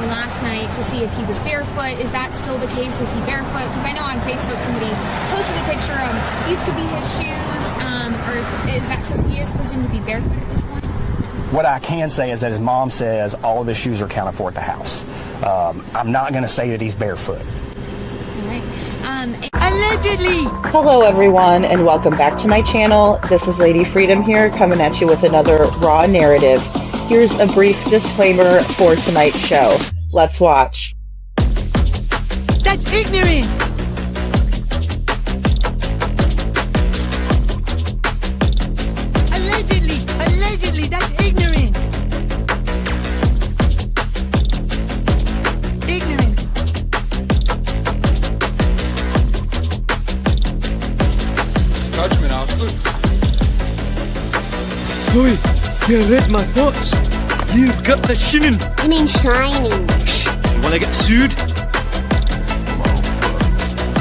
him last night to see if he was barefoot. Is that still the case? Is he barefoot? Because I know on Facebook somebody posted a picture of these could be his shoes, or is that so he is presumed to be barefoot at this point? What I can say is that his mom says all of his shoes are accounted for at the house. I'm not going to say that he's barefoot. All right. Allegedly! Hello everyone and welcome back to my channel. This is Lady Freedom here coming at you with another raw narrative. Here's a brief disclaimer for tonight's show. Let's watch. That's ignorant! Allegedly, that's ignorant! Ignorant. Judgment, Alfred. Boy, you read my thoughts. You've got the shinning. You mean shining? Shh! You wanna get sued?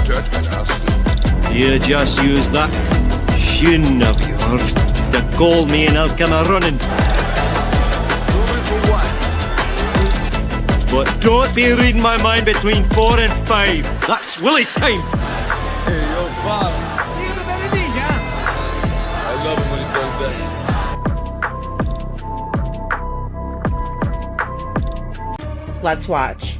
Judgment, Alfred. You just use that shin of yours to call me and I'll come a running. But don't be reading my mind between 4 and 5. That's Willie's time. Hey, yo, boss. I love it when he does that. Let's watch.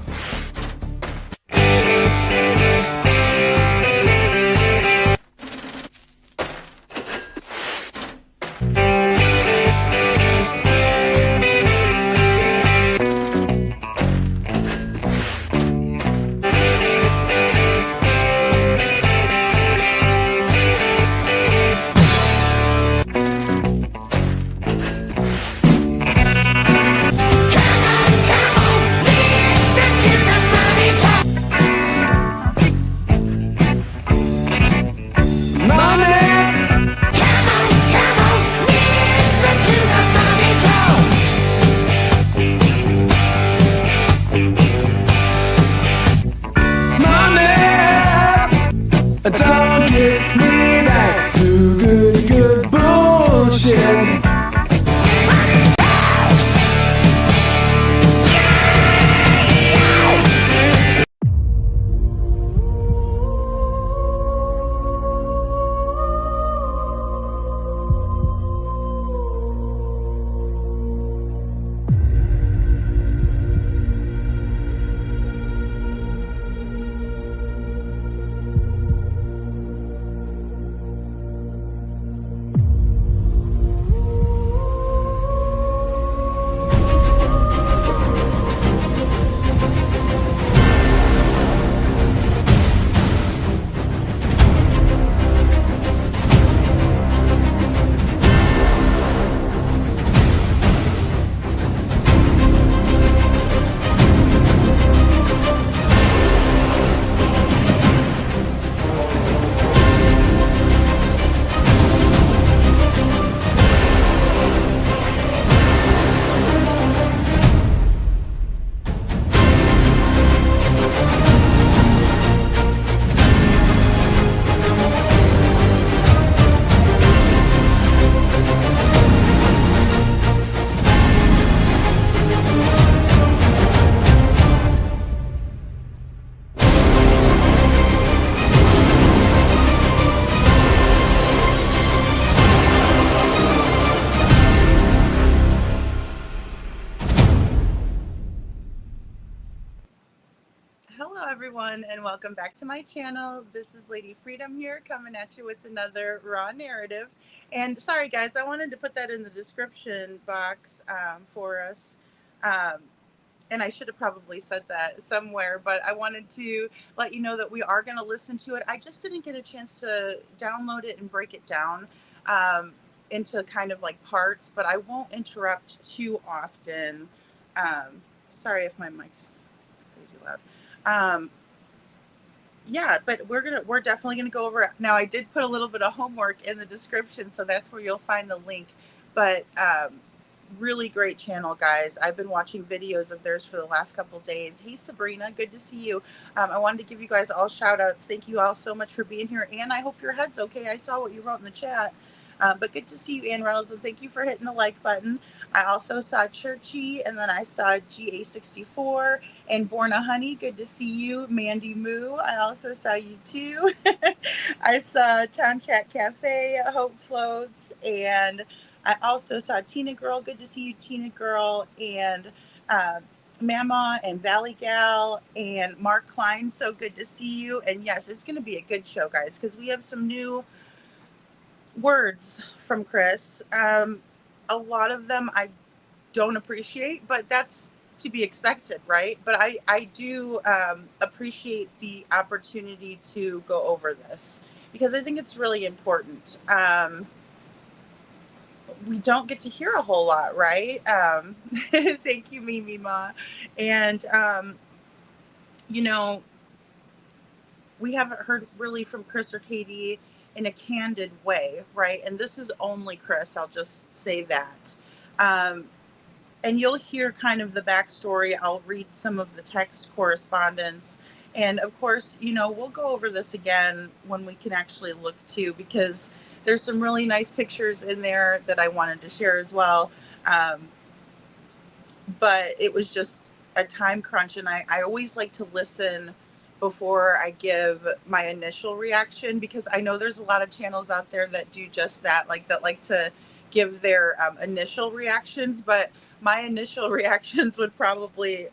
Don't get me back to good bullshit. Hello everyone and welcome back to my channel. This is Lady Freedom here coming at you with another raw narrative. And sorry guys, I wanted to put that in the description box for us. And I should have probably said that somewhere, but I wanted to let you know that we are going to listen to it. I just didn't get a chance to download it and break it down into kind of like parts, but I won't interrupt too often. Sorry if my mic's crazy loud. Yeah, but we're definitely gonna go over it. Now I did put a little bit of homework in the description, so that's where you'll find the link. But really great channel, guys. I've been watching videos of theirs for the last couple of days. Hey Sabrina, good to see you. I wanted to give you guys all shout outs. Thank you all so much for being here, and I hope your head's okay. I saw what you wrote in the chat. But good to see you, Ann Reynolds, and thank you for hitting the like button. I also saw Churchy, and then I saw GA64 and Borna Honey. Good to see you. Mandy Moo, I also saw you too. I saw Town Chat Cafe, Hope Floats, and I also saw Tina Girl. Good to see you, Tina Girl, and Mama and Valley Gal and Mark Klein. So good to see you. And yes, it's going to be a good show, guys, because we have some new words from Chris. A lot of them I don't appreciate, but that's to be expected, right? But I do appreciate the opportunity to go over this because I think it's really important. We don't get to hear a whole lot, right? Thank you, Mimi Ma. And, you know, we haven't heard really from Chris or Katie in a candid way, right? And this is only Chris, I'll just say that. And you'll hear kind of the backstory. I'll read some of the text correspondence. And of course, you know, we'll go over this again when we can actually look too, because there's some really nice pictures in there that I wanted to share as well. But it was just a time crunch, and I always like to listen before I give my initial reaction, because I know there's a lot of channels out there that do just that, like to give their initial reactions, but my initial reactions would probably,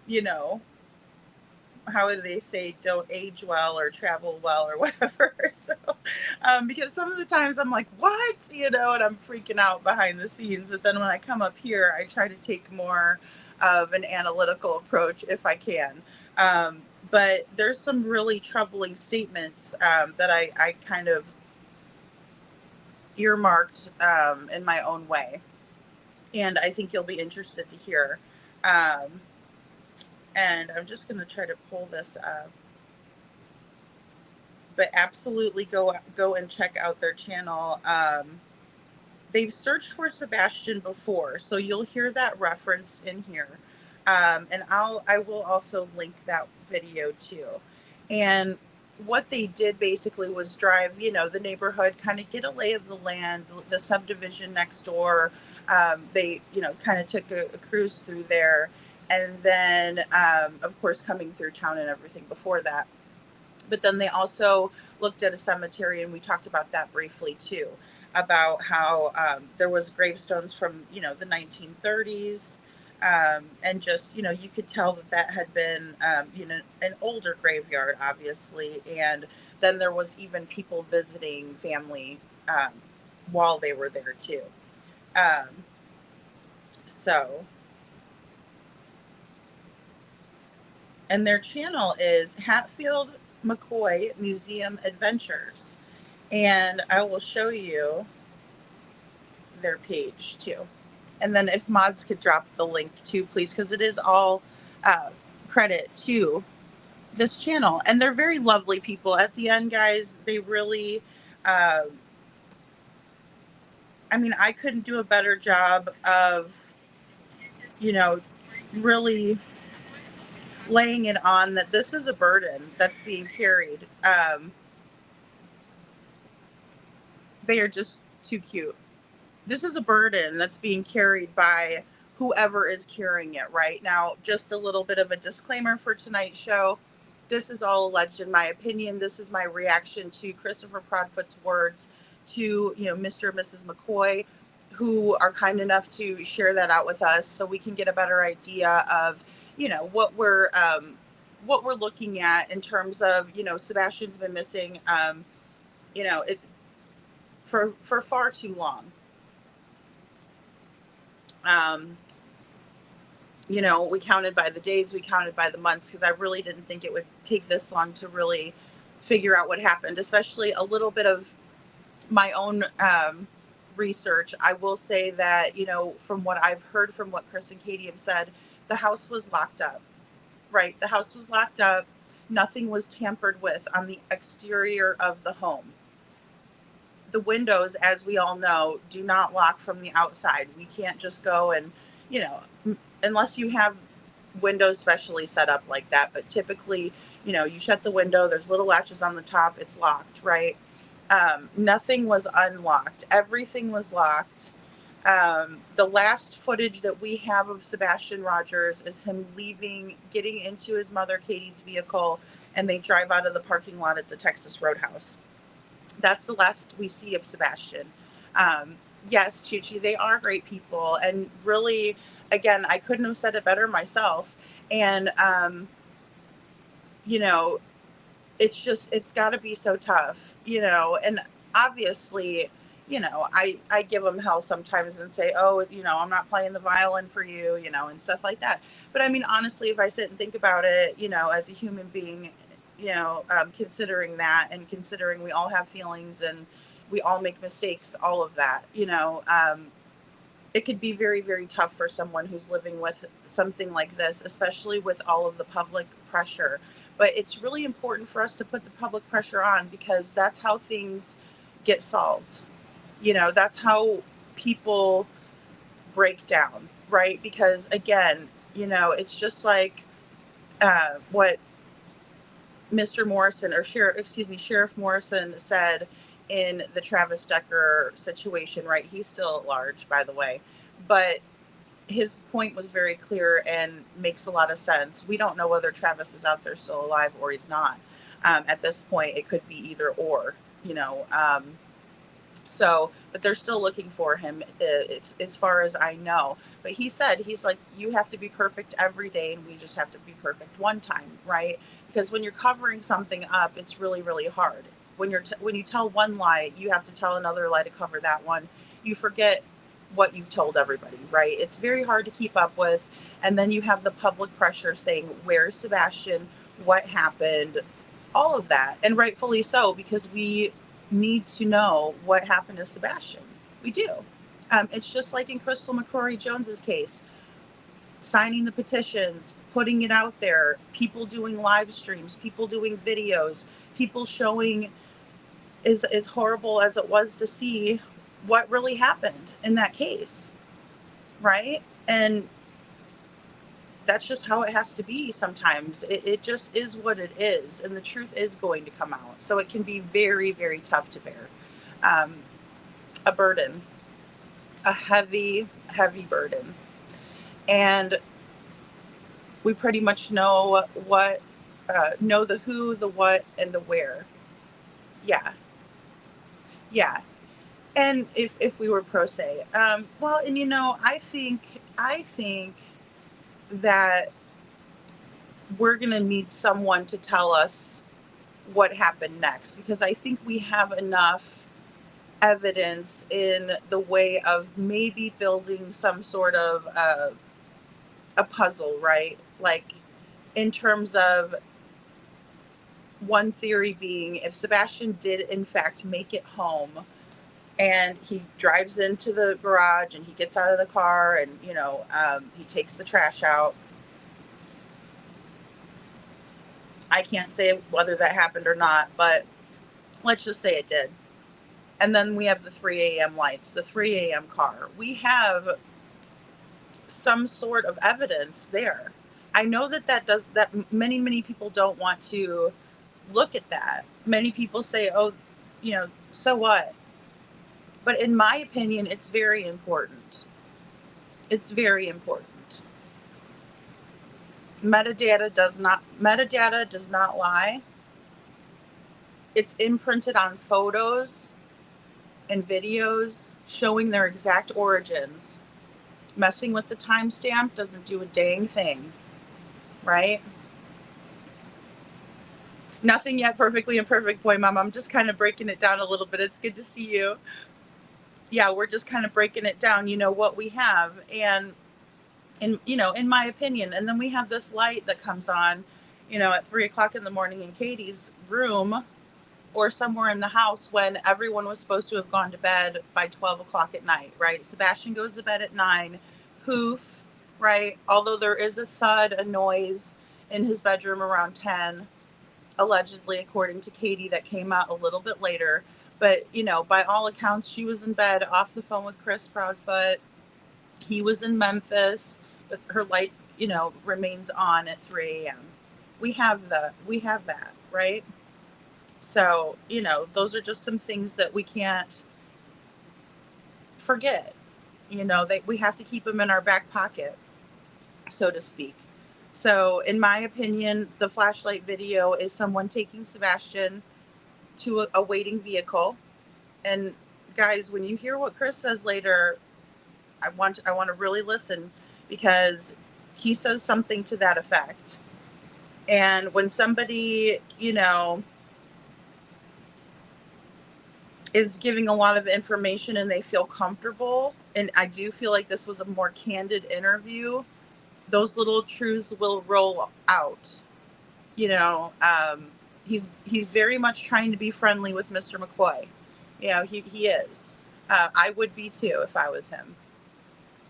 you know, how would they say, don't age well or travel well or whatever. So, because some of the times I'm like, what, you know, and I'm freaking out behind the scenes. But then when I come up here, I try to take more of an analytical approach if I can. But there's some really troubling statements that I kind of earmarked in my own way. And I think you'll be interested to hear. And I'm just going to try to pull this up. But absolutely go and check out their channel. They've searched for Sebastian before, so you'll hear that referenced in here. And I will also link that video too. And what they did basically was drive, you know, the neighborhood, kind of get a lay of the land, the subdivision next door. They, you know, kind of took a cruise through there. And then, of course, coming through town and everything before that. But then they also looked at a cemetery, and we talked about that briefly too, about how there was gravestones from, you know, the 1930s. And just, you know, you could tell that had been, you know, an older graveyard, obviously. And then there was even people visiting family while they were there too. And their channel is Hatfield McCoy Museum Adventures. And I will show you their page too. And then if mods could drop the link too, please, because it is all credit to this channel. And they're very lovely people. At the end, guys, they really, I mean, I couldn't do a better job of, you know, really laying it on that this is a burden that's being carried. They are just too cute. This is a burden that's being carried by whoever is carrying it right now. Just a little bit of a disclaimer for tonight's show. This is all alleged in my opinion. This is my reaction to Christopher Proudfoot's words to, you know, Mr. and Mrs. McCoy, who are kind enough to share that out with us so we can get a better idea of, you know, what we're looking at in terms of, you know, Sebastian's been missing, you know, it for far too long. You know, we counted by the days, we counted by the months, because I really didn't think it would take this long to really figure out what happened, especially a little bit of my own research. I will say that, you know, from what I've heard from what Chris and Katie have said, the house was locked up, right? The house was locked up. Nothing was tampered with on the exterior of the home. The windows, as we all know, do not lock from the outside. We can't just go and, you know, unless you have windows specially set up like that. But typically, you know, you shut the window, there's little latches on the top, it's locked, right? Nothing was unlocked. Everything was locked. The last footage that we have of Sebastian Rogers is him leaving, getting into his mother Katie's vehicle, and they drive out of the parking lot at the Texas Roadhouse. That's the last we see of Sebastian. Yes, Chuchi, they are great people. And really, again, I couldn't have said it better myself. And, you know, it's got to be so tough, you know, and obviously, you know, I give them hell sometimes and say, oh, you know, I'm not playing the violin for you, you know, and stuff like that. But I mean, honestly, if I sit and think about it, you know, as a human being, you know, considering that and considering we all have feelings and we all make mistakes, all of that, you know, it could be very, very tough for someone who's living with something like this, especially with all of the public pressure. But it's really important for us to put the public pressure on, because that's how things get solved. You know, that's how people break down, right? Because again, you know, it's just like what Mr. Morrison, or Sheriff Morrison said in the Travis Decker situation, right? He's still at large, by the way, but his point was very clear and makes a lot of sense. We don't know whether Travis is out there still alive or he's not. At this point, it could be either or, you know. So, but they're still looking for him, it's, as far as I know. But he said, he's like, you have to be perfect every day, and we just have to be perfect one time, right? Because when you're covering something up, it's really, really hard. When you tell one lie, you have to tell another lie to cover that one. You forget what you've told everybody, right? It's very hard to keep up with. And then you have the public pressure saying, where's Sebastian? What happened? All of that. And rightfully so, because we need to know what happened to Sebastian. We do. It's just like in Crystal McCrory Jones's case, signing the petitions, putting it out there, people doing live streams, people doing videos, people showing, as horrible as it was to see what really happened in that case, right? And that's just how it has to be sometimes. It just is what it is, and the truth is going to come out. So it can be very, very tough to bear. A burden, a heavy, heavy burden. And we pretty much know what, know the who, the what, and the where. Yeah. Yeah. And if we were pro se, well, and you know, I think that we're going to need someone to tell us what happened next, because I think we have enough evidence in the way of maybe building some sort of a puzzle, right? Like, in terms of one theory being, if Sebastian did in fact make it home, and he drives into the garage and he gets out of the car and, you know, he takes the trash out. I can't say whether that happened or not, but let's just say it did. And then we have the 3 a.m. lights, the 3 a.m. car. We have some sort of evidence there. I know that many, many people don't want to look at that. Many people say, oh, you know, so what? But in my opinion, it's very important. It's very important. Metadata does not lie. It's imprinted on photos and videos showing their exact origins. Messing with the timestamp doesn't do a dang thing, right? Nothing yet perfectly imperfect, boy, Mom. I'm just kind of breaking it down a little bit. It's good to see you. Yeah, we're just kind of breaking it down, you know, what we have. And you know, in my opinion, and then we have this light that comes on, you know, at 3 o'clock in the morning in Katie's room or somewhere in the house when everyone was supposed to have gone to bed by 12 o'clock at night, right? Sebastian goes to bed at 9, poof, right? Although there is a thud, a noise in his bedroom around 10, allegedly, according to Katie, that came out a little bit later. But, you know, by all accounts, she was in bed off the phone with Chris Proudfoot. He was in Memphis, but her light, you know, remains on at 3 a.m. We have that, right? So, you know, those are just some things that we can't forget. You know, we have to keep them in our back pocket, so to speak. So, in my opinion, the flashlight video is someone taking Sebastian to a waiting vehicle. And guys, when you hear what Chris says later, I want to really listen, because he says something to that effect. And when somebody, you know, is giving a lot of information and they feel comfortable, and I do feel like this was a more candid interview, those little truths will roll out. You know, he's very much trying to be friendly with Mr. McCoy. You know, he is. I would be too if I was him.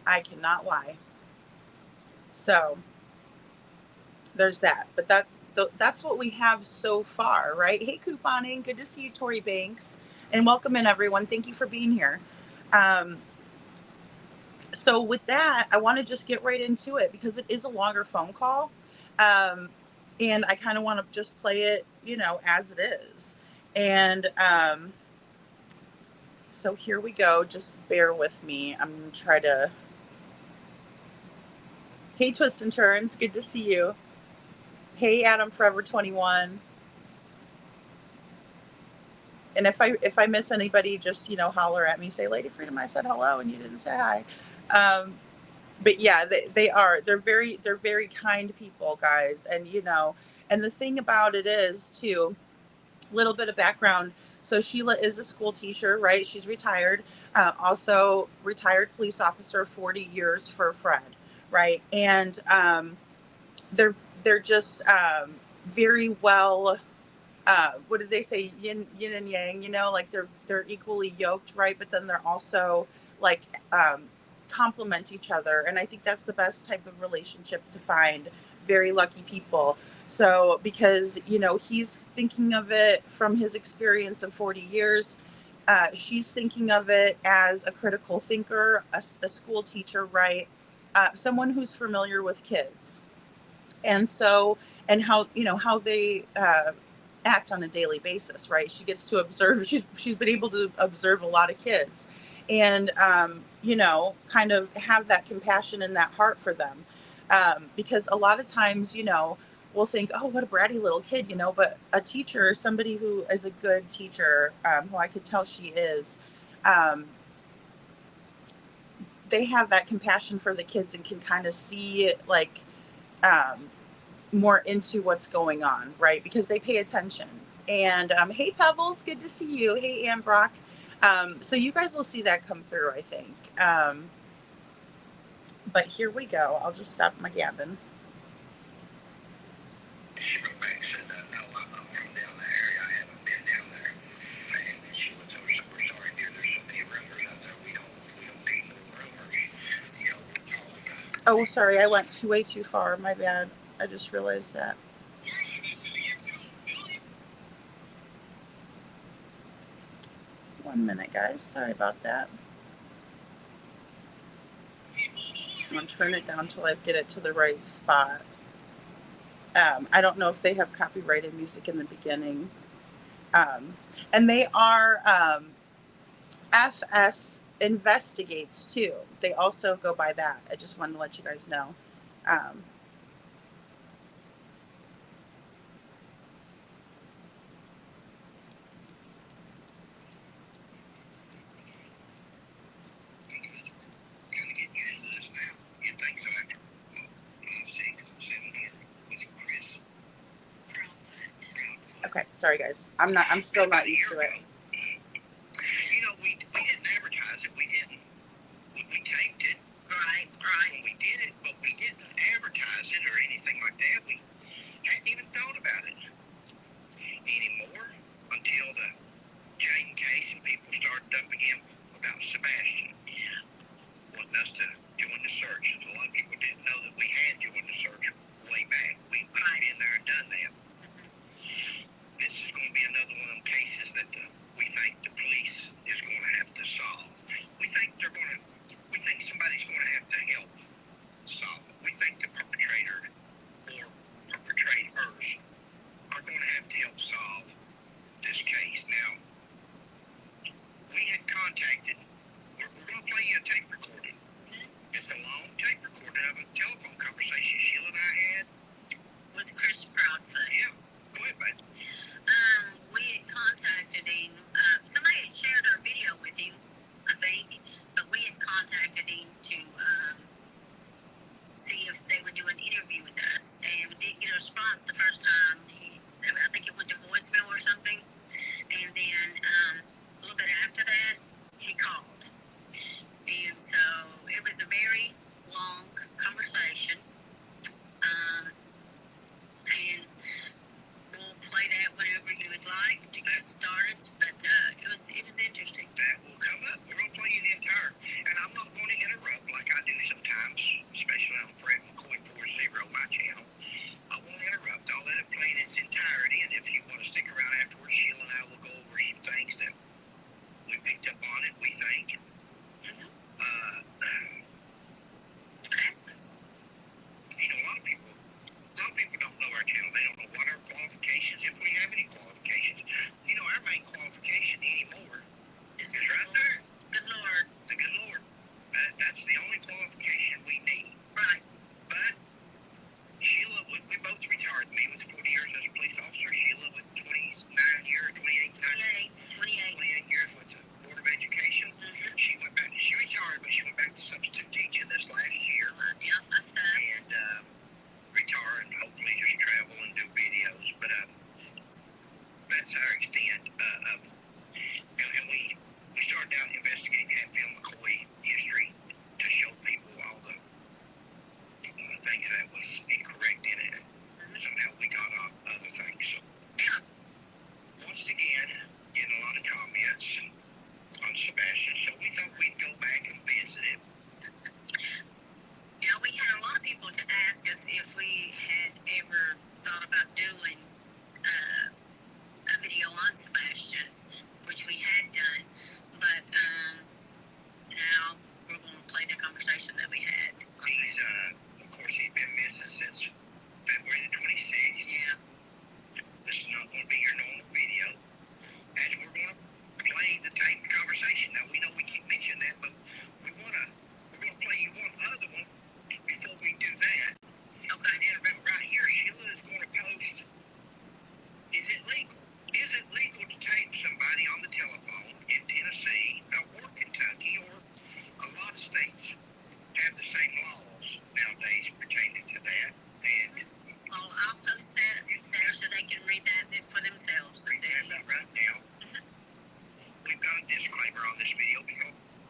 I cannot lie. So there's that. But that's what we have so far, right? Hey, couponing, good to see you, Tori Banks, and welcome in, everyone. Thank you for being here. So with that, I want to just get right into it, because it is a longer phone call. And I kind of want to just play it, you know, as it is. And so here we go. Just bear with me. I'm going to try to... Hey, Twists and Turns. Good to see you. Hey, Adam Forever 21. And if I miss anybody, just, you know, holler at me. Say, Lady Freedom, I said hello and you didn't say hi. But yeah, they're very kind people, guys. And, you know, and the thing about it is, too, a little bit of background. So Sheila is a school teacher, right? She's retired. Also retired police officer, 40 years for Fred, right? And they're just very well, what did they say? Yin and yang, you know, like they're equally yoked, right? But then they're also like complement each other. And I think that's the best type of relationship to find. Very lucky people. So, because, you know, he's thinking of it from his experience of 40 years. She's thinking of it as a critical thinker, a school teacher, right? Someone who's familiar with kids. And so, and how, you know, how they act on a daily basis, right? She gets to observe, she's been able to observe a lot of kids, and, you know, kind of have that compassion and that heart for them. Because a lot of times, you know, we'll think, oh, what a bratty little kid, you know, but a teacher, somebody who is a good teacher, who I could tell she is, they have that compassion for the kids and can kind of see, like, more into what's going on, right? Because they pay attention. And hey, Pebbles, good to see you. Hey, Ann Brock. So you guys will see that come through, I think. But here we go. I'll just stop my gabbing. Oh, sorry, I went way too far. My bad. I just realized that. One minute, guys. Sorry about that. I'm going to turn it down until I get it to the right spot. I don't know if they have copyrighted music in the beginning. And they are FS Investigates, too. They also go by that. I just wanted to let you guys know. Okay, sorry guys. I'm still not used to it. You know, we didn't advertise it. We didn't. We taped it. Right. We did it, but we didn't advertise it or anything like that. We hadn't even thought about it anymore until the Jane case and people started dumping him about Sebastian. Wanting us to join the search. A lot of people didn't know that we had joined the search way back. We've been there and done that. This is going to be another one of them cases that the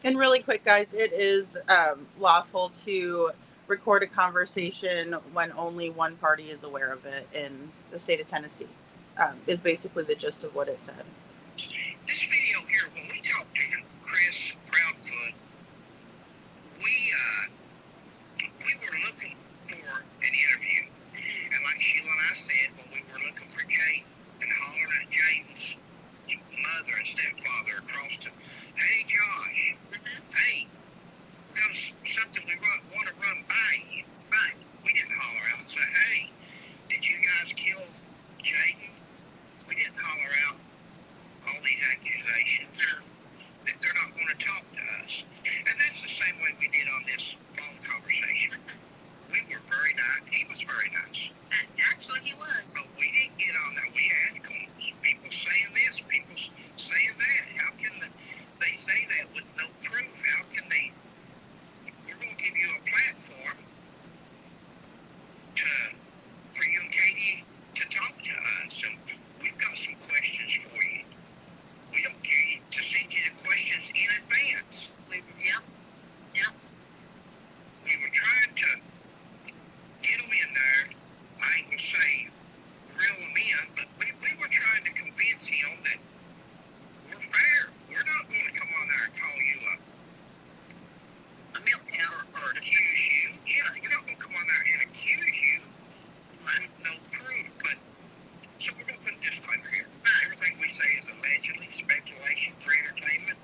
And really quick, guys, it is lawful to record a conversation when only one party is aware of it in the state of Tennessee, is basically the gist of what it said. This video here, when we talked to Chris Proudfoot, we were looking for an interview. And like Sheila and I said, when we were looking for Jay and hollering at Jaden's mother and stepfather across to, hey, Josh, hey, we got something we want to run by you. Right. We didn't holler out and say, hey, did you guys kill Jaden? We didn't holler out all these accusations that they're not going to talk to us. And that's the same way we did on this phone conversation. We were very nice. He was very nice. Actually, he was. But we didn't get on there. We asked him, people saying this, people saying that. How can they say that with no proof? How can they? We're going to give you a platform for you and Katie to talk to us. And we've got some questions for you. We don't care to send you the questions in advance. Yep. We were trying to get them in there. I ain't gonna say reel them in, but we were trying to convince him that we're fair. We're not going to come on there and call you a milk or accuse you. Yeah, you're not going to come on there and accuse you with no proof. But so we're going to put a disclaimer here. Everything we say is allegedly speculation for entertainment.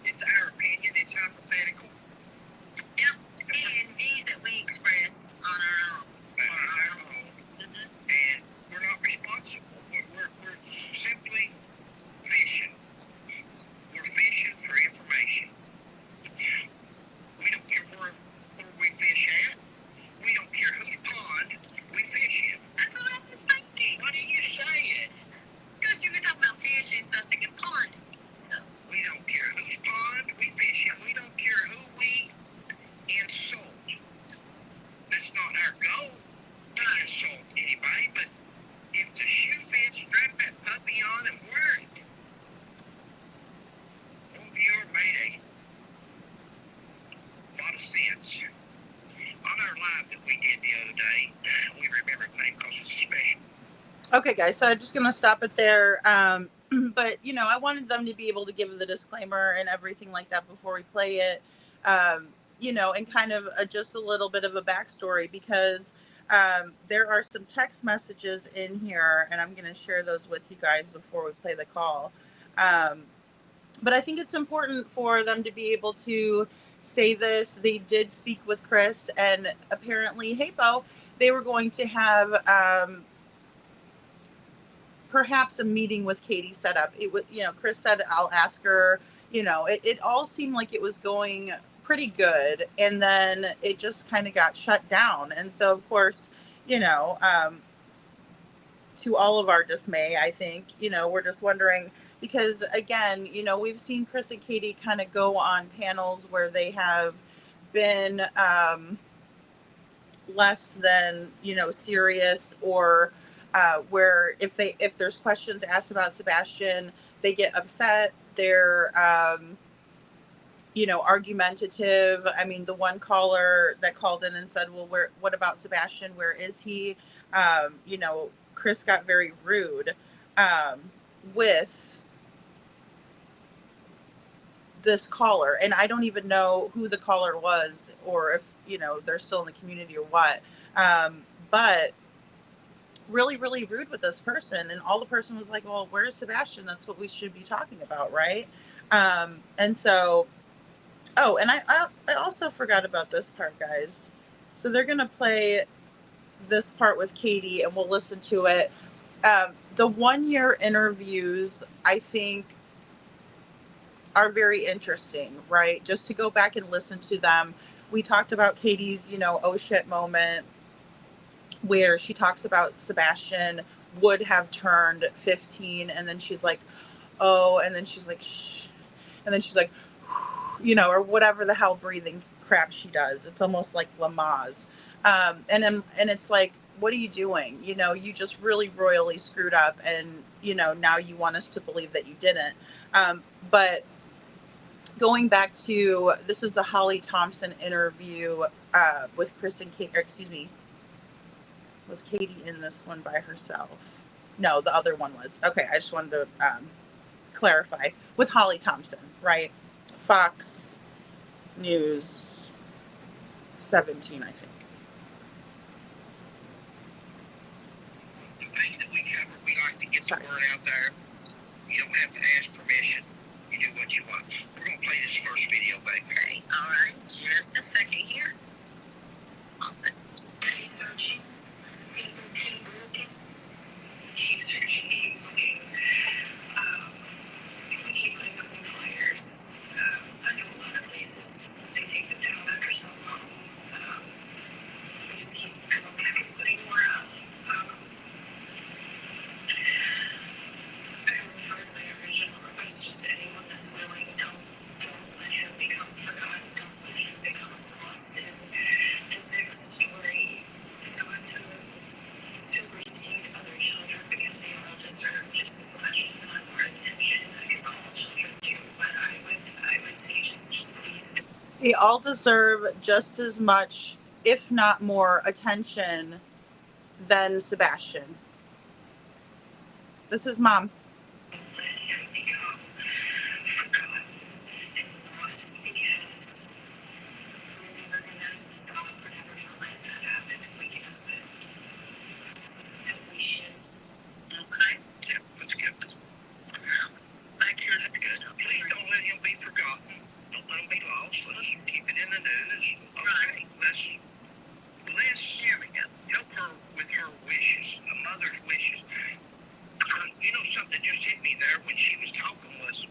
It's our opinion. It's hypothetical. Yep, and views that we express on our own. And we're not responsible. We're simply fishing. We're fishing for information. We don't care where we fish at. We don't care whose pond we fish in. That's what I was thinking. Why do you say it? Because you were talking about fishing, so I was thinking pond. So we don't care whose pond we fish in. We don't care who we insult. That's not our goal to insult anybody, but if the shoe fits, strap that puppy on and wear it. One viewer made a lot of sense. On our live that we did the other day, we remembered the name because it's special. Okay, guys, so I'm just going to stop it there. But, I wanted them to be able to give the disclaimer and everything like that before we play it, and kind of just a little bit of a backstory because there are some text messages in here, and I'm going to share those with you guys before we play the call. But I think it's important for them to be able to say this. They did speak with Chris, and apparently, hey, Bo, they were going to have perhaps a meeting with Katie set up. It was, Chris said, I'll ask her, it all seemed like it was going pretty good. And then it just kind of got shut down. And so, of course, to all of our dismay, I think, we're just wondering, because again, we've seen Chris and Katie kind of go on panels where they have been less than, serious, or where if there's questions asked about Sebastian, they get upset. They're, argumentative. I mean, the one caller that called in and said, well, what about Sebastian? Where is he? Chris got very rude with this caller. And I don't even know who the caller was, or if, they're still in the community or what. But really, really rude with this person. And all the person was like, well, where's Sebastian? That's what we should be talking about, right? And so, and I also forgot about this part, guys. So they're going to play this part with Katie, and we'll listen to it. The 1 year interviews, I think, are very interesting, right? Just to go back and listen to them. We talked about Katie's, oh shit moment, where she talks about Sebastian would have turned 15, and then she's like, oh, and then she's like, shh, and then she's like, or whatever the hell breathing crap she does. It's almost like Lamaze. And it's like, what are you doing? You just really royally screwed up, and, now you want us to believe that you didn't. But going back to, this is the Holly Thompson interview with Chris and Kate, or excuse me, was Katie in this one by herself? No, the other one was. Okay, I just wanted to clarify. With Holly Thompson, right? Fox News 17, I think. The things that we cover, we like to get the word out there. You don't have to ask permission. You do what you want. We're going to play this first video, baby. Okay, all right. Just a second here. Researching. Keep looking. Keep searching. Keep looking. We keep putting up new flyers. I know a lot of places, they take them down after so long. We just keep coming back and putting more up. I referred my original request just to anyone that's willing. Don't let him become forgotten. Don't let him become lost in the next story. Not to supersede other children because they all deserve just as much, if not more attention as all children do. But I would say just please. They all deserve just as much, if not more, attention than Sebastian. That's his mom. Let him become forgotten and lost because we're never gonna stop. We're never gonna let that happen if we can help it. And we should. Okay. Yeah, that's good. Back here, that's good. Please don't let him be forgotten. Don't let him be lost. Let's keep it in the news. Okay. Let's help her with her wishes, a mother's wishes. You know, something that just hit me there when she was talking was,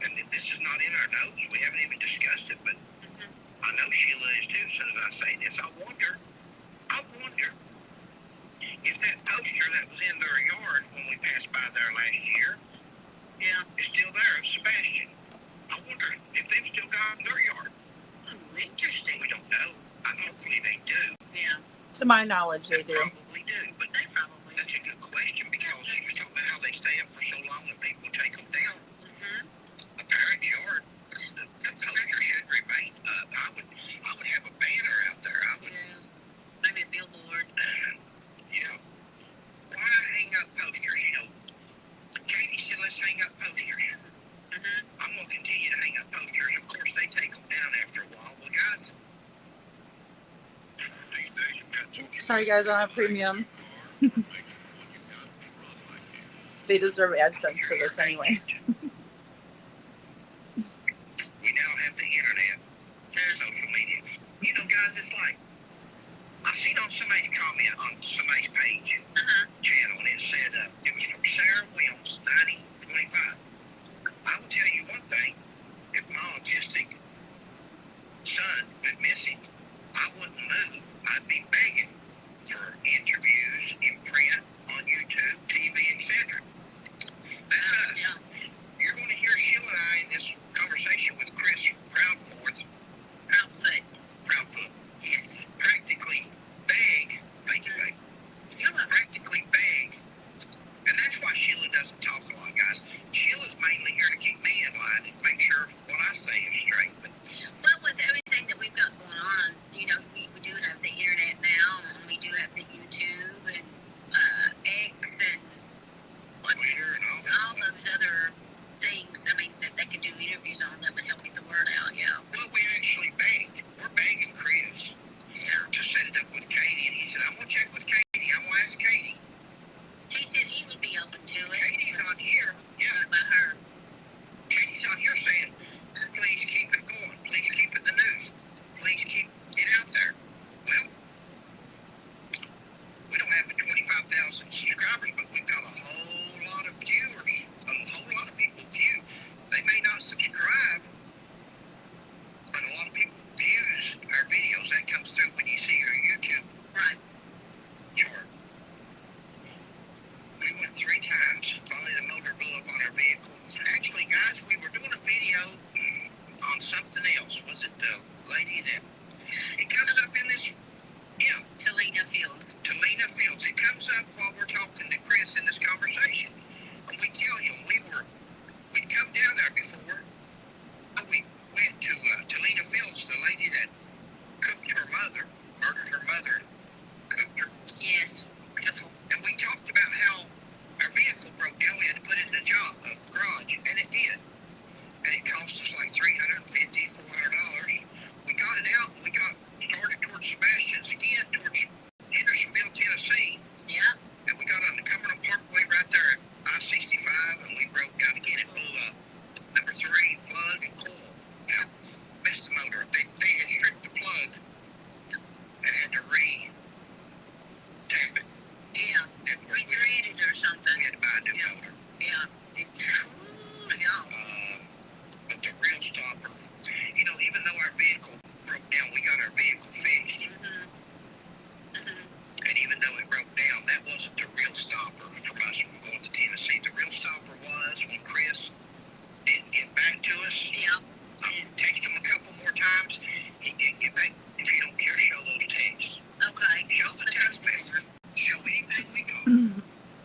and this is not in our notes, we haven't even discussed it, but I know Sheila is too, so that I say this, I wonder if that poster that was in their yard when we passed by there last year, is still there of Sebastian. I wonder if they've still got it in their yard. Interesting. We don't know. Hopefully they do. Yeah. To my knowledge, they do. Probably do, but that's a good question because she was talking about how they stay up for so long and people take them down. A parent's yard, the poster should remain up. I would have a banner out there. Maybe a billboard. Why hang up posters? You know, Katie said let's hang up posters. I'm going to continue to hang up posters. Of course, they take them down after a while. Well, guys, these days you've got to. Sorry, guys, I don't have premium. They deserve AdSense for this anyway. We now have the internet and social media. You know, guys, it's like, I seen on somebody's comment on somebody's page, channel, and it said, it was from Sarah Williams, 9025. I will tell you one thing, if my autistic son went missing, I wouldn't move. I'd be begging for interviews in print, on YouTube, TV, etc. That's us. You're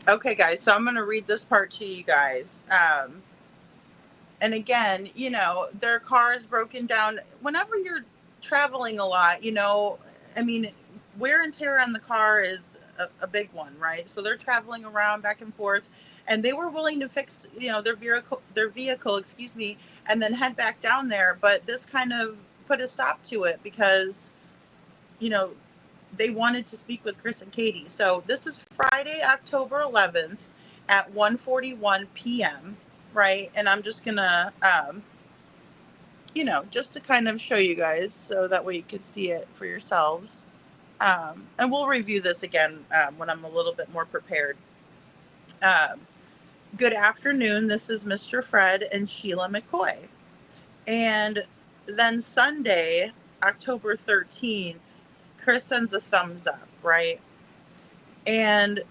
Okay, guys, so I'm going to read this part to you guys. And again, you know, their car is broken down. Whenever you're traveling a lot, you know, I mean, wear and tear on the car is a big one, right? So they're traveling around back and forth, and they were willing to fix, you know, their vehicle, excuse me, and then head back down there. But this kind of put a stop to it because, you know, they wanted to speak with Chris and Katie. So this is Friday, October 11th at 1:41 p.m., right? And I'm just gonna, you know, just to kind of show you guys so that way you can see it for yourselves. And we'll review this again when I'm a little bit more prepared. Good afternoon. This is Mr. Fred and Shiela McCoy. And then Sunday, October 13th, Chris sends a thumbs up, right? And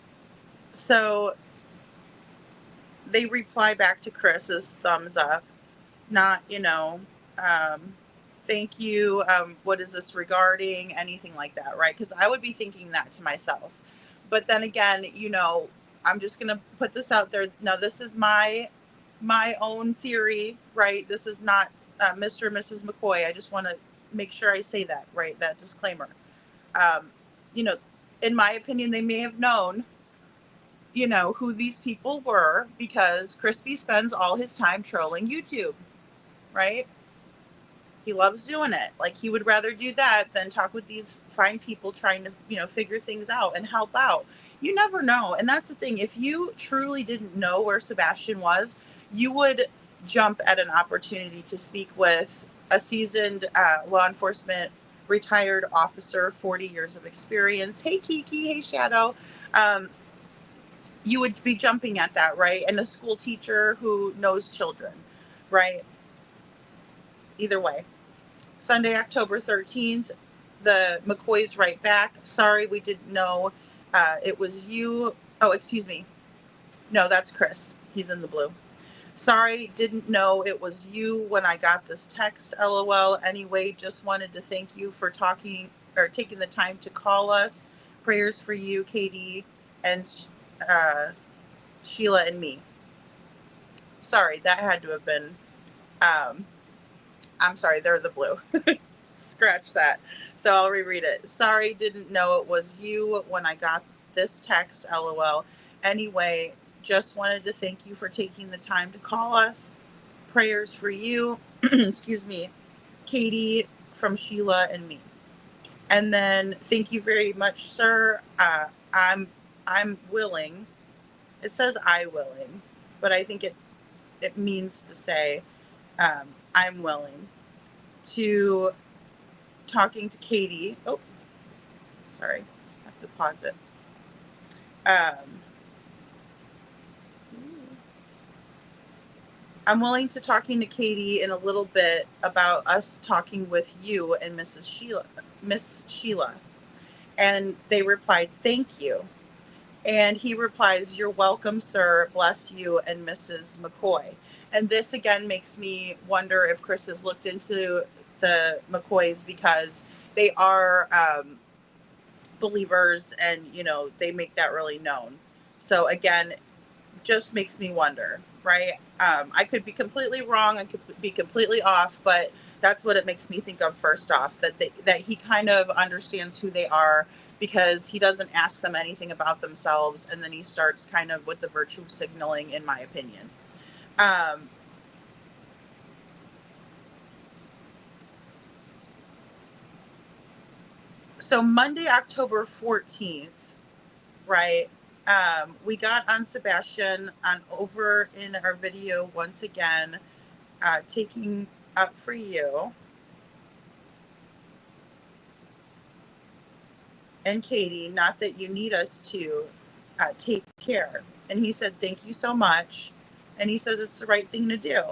so they reply back to Chris's thumbs up, not, you know, thank you, what is this regarding, anything like that, right? Because I would be thinking that to myself. But then again, you know, I'm just going to put this out there. Now, this is my own theory, right? This is not Mr. and Mrs. McCoy. I just want to make sure I say that, right? That disclaimer. You know, in my opinion, they may have known, you know, who these people were because Crispy spends all his time trolling YouTube, right? He loves doing it. Like, he would rather do that than talk with these fine people trying to, you know, figure things out and help out. You never know. And that's the thing. If you truly didn't know where Sebastian was, you would jump at an opportunity to speak with a seasoned law enforcement retired officer, 40 years of experience. Hey, Kiki. Hey, Shadow. You would be jumping at that, right? And a school teacher who knows children, right? Either way. Sunday, October 13th, the McCoys write back. Sorry, we didn't know it was you. Oh, excuse me. No, that's Chris. He's in the blue. Sorry, didn't know it was you when I got this text. LOL. Anyway, just wanted to thank you for taking the time to call us. Prayers for you, Katie, and Sheila and me. Sorry, that had to have been. I'm sorry, they're the blue. Scratch that. So I'll reread it. Sorry, didn't know it was you when I got this text. LOL. Anyway, just wanted to thank you for taking the time to call us. Prayers for you. Excuse me. Katie, from Sheila and me. And then, thank you very much, sir. I'm willing. It says I willing, but I think it means to say I'm willing to talking to Katie. Oh, sorry. I have to pause it. I'm willing to talking to Katie in a little bit about us talking with you and Miss Sheila. And they replied, thank you. And he replies, you're welcome, sir. Bless you and Mrs. McCoy. And this again makes me wonder if Chris has looked into the McCoys because they are believers and, you know, they make that really known. So again, just makes me wonder, right? I could be completely wrong. I could be completely off, but that's what it makes me think of first off, that he kind of understands who they are because he doesn't ask them anything about themselves. And then he starts kind of with the virtue signaling, in my opinion. So Monday, October 14th, right? We got on Sebastian on over in our video once again, taking up for you and Katie, not that you need us to take care. And he said, thank you so much. And he says it's the right thing to do.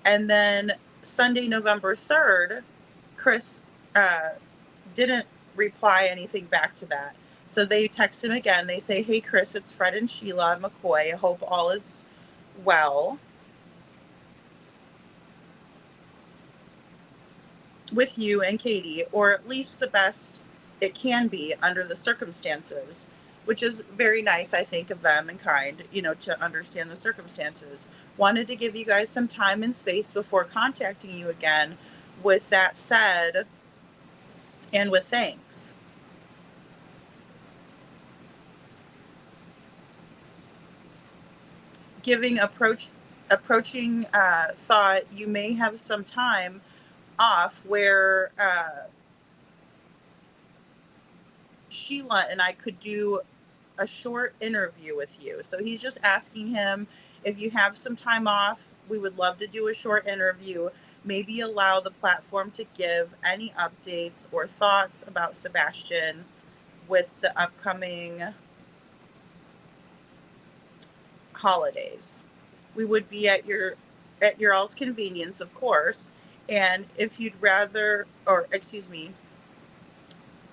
And then Sunday, November 3rd, Chris didn't reply anything back to that. So they text him again. They say, hey, Chris, it's Fred and Sheila McCoy. I hope all is well with you and Katie, or at least the best it can be under the circumstances. which is very nice, I think, of them and kind, to understand the circumstances. Wanted to give you guys some time and space before contacting you again. With that said, and with thanks. Giving approaching thought, you may have some time off where Sheila and I could do a short interview with you. So he's just asking him if you have some time off. We would love to do a short interview, maybe allow the platform to give any updates or thoughts about Sebastian with the upcoming holidays. We would be at your all's convenience, of course. And if you'd rather, or excuse me,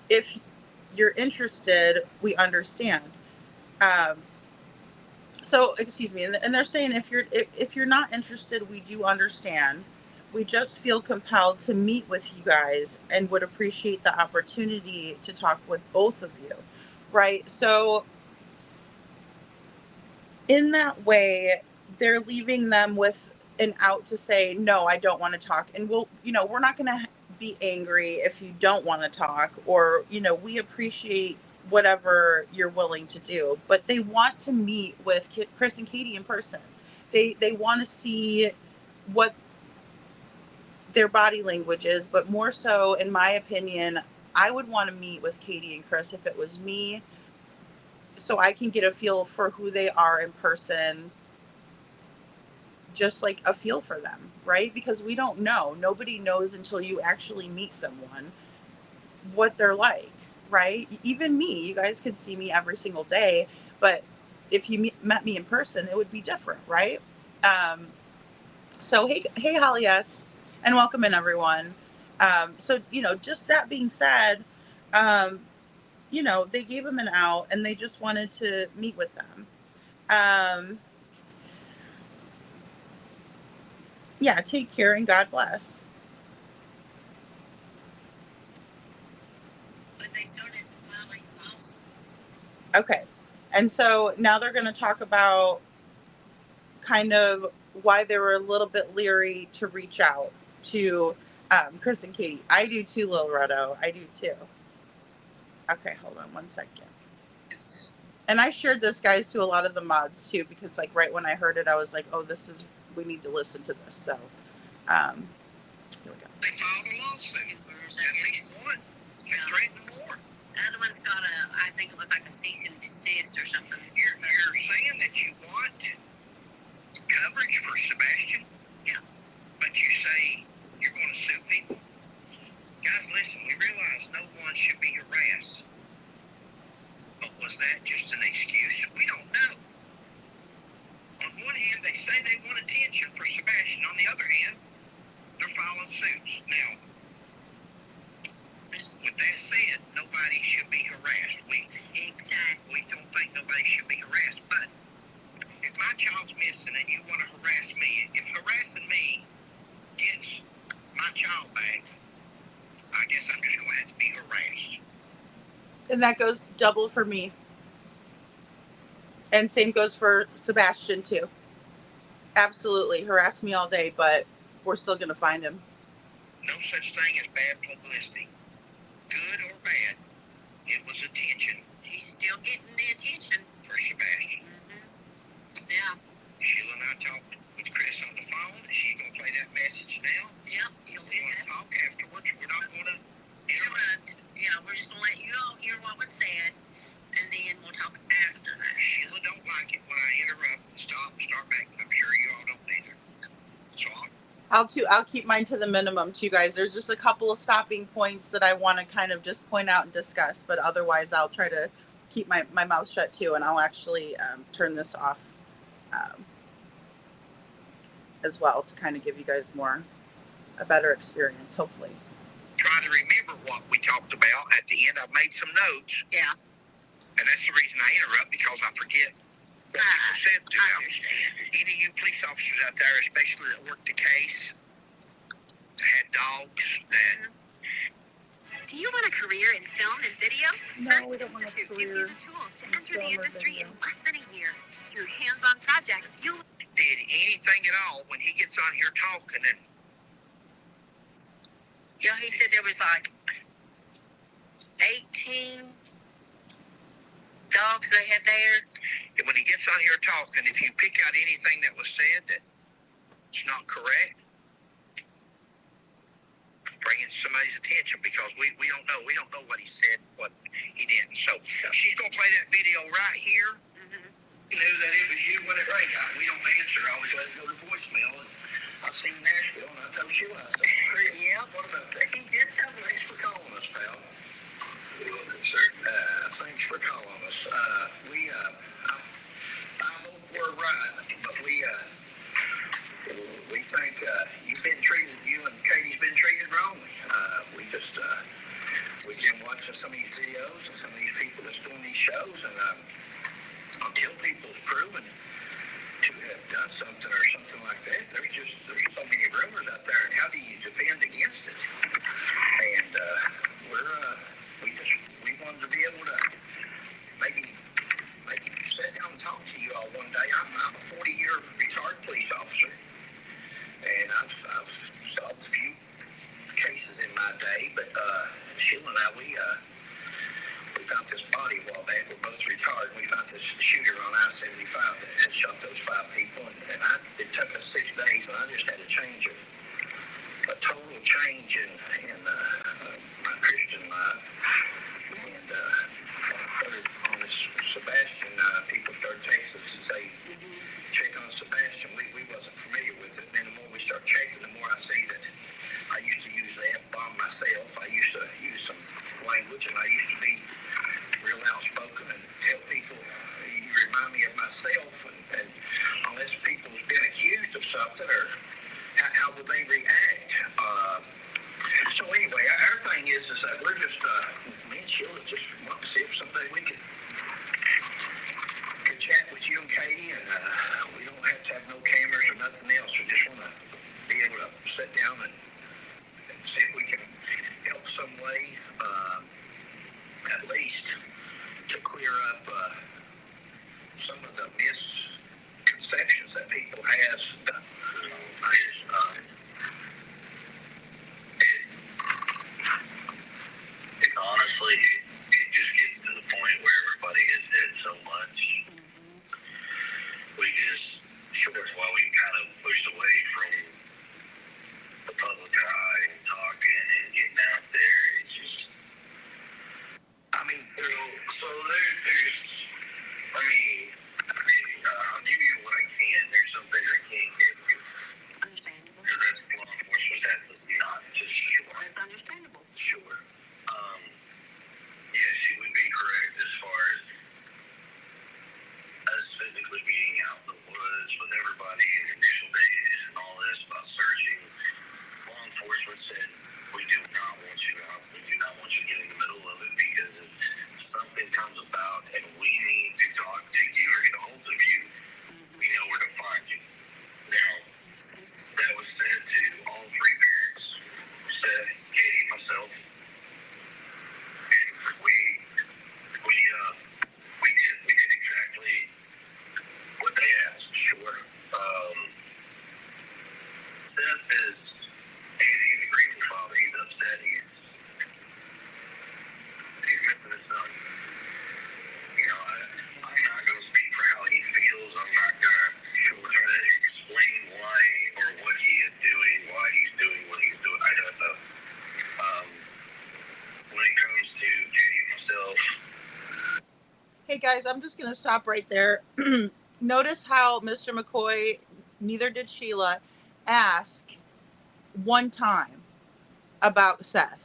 if you're interested, we understand. So excuse me, and they're saying if you're not interested, we do understand. We just feel compelled to meet with you guys and would appreciate the opportunity to talk with both of you, right? So in that way, they're leaving them with an out to say, no, I don't want to talk. And we're not going to be angry if you don't want to talk, or, we appreciate whatever you're willing to do, but they want to meet with Chris and Katie in person. They want to see what their body language is, but more so, in my opinion, I would want to meet with Katie and Chris if it was me, so I can get a feel for who they are in person, just like a feel for them, right? Because we don't know. Nobody knows until you actually meet someone what they're like, right? Even me, you guys could see me every single day, but if you met me in person, it would be different, right? So hey, Holly S, and welcome in, everyone. So just that being said, they gave him an out, and they just wanted to meet with them. Yeah, take care and God bless. But they started filing lawsuits. Okay. And so now they're going to talk about kind of why they were a little bit leery to reach out to Chris and Katie. I do too, Lil Rotto. I do too. Okay, hold on one second. And I shared this, guys, to a lot of the mods too, because like right when I heard it, I was like, oh, we need to listen to this. So here we go. They filed a lawsuit. At least one. They threatened more. The other one's got I think it was like a cease and desist or something. You're saying that you want coverage for Sebastian? Yeah. But you say you're going to sue people? Guys, listen, we realize no one should be harassed. But was that just an excuse? We don't know. On one hand, they say they want attention for Sebastian. On the other hand, they're filing suits. Now, with that said, nobody should be harassed. We don't think nobody should be harassed. But if my child's missing and you want to harass me, if harassing me gets my child back, I guess I'm just going to have to be harassed. And that goes double for me. And same goes for Sebastian too. Absolutely. Harass me all day, but we're still going to find him. No such thing as bad publicity. Good or bad, it was attention. He's still getting the attention. For Sebastian. Mm-hmm. Yeah. Sheila and I talked with Chris on the phone. She's going to play that message now. Yep. You want to talk afterwards? We're not going to interrupt. Yeah, we're just going to let you all hear what was said, and then we'll talk after that. Sheila don't like it when I interrupt and stop and start back. I'm sure you all don't either. So I'll keep mine to the minimum too, guys. There's just a couple of stopping points that I want to kind of just point out and discuss, but otherwise I'll try to keep my mouth shut too, and I'll actually turn this off as well to kind of give you guys a better experience, hopefully. Try to remember what we talked about at the end. I've made some notes. Yeah. And that's the reason I interrupt, because I forget what people said to them. Any of you police officers out there, especially that worked the case, that had dogs, that Do you want a career in film and video? No, we First don't want a Institute gives career you the tools to in enter the film or industry video. in less than a year. Through hands-on projects, you'll Did anything at all when he gets on here talking and yeah, he said there was like 18 dogs they had there. And when he gets on here talking, if you pick out anything that was said that's not correct, bring it to somebody's attention because we don't know. We don't know what he said, what he didn't. So she's going to play that video right here. Mm-hmm. You knew that it was you when it rang. We don't answer. I always let it go to voicemail. And I've seen Nashville, and I told Sheila, I said, Chris, yeah, what about that? He just told me. Thanks for calling us, pal. You're welcome, sir. Thanks for calling us. I hope we're right, but we think you've been treated, you and Katie's been treated wrongly. We've been watching some of these videos and some of these people that's doing these shows, and until people's proven to have done something or something like that, there's so many rumors out there, and how do you defend against it? And we wanted to be able to maybe sit down and talk to you all one day. I'm a 40-year retired police officer, and I've solved a few cases in my day, but Sheila and I, we found this body a while back. We're both retired, and we found this shooter on I-75 that had shot those 5 people, and it took us 6 days, and I just had a total change in my Christian life, and on this Sebastian, people started texting us and say, check on Sebastian. We wasn't familiar with it, and then the more we start checking, the more I see that I used to use the F-bomb myself. I used to use some language, and I used to be real outspoken and tell people, you remind me of myself, and unless people's been accused of something, or how would they react? So anyway, our thing is that we're just, me and Sheila just want to see if someday we could chat with you and Katie, and we don't have to have no cameras or nothing else. We just want to be able to sit down and see if we can help some way, at least, to clear up some of the misconceptions that people have. It's honestly, it just gets to the point where everybody has said so much. That's why we kind of pushed away from the public eye and talking and getting out there. It's just, I mean, there's, I'll give you what I can. There's some things I can't give you. Understandable. Because that's law enforcement, that's not just sure. That's understandable. Sure. Yes, you would be correct as far as us physically being out in the woods with everybody in initial days and all this about searching. Law enforcement said, we do not want you out. We do not want you to get in the middle of it, because if something comes about and we need to talk to you or get a hold of you, we know where to find you. Now, that was said to all 3 parents, Seth, Katie, and myself. And we did exactly what they asked. Sure. Seth he's a grieving father. He's upset. He's missing his son. You know, I'm not going to speak for how he feels. I'm not going to try to explain why or what he is doing, why he's doing what he's doing. I don't know. When it comes to Katie and myself. Hey guys, I'm just going to stop right there. Notice how Mr. McCoy, neither did Sheila, ask one time about Seth.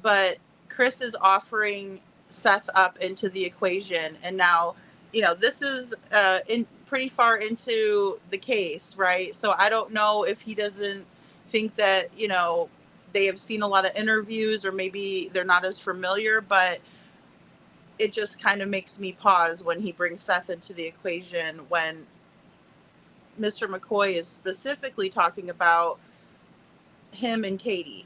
But Chris is offering Seth up into the equation. And now, this is pretty far into the case, right? So I don't know if he doesn't think that, they have seen a lot of interviews, or maybe they're not as familiar, but it just kind of makes me pause when he brings Seth into the equation, when Mr. McCoy is specifically talking about him and Katie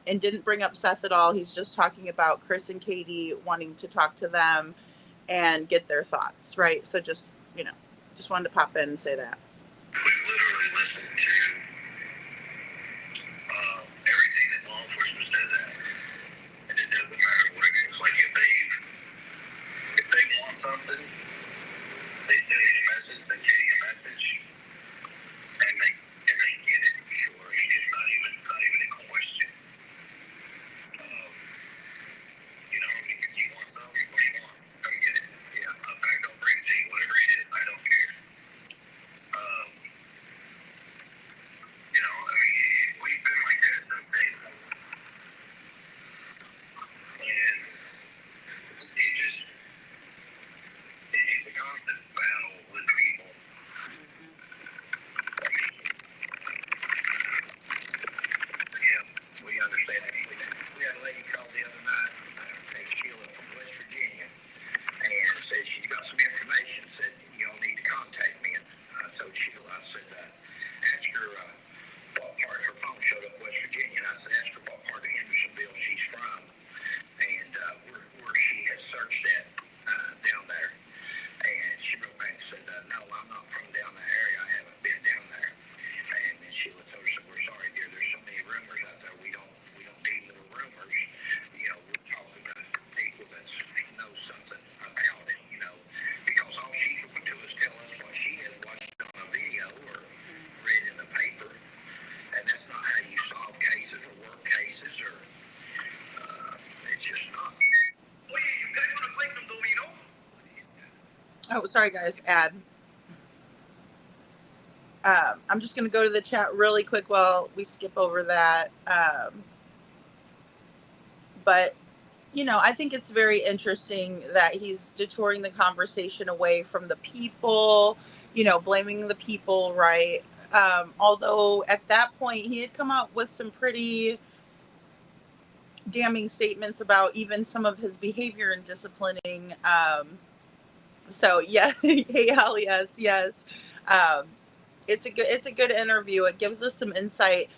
and didn't bring up Seth at all. He's just talking about Chris and Katie wanting to talk to them and get their thoughts, right? So just, just wanted to pop in and say that. We literally listen to everything that law enforcement says that, and it doesn't matter what it is. Like if they want something, they send me a message, send Katie a message, and they get it. Sure, I mean it's not even a question. I mean if you want something, what do you want? Come get it. Yeah, I'm gonna go bring it to you. Whatever it is, I don't care. I mean, we've been like that since day one. And it's a constant battle with people. I mean, yeah, we understand that. We had a lady call the other night, named Shiela from West Virginia, and said she's got some information, said, y'all need to contact me. And I told Sheila, I said, ask her what part, her phone showed up West Virginia, and I said, ask her what part of Hendersonville she's from, and where she has searched at down there. And she wrote back and said, no, I'm not from down that area. I haven't been down there. And then Sheila told her, we're sorry, dear. There's so many rumors out there. We don't need more rumors. We're talking about people that knows something about it, because all she's going to do is tell us what she has watched on a video or read in the paper. And that's not how you solve cases or work cases, or it's just not. Oh, yeah, you guys want to play some domino? Oh, sorry guys, ad. I'm just going to go to the chat really quick while we skip over that. But, I think it's very interesting that he's detouring the conversation away from the people, blaming the people, right? Although at that point he had come out with some pretty damning statements about even some of his behavior and disciplining. So yeah, hey Al, yes. It's a good interview. It gives us some insight.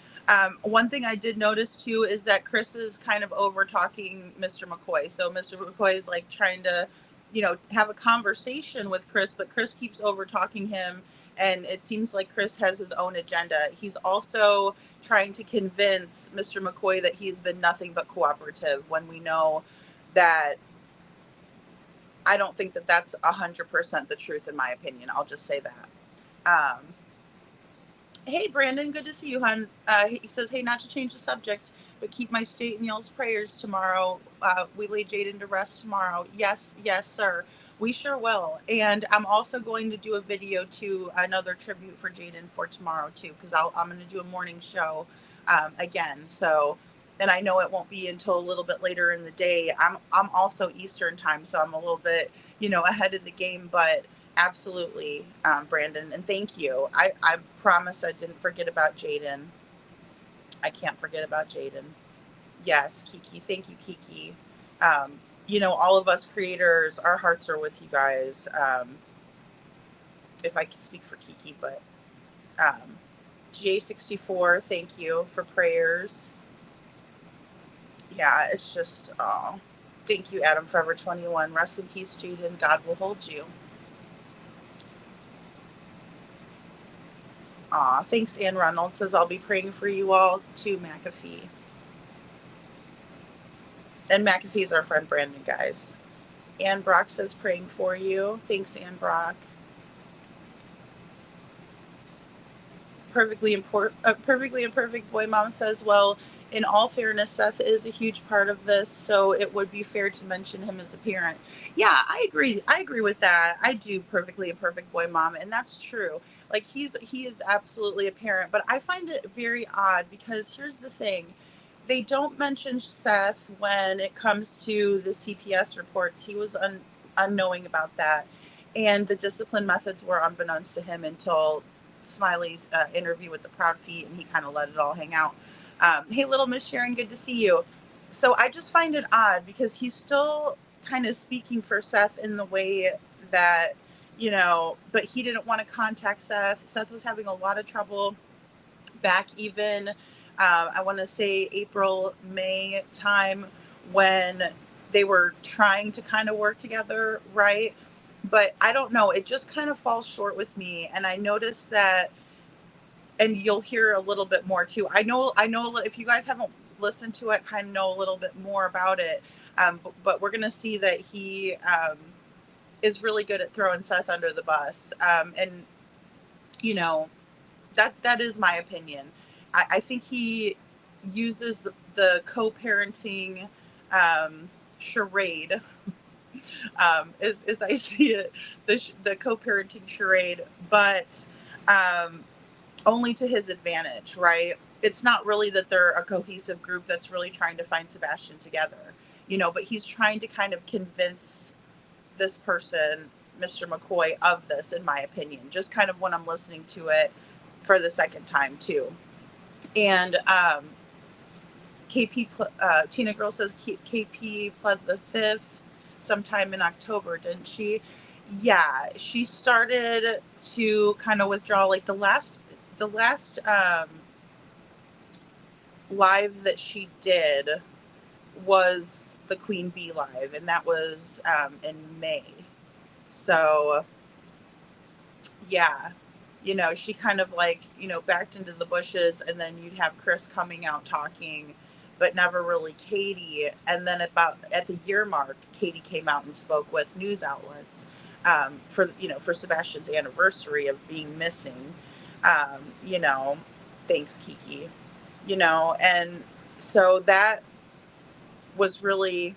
One thing I did notice too is that Chris is kind of over talking Mr. McCoy. So Mr. McCoy is like trying to, have a conversation with Chris, but Chris keeps over talking him. And it seems like Chris has his own agenda. He's also trying to convince Mr. McCoy that he's been nothing but cooperative, when we know that I don't think that that's 100% the truth, in my opinion. I'll just say that. Hey, Brandon, good to see you, hon. He says, hey, not to change the subject, but keep my state in y'all's prayers tomorrow. We lay Jaden to rest tomorrow. Yes, sir. We sure will. And I'm also going to do a video to another tribute for Jaden for tomorrow too, because I'm going to do a morning show again. So, and I know it won't be until a little bit later in the day. I'm also Eastern time, so I'm a little bit, ahead of the game, but absolutely, Brandon, and thank you. I promise I didn't forget about Jaden. I can't forget about Jaden. Yes, Kiki. Thank you, Kiki. All of us creators, our hearts are with you guys. If I can speak for Kiki, but GA64, thank you for prayers. Yeah, it's just, thank you, Adam Forever 21. Rest in peace, Jaden. God will hold you. Thanks, Ann Reynolds says, I'll be praying for you all too, McAfee. And McAfee's our friend Brandon, guys. Ann Brock says, praying for you. Thanks, Ann Brock. Perfectly Imperfect Boy Mom says, well, in all fairness, Seth is a huge part of this, so it would be fair to mention him as a parent. Yeah, I agree. I agree with that. I do, Perfectly Imperfect Boy Mom, and that's true. Like, he is absolutely a parent, but I find it very odd because here's the thing. They don't mention Seth when it comes to the CPS reports. He was unknowing about that, and the discipline methods were unbeknownst to him until Smiley's interview with the Proudfoot, and he kind of let it all hang out. Hey, little Miss Sharon, good to see you. So I just find it odd because he's still kind of speaking for Seth in the way that, but he didn't want to contact Seth. Seth was having a lot of trouble back even I want to say April, May time, when they were trying to kind of work together, right? But I don't know, it just kind of falls short with me. And I noticed that, and you'll hear a little bit more too. I know if you guys haven't listened to it, kind of know a little bit more about it. But we're going to see that he is really good at throwing Seth under the bus. And, you know, that is my opinion. I think he uses the co-parenting charade, as I see it, the co-parenting charade, but only to his advantage, right? It's not really that they're a cohesive group that's really trying to find Sebastian together, you know, but he's trying to kind of convince this person, Mr. McCoy, of this, in my opinion, just kind of when I'm listening to it for the second time too. And Tina Girl says KP pled the 5th sometime in October, didn't she? Yeah, she started to kind of withdraw. Like the last live that she did was the Queen Bee live, and that was in May. So yeah, you know, she kind of like, you know, backed into the bushes, and then you'd have Chris coming out talking, but never really Katie. And then about at the year mark, Katie came out and spoke with news outlets for Sebastian's anniversary of being missing. You know, thanks Kiki. You know, and so that was really,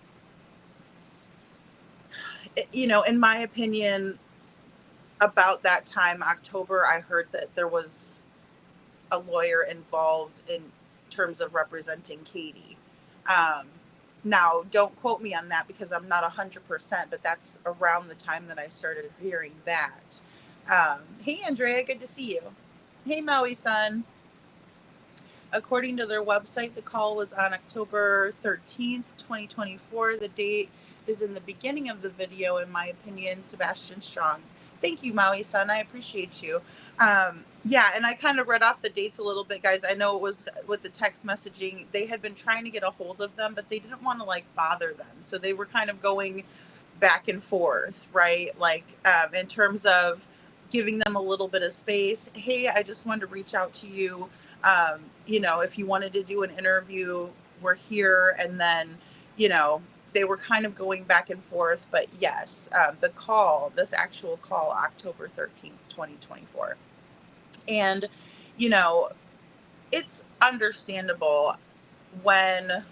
you know, in my opinion, about that time, October, I heard that there was a lawyer involved in terms of representing Katie. Now, don't quote me on that because I'm not 100%, but that's around the time that I started hearing that. Hey, Andrea, good to see you. Hey, Maui son. According to their website, the call was on October 13th, 2024. The date is in the beginning of the video, in my opinion. Sebastian Strong. Thank you, Maui son. I appreciate you. Yeah, and I kind of read off the dates a little bit, guys. I know it was with the text messaging. They had been trying to get a hold of them, but they didn't want to, like, bother them. So they were kind of going back and forth, right? Like, in terms of giving them a little bit of space. Hey, I just wanted to reach out to you. You know, if you wanted to do an interview, we're here. And then, you know, they were kind of going back and forth. But yes, this actual call, October 13th, 2024. And, you know, it's understandable when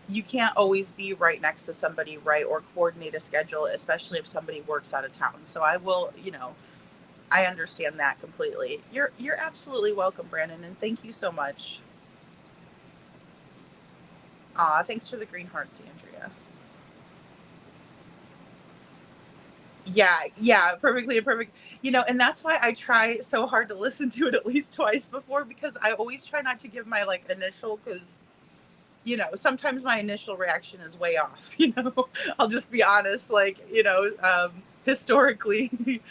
you can't always be right next to somebody, right, or coordinate a schedule, especially if somebody works out of town. So I will, you know, I understand that completely. You're absolutely welcome, Brandon, and thank you so much. Aw, thanks for the green hearts, Andrea. Yeah, perfectly imperfect. You know, and that's why I try so hard to listen to it at least twice before, because I always try not to give my, like, initial, because, you know, sometimes my initial reaction is way off, you know. I'll just be honest, like, you know, historically.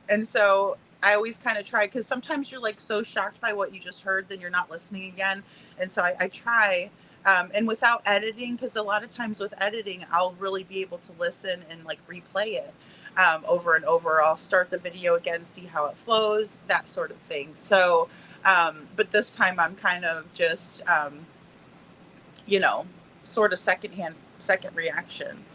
And so I always kind of try, because sometimes you're, like, so shocked by what you just heard, then you're not listening again. And so I try, and without editing, because a lot of times with editing, I'll really be able to listen and, like, replay it over and over. I'll start the video again, see how it flows, that sort of thing. So, but this time I'm kind of just, you know, sort of second reaction.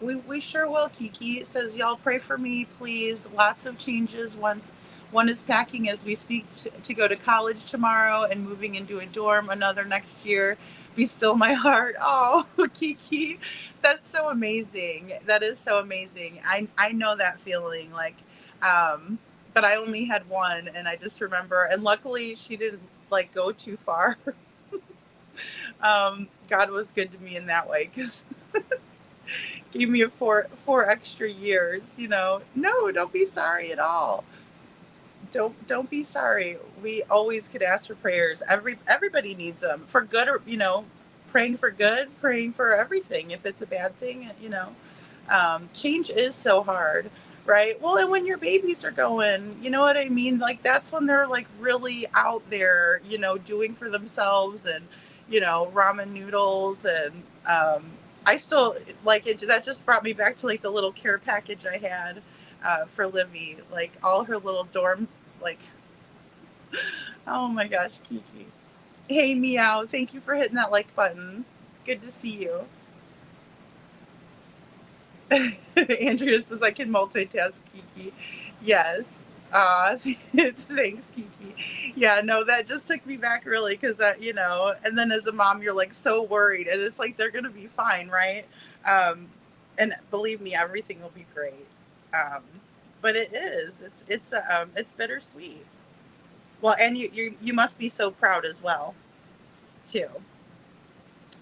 We sure will, Kiki. It says, y'all pray for me, please. Lots of changes. One is packing as we speak to go to college tomorrow and moving into a dorm, another next year. Be still my heart. Oh, Kiki, that's so amazing. That is so amazing. I know that feeling, like, but I only had one, and I just remember, and luckily she didn't, like, go too far. God was good to me in that way, because gave me four extra years, you know. No, don't be sorry at all. Don't be sorry. We always could ask for prayers. Everybody needs them for good, or, you know, praying for good, praying for everything. If it's a bad thing, you know, change is so hard, right? Well, and when your babies are going, you know what I mean? Like, that's when they're like really out there, you know, doing for themselves, and, you know, ramen noodles. And I still like it. That just brought me back to like the little care package I had for Livy, like all her little dorm, like, oh my gosh, Kiki. Hey, Meow, thank you for hitting that like button. Good to see you. Andrea says I can multitask, Kiki. Yes. Thanks, Kiki. Yeah, no, that just took me back really, because you know, and then as a mom, you're like so worried, and it's like they're gonna be fine, right? And believe me, everything will be great. But it is. It's bittersweet. Well, and you must be so proud as well, too.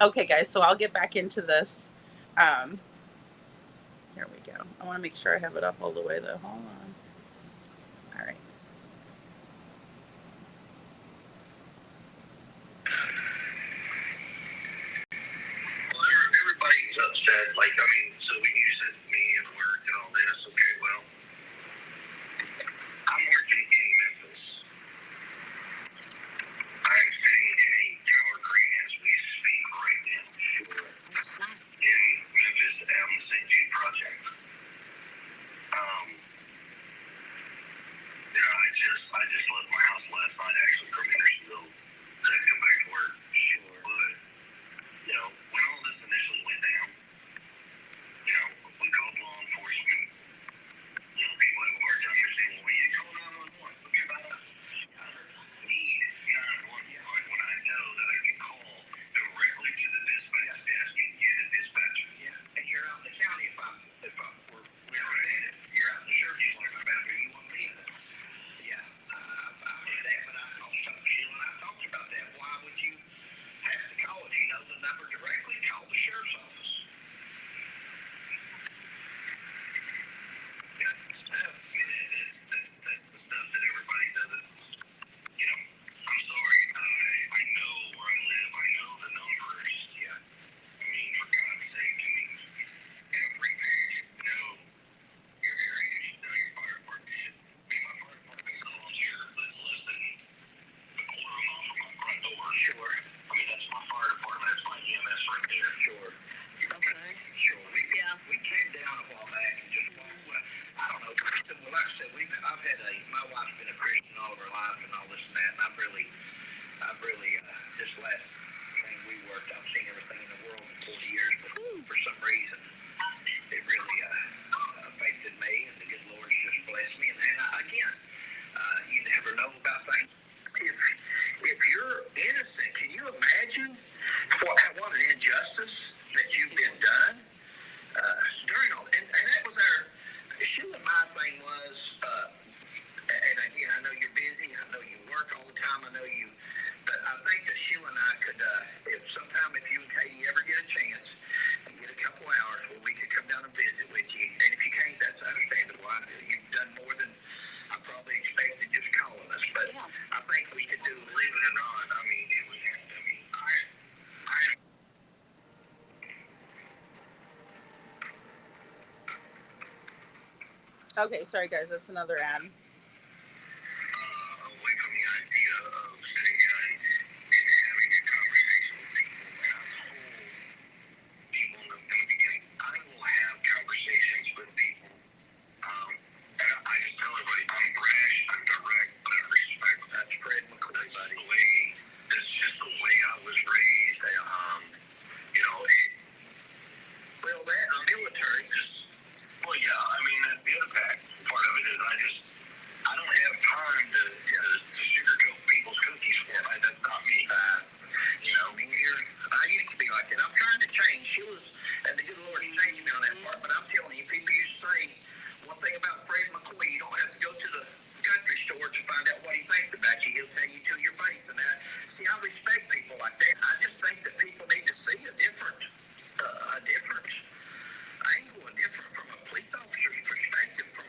Okay, guys, so I'll get back into this. Um, Here we go. I want to make sure I have it up all the way, though. Hold on. All right. Well, everybody's upset. Like, I mean, so we use it, me and work and all this. Okay, well, I'm working in Memphis. I'm sitting in a tower crane as we speak right now. In Memphis on the St. Jude project. You know, I just left my house last night actually from Hendersonville to come back to work. Sure. But, you know, when all this initially went down, you know, we called law enforcement. You know, people have a hard time understanding, well, you call 911. Okay, but I need 911 when I know that I can call directly to the dispatch desk and get a dispatcher. Yeah, and you're out in the county if we understand it. You're out in the church, like my boundary, you want me in there. Yeah, I heard that, but I also, Sheila and I talked about that. Why would you have to call it? You know the number directly? Call the sheriff's office. Yeah, that's the stuff that everybody doesn't, you know, I'm sorry, I know where I live, I know the numbers. Yeah. I mean, for God's sake, I mean, every man should know your area, you should know your fire department. You should, I mean, my fire department is along here, that's less than a quarter of a mile from my front door. Sure. I mean, that's my fire department, that's my EMS right there. Sure. Okay. Sure. We came down a while back and just walked. I don't know. Well, like I said, I've had my wife's been a Christian all of her life and all this and that, and I've really, this last thing we worked, I've seen everything in the world in 40 years, but for some reason, it really affected me, and the good Lord's just blessed me. And again, you never know about things. If you're innocent, can you imagine what an injustice that you've been done during all? And that was Sheila, my thing was, and again, I know you're busy, I know you work all the time, I know you, but I think that Sheila and I could, if you and Katie ever get a chance and get a couple hours where we could come down and visit with you, and if you can't, that's understandable. You've done more than I probably expected just calling us, but yeah. I think we could do, believe it or not, I mean, it was, I mean, Okay, sorry guys, that's another ad. away from the idea of sitting down and having a conversation with people. And I've told people in the beginning, I will have conversations with people. And I just tell everybody, I'm brash, I'm direct, but I respect. That's Fred Mc Coy, buddy. That's just the way I was raised. You know, well, that military just, well, yeah, I mean, that's the other part of it is I don't have time to sugarcoat people's cookies for me. That's not me. You know, I used to be like that. I'm trying to change. And the good Lord changed me on that part. But I'm telling you, people used to say one thing about Fred Mc Coy, you don't have to go to the country store to find out what he thinks about you. He'll tell you to your face. And see, I respect people like that. I just think that people need to see a different angle, from a police officer's perspective, from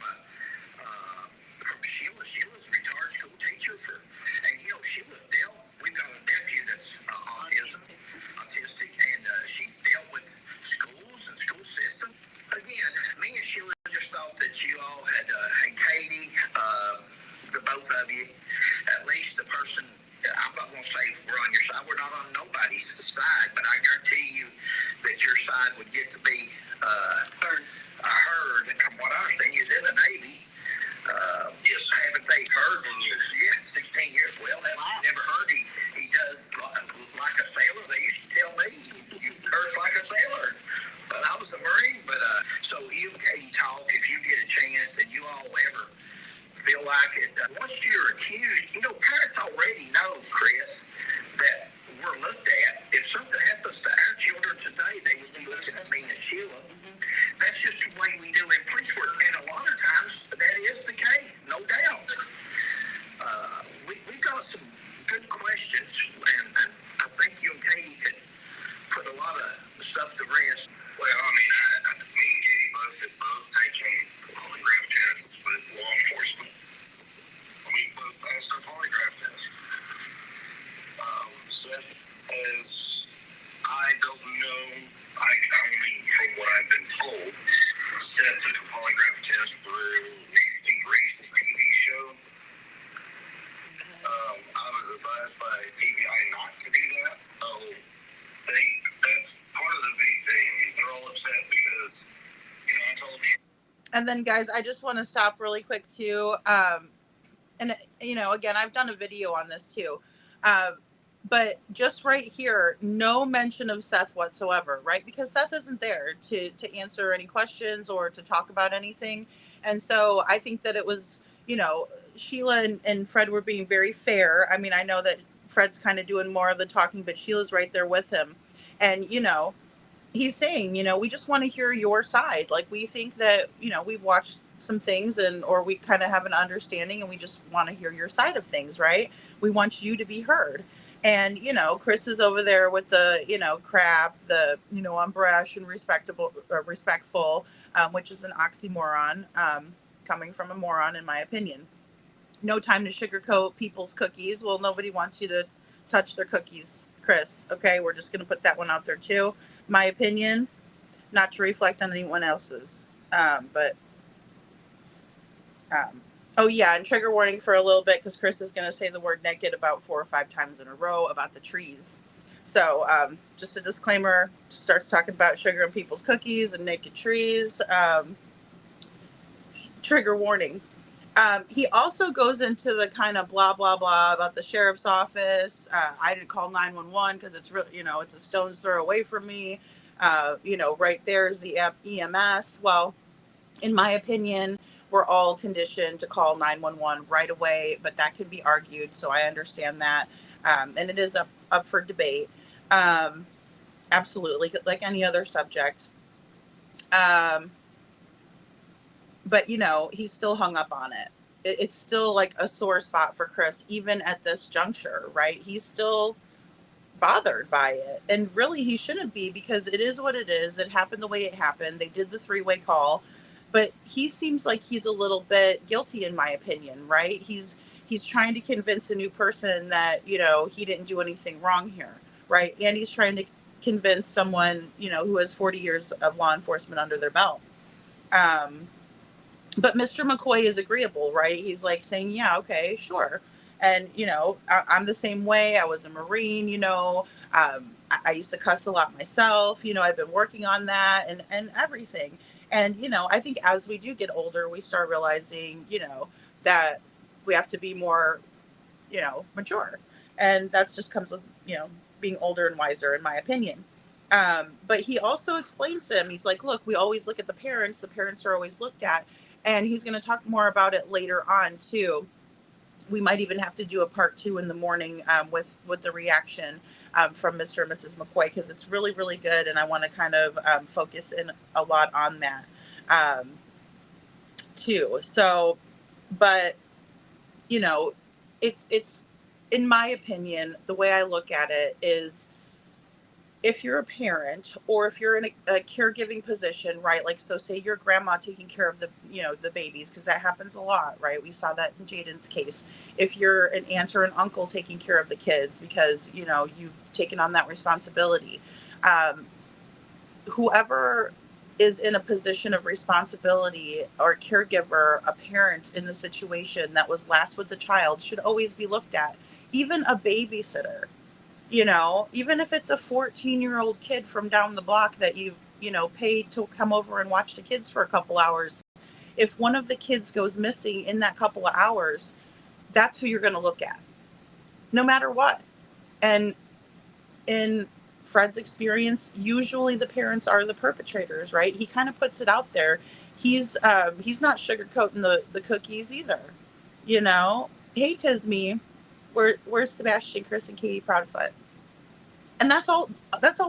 Sheila. Sheila's a retired school teacher and you know, Sheila's we've got a nephew that's autistic, and she's dealt with schools and school systems. Again, me and Sheila just thought that you all side would get to be heard. From what I understand, he was in the Navy. Yes. Haven't they heard? 16 years. Yeah, 16 years. Well, I've never heard he does like a sailor. They used to tell me you curse like a sailor. But I was a Marine. But so you can talk if you get a chance, and you all ever feel like it. Once you're accused, parents already know, Chris, that we're looked at. If something happens to our children today, they would be looking at me and Sheila. That's just the way we do in police work. And a lot of times, that is the case, no doubt. We've got some good questions, and I think you and Katie could put a lot of stuff to rest. Well, I mean, me and Katie both taken polygraph tests with law enforcement. We both passed our polygraph test. Seth, as I don't know, I mean, from what I've been told, Seth took a polygraph test through Nancy Grace's TV show. I was advised by TBI not to do that. So that's part of the big thing. They're all upset because, I told them. And then, guys, I just want to stop really quick too. And again, I've done a video on this too. But just right here, no mention of Seth whatsoever, right? Because Seth isn't there to answer any questions or to talk about anything. And so I think that it was, Sheila and Fred were being very fair. I mean, I know that Fred's kind of doing more of the talking, but Sheila's right there with him. And, he's saying, we just want to hear your side. Like, we think that, we've watched some things or we kind of have an understanding, and we just want to hear your side of things, right? We want you to be heard. And, Chris is over there with the, crap, the, I'm brash and respectful, which is an oxymoron, coming from a moron, in my opinion. No time to sugarcoat people's cookies. Well, nobody wants you to touch their cookies, Chris. Okay, we're just going to put that one out there too. My opinion, not to reflect on anyone else's. Oh, yeah, and trigger warning for a little bit, because Chris is going to say the word naked about 4 or 5 times in a row about the trees. So just a disclaimer, starts talking about sugar in people's cookies and naked trees. Trigger warning. He also goes into the kind of blah, blah, blah about the sheriff's office. I didn't call 911 because it's really, it's a stone's throw away from me. Right there is the EMS. Well, in my opinion, we're all conditioned to call 911 right away, but that can be argued. So I understand that. And it is up for debate. Absolutely. Like any other subject. But, he's still hung up on it. It's still like a sore spot for Chris, even at this juncture, right? He's still bothered by it. And really, he shouldn't be, because it is what it is. It happened the way it happened. They did the 3-way call. But he seems like he's a little bit guilty, in my opinion, right? He's trying to convince a new person that, he didn't do anything wrong here, right? And he's trying to convince someone, who has 40 years of law enforcement under their belt. But Mr. McCoy is agreeable, right? He's like saying, yeah, okay, sure. And, I'm the same way. I was a Marine, I used to cuss a lot myself. I've been working on that and everything. And, I think as we do get older, we start realizing, that we have to be more, mature. And that just comes with, being older and wiser, in my opinion. But he also explains to him, he's like, look, we always look at the parents. The parents are always looked at. And he's going to talk more about it later on, too. We might even have to do a part 2 in the morning with the reaction from Mr. and Mrs. McCoy, because it's really, really good. And I want to kind of focus in a lot on that, too. So, but, it's in my opinion, the way I look at it is, if you're a parent or if you're in a caregiving position, right? Like, so say your grandma taking care of the babies, because that happens a lot, right? We saw that in Jaden's case. If you're an aunt or an uncle taking care of the kids because, you've taken on that responsibility. Whoever is in a position of responsibility or caregiver, a parent in the situation that was last with the child, should always be looked at. Even a babysitter, Even if it's a 14-year-old kid from down the block that paid to come over and watch the kids for a couple hours. If one of the kids goes missing in that couple of hours, that's who you're going to look at, no matter what. And in Fred's experience, usually the parents are the perpetrators, right? He kind of puts it out there. He's not sugarcoating the cookies either, Hey, Tisme, where's Sebastian, Chris, and Katie Proudfoot? And that's all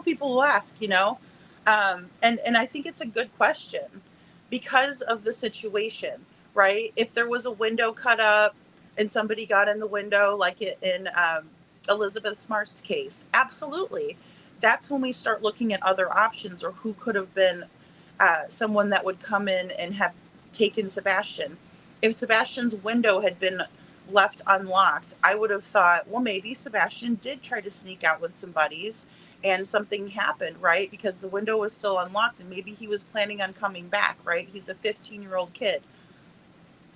people will ask, and I think it's a good question because of the situation, right? If there was a window cut up and somebody got in the window, like in Elizabeth Smart's case, absolutely. That's when we start looking at other options, or who could have been someone that would come in and have taken Sebastian. If Sebastian's window had been left unlocked, I would have thought, well, maybe Sebastian did try to sneak out with some buddies and something happened, right? Because the window was still unlocked and maybe he was planning on coming back, right? He's a 15-year-old kid.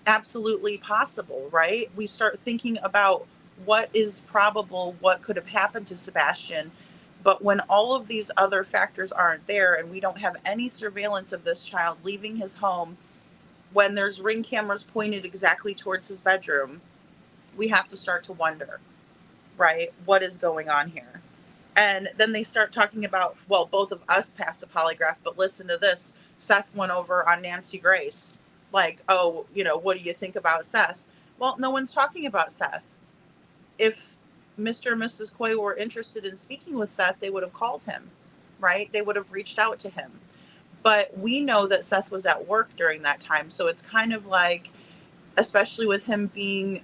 Absolutely possible, right? We start thinking about what is probable, what could have happened to Sebastian. But when all of these other factors aren't there and we don't have any surveillance of this child leaving his home, when there's Ring cameras pointed exactly towards his bedroom, we have to start to wonder, right? What is going on here? And then they start talking about, well, both of us passed a polygraph, but listen to this. Seth went over on Nancy Grace. Like, oh, what do you think about Seth? Well, no one's talking about Seth. If Mr. and Mrs. Coy were interested in speaking with Seth, they would have called him, right? They would have reached out to him. But we know that Seth was at work during that time. So it's kind of like, especially with him being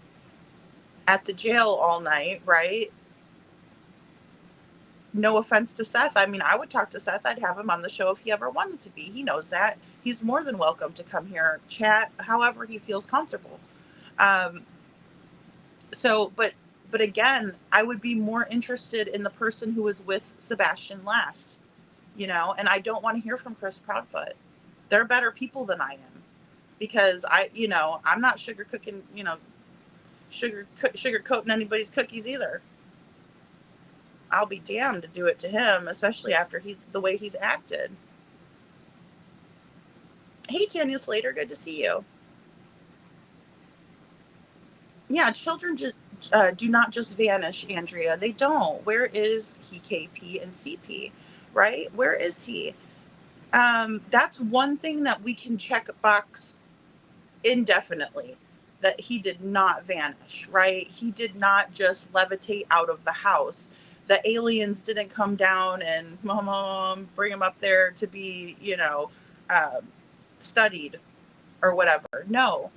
at the jail all night, right? No offense to Seth. I mean, I would talk to Seth. I'd have him on the show if he ever wanted to be. He knows that. He's more than welcome to come here, chat, however he feels comfortable. But again, I would be more interested in the person who was with Sebastian last, and I don't want to hear from Chris Proudfoot. They're better people than I am, because I'm not sugarcoating anybody's cookies either. I'll be damned to do it to him, especially after the way he's acted. Hey, Tanya Slater, good to see you. Yeah, children do not just vanish, Andrea. They don't. Where is he, KP and CP, right? Where is he? That's one thing that we can check a box indefinitely, that he did not vanish, right? He did not just levitate out of the house. The aliens didn't come down and bring him up there to be, studied or whatever. No,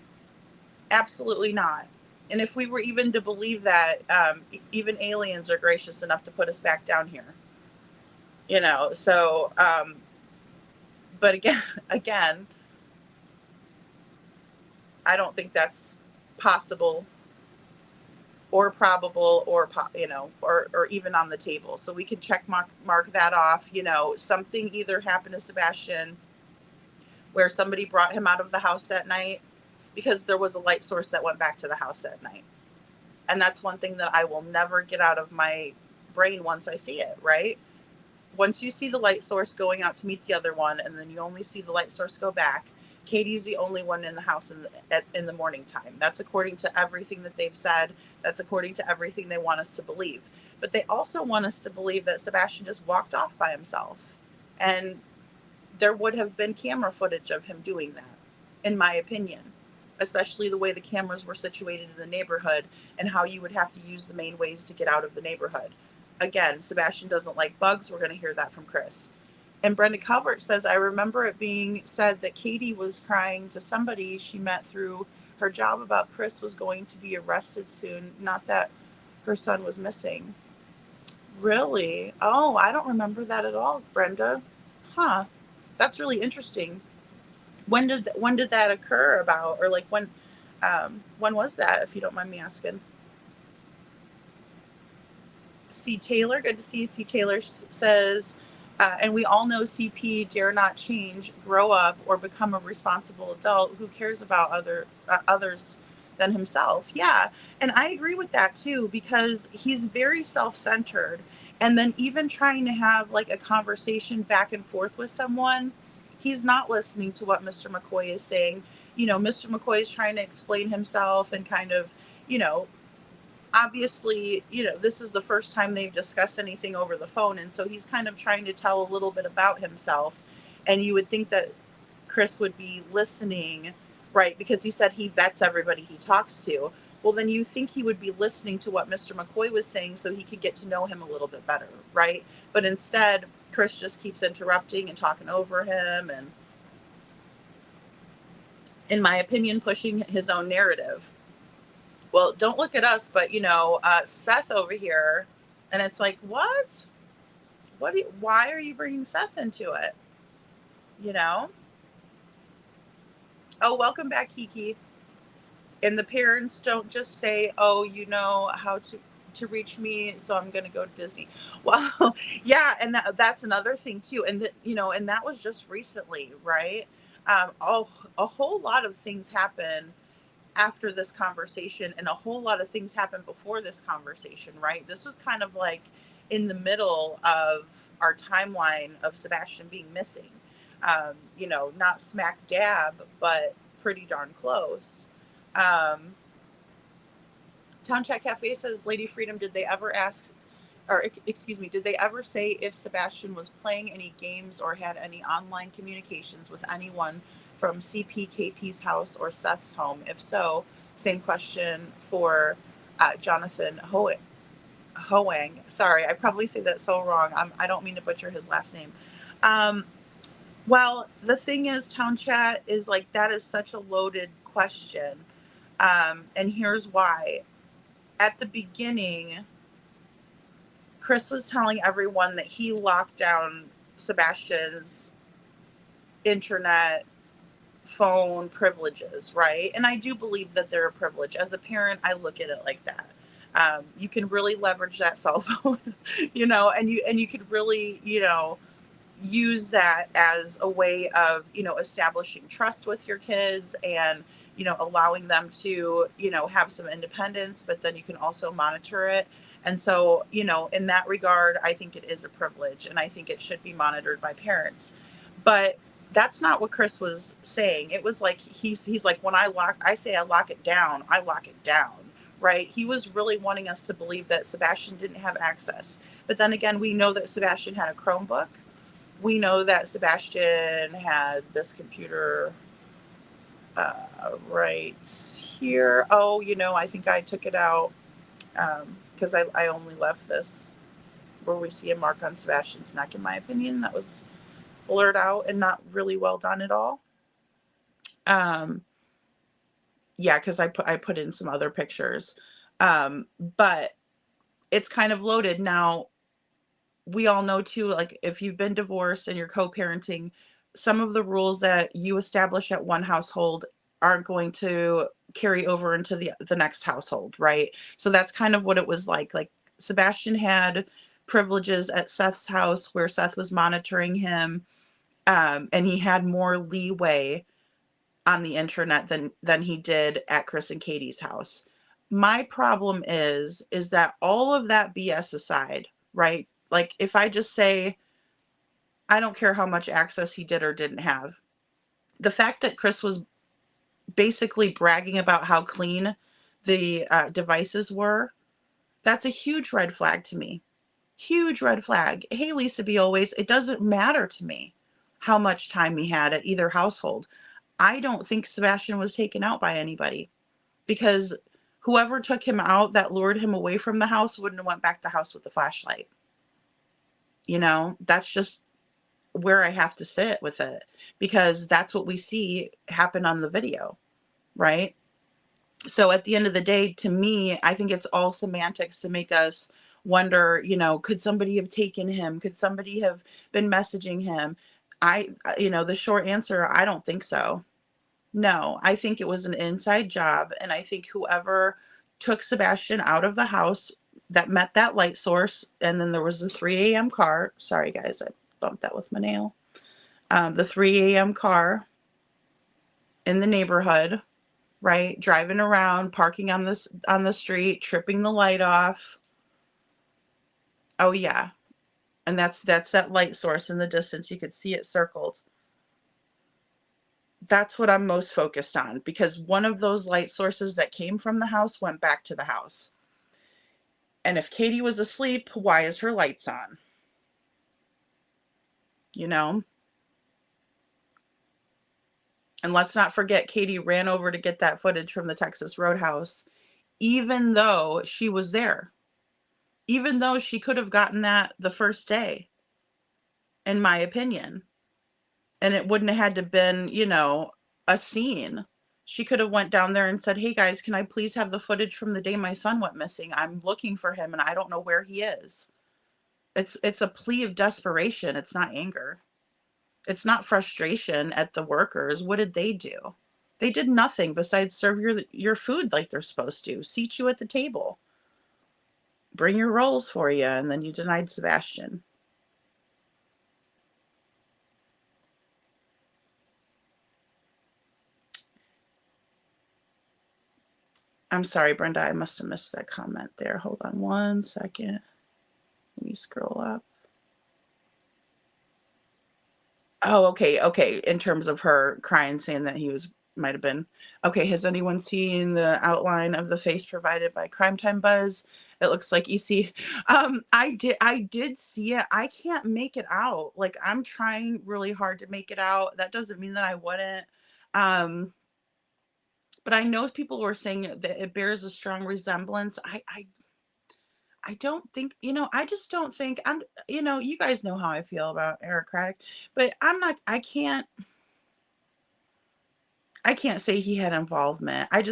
absolutely not. And if we were even to believe that, even aliens are gracious enough to put us back down here, so, but again, I don't think that's possible or probable or even on the table. So we can check mark that off. Something either happened to Sebastian where somebody brought him out of the house that night, because there was a light source that went back to the house that night. And that's one thing that I will never get out of my brain once I see it, right? Once you see the light source going out to meet the other one, and then you only see the light source go back, Katie's the only one in the house in the morning time. That's according to everything that they've said. That's according to everything they want us to believe. But they also want us to believe that Sebastian just walked off by himself. And there would have been camera footage of him doing that, in my opinion, especially the way the cameras were situated in the neighborhood and how you would have to use the main ways to get out of the neighborhood. Again, Sebastian doesn't like bugs. We're going to hear that from Chris. And Brenda Calvert says, I remember it being said that Katie was crying to somebody she met through her job about Chris was going to be arrested soon, not that her son was missing. Really? Oh, I don't remember that at all, Brenda. Huh. That's really interesting. When did that occur about, or like when was that, if you don't mind me asking? C. Taylor, good to see you. C. Taylor says, and we all know CP dare not change, grow up, or become a responsible adult. Who cares about others than himself. Yeah. And I agree with that too, because he's very self-centered. And then even trying to have like a conversation back and forth with someone, he's not listening to what Mr. McCoy is saying. Mr. McCoy is trying to explain himself and kind of, obviously, this is the first time they've discussed anything over the phone. And so he's kind of trying to tell a little bit about himself. And you would think that Chris would be listening, right? Because he said he vets everybody he talks to. Well, then you think he would be listening to what Mr. McCoy was saying so he could get to know him a little bit better, right? But instead, Chris just keeps interrupting and talking over him and, in my opinion, pushing his own narrative. Well, don't look at us, but, Seth over here, and it's like, what? Why are you bringing Seth into it? Oh, welcome back, Kiki. And the parents don't just say, oh, you know how to reach me, so I'm going to go to Disney. Well, yeah, and that's another thing too. And and that was just recently, right? A whole lot of things happen after this conversation, and a whole lot of things happened before this conversation, right? This was kind of like in the middle of our timeline of Sebastian being missing. Not smack dab, but pretty darn close. Town Chat Cafe says, Lady Freedom, did they ever say if Sebastian was playing any games or had any online communications with anyone from CPKP's house or Seth's home? If so, same question for Jonathan Hoang. Sorry, I probably say that so wrong. I don't mean to butcher his last name. Well, the thing is, Town Chat, is like, that is such a loaded question. And here's why. At the beginning, Chris was telling everyone that he locked down Sebastian's internet, phone privileges, right? And I do believe that they're a privilege. As a parent, I look at it like that. You can really leverage that cell phone, and you could really, use that as a way of, establishing trust with your kids and, allowing them to, have some independence, but then you can also monitor it. And so, in that regard, I think it is a privilege, and I think it should be monitored by parents. But that's not what Chris was saying. It was like, he's like, when I say I lock it down, I lock it down, right? He was really wanting us to believe that Sebastian didn't have access. But then again, we know that Sebastian had a Chromebook. We know that Sebastian had this computer right here. Oh, I think I took it out because I only left this where we see a mark on Sebastian's neck, in my opinion. That was blurred out and not really well done at all. Yeah, because I put in some other pictures. But it's kind of loaded. Now, we all know too, like, if you've been divorced and you're co-parenting, some of the rules that you establish at one household aren't going to carry over into the next household, right? So that's kind of what it was like. Like, Sebastian had privileges at Seth's house where Seth was monitoring him, and he had more leeway on the internet than he did at Chris and Katie's house. My problem is that all of that BS aside, right? Like, if I just say, I don't care how much access he did or didn't have, the fact that Chris was basically bragging about how clean the devices were, that's a huge red flag to me. Huge red flag. Hey, Lisa B. Always, it doesn't matter to me how much time he had at either household. I don't think Sebastian was taken out by anybody, because whoever took him out that lured him away from the house wouldn't have went back to the house with the flashlight. That's just where I have to sit with it, because that's what we see happen on the video, right? So at the end of the day, to me, I think it's all semantics to make us wonder, could somebody have taken him? Could somebody have been messaging him? The short answer, I don't think so. No, I think it was an inside job. And I think whoever took Sebastian out of the house that met that light source, and then there was the 3 a.m. car. Sorry, guys, I bumped that with my nail. The 3 a.m. car in the neighborhood right? Driving around, parking on the street, tripping the light off. Oh yeah. And that's that light source in the distance. You could see it circled. That's what I'm most focused on, because one of those light sources that came from the house went back to the house. And if Katie was asleep, why is her lights on? You know? And let's not forget, Katie ran over to get that footage from the Texas Roadhouse, even though she was there. Even though she could have gotten that the first day, in my opinion. And it wouldn't have had to been, you know, a scene. She could have went down there and said, hey guys, can I please have the footage from the day my son went missing? I'm looking for him and I don't know where he is. It's a plea of desperation. It's not anger. It's not frustration at the workers. What did they do? They did nothing besides serve your food like they're supposed to, seat you at the table, bring your rolls for you, and then you denied Sebastian. I'm sorry, Brenda, I must have missed that comment there. Hold on one second. Let me scroll up. Oh, okay. In terms of her crying, saying that he might have been. Okay, has anyone seen the outline of the face provided by Crime Time Buzz? It looks like EC. I did see it. I can't make it out. Like, I'm trying really hard to make it out. That doesn't mean that I wouldn't. But I know people were saying that it bears a strong resemblance. I don't think, I just don't think you guys know how I feel about Eric Craddock, but I can't say he had involvement. I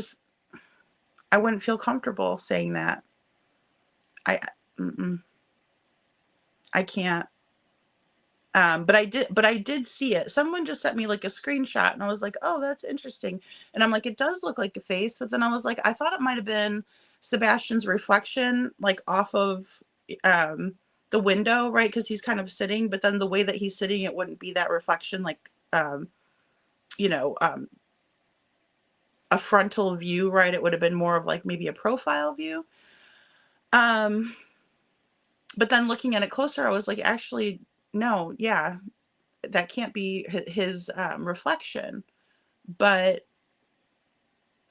wouldn't feel comfortable saying that. I can't. But I did see it. Someone just sent me like a screenshot and I was like, oh, that's interesting. And I'm like, it does look like a face. But then I was like, I thought it might've been Sebastian's reflection, like off of, the window, right? Cause he's kind of sitting, but then the way that he's sitting, it wouldn't be that reflection, like, a frontal view, right? It would have been more of like maybe a profile view. But then looking at it closer, I was like, actually, no, yeah, that can't be his reflection. But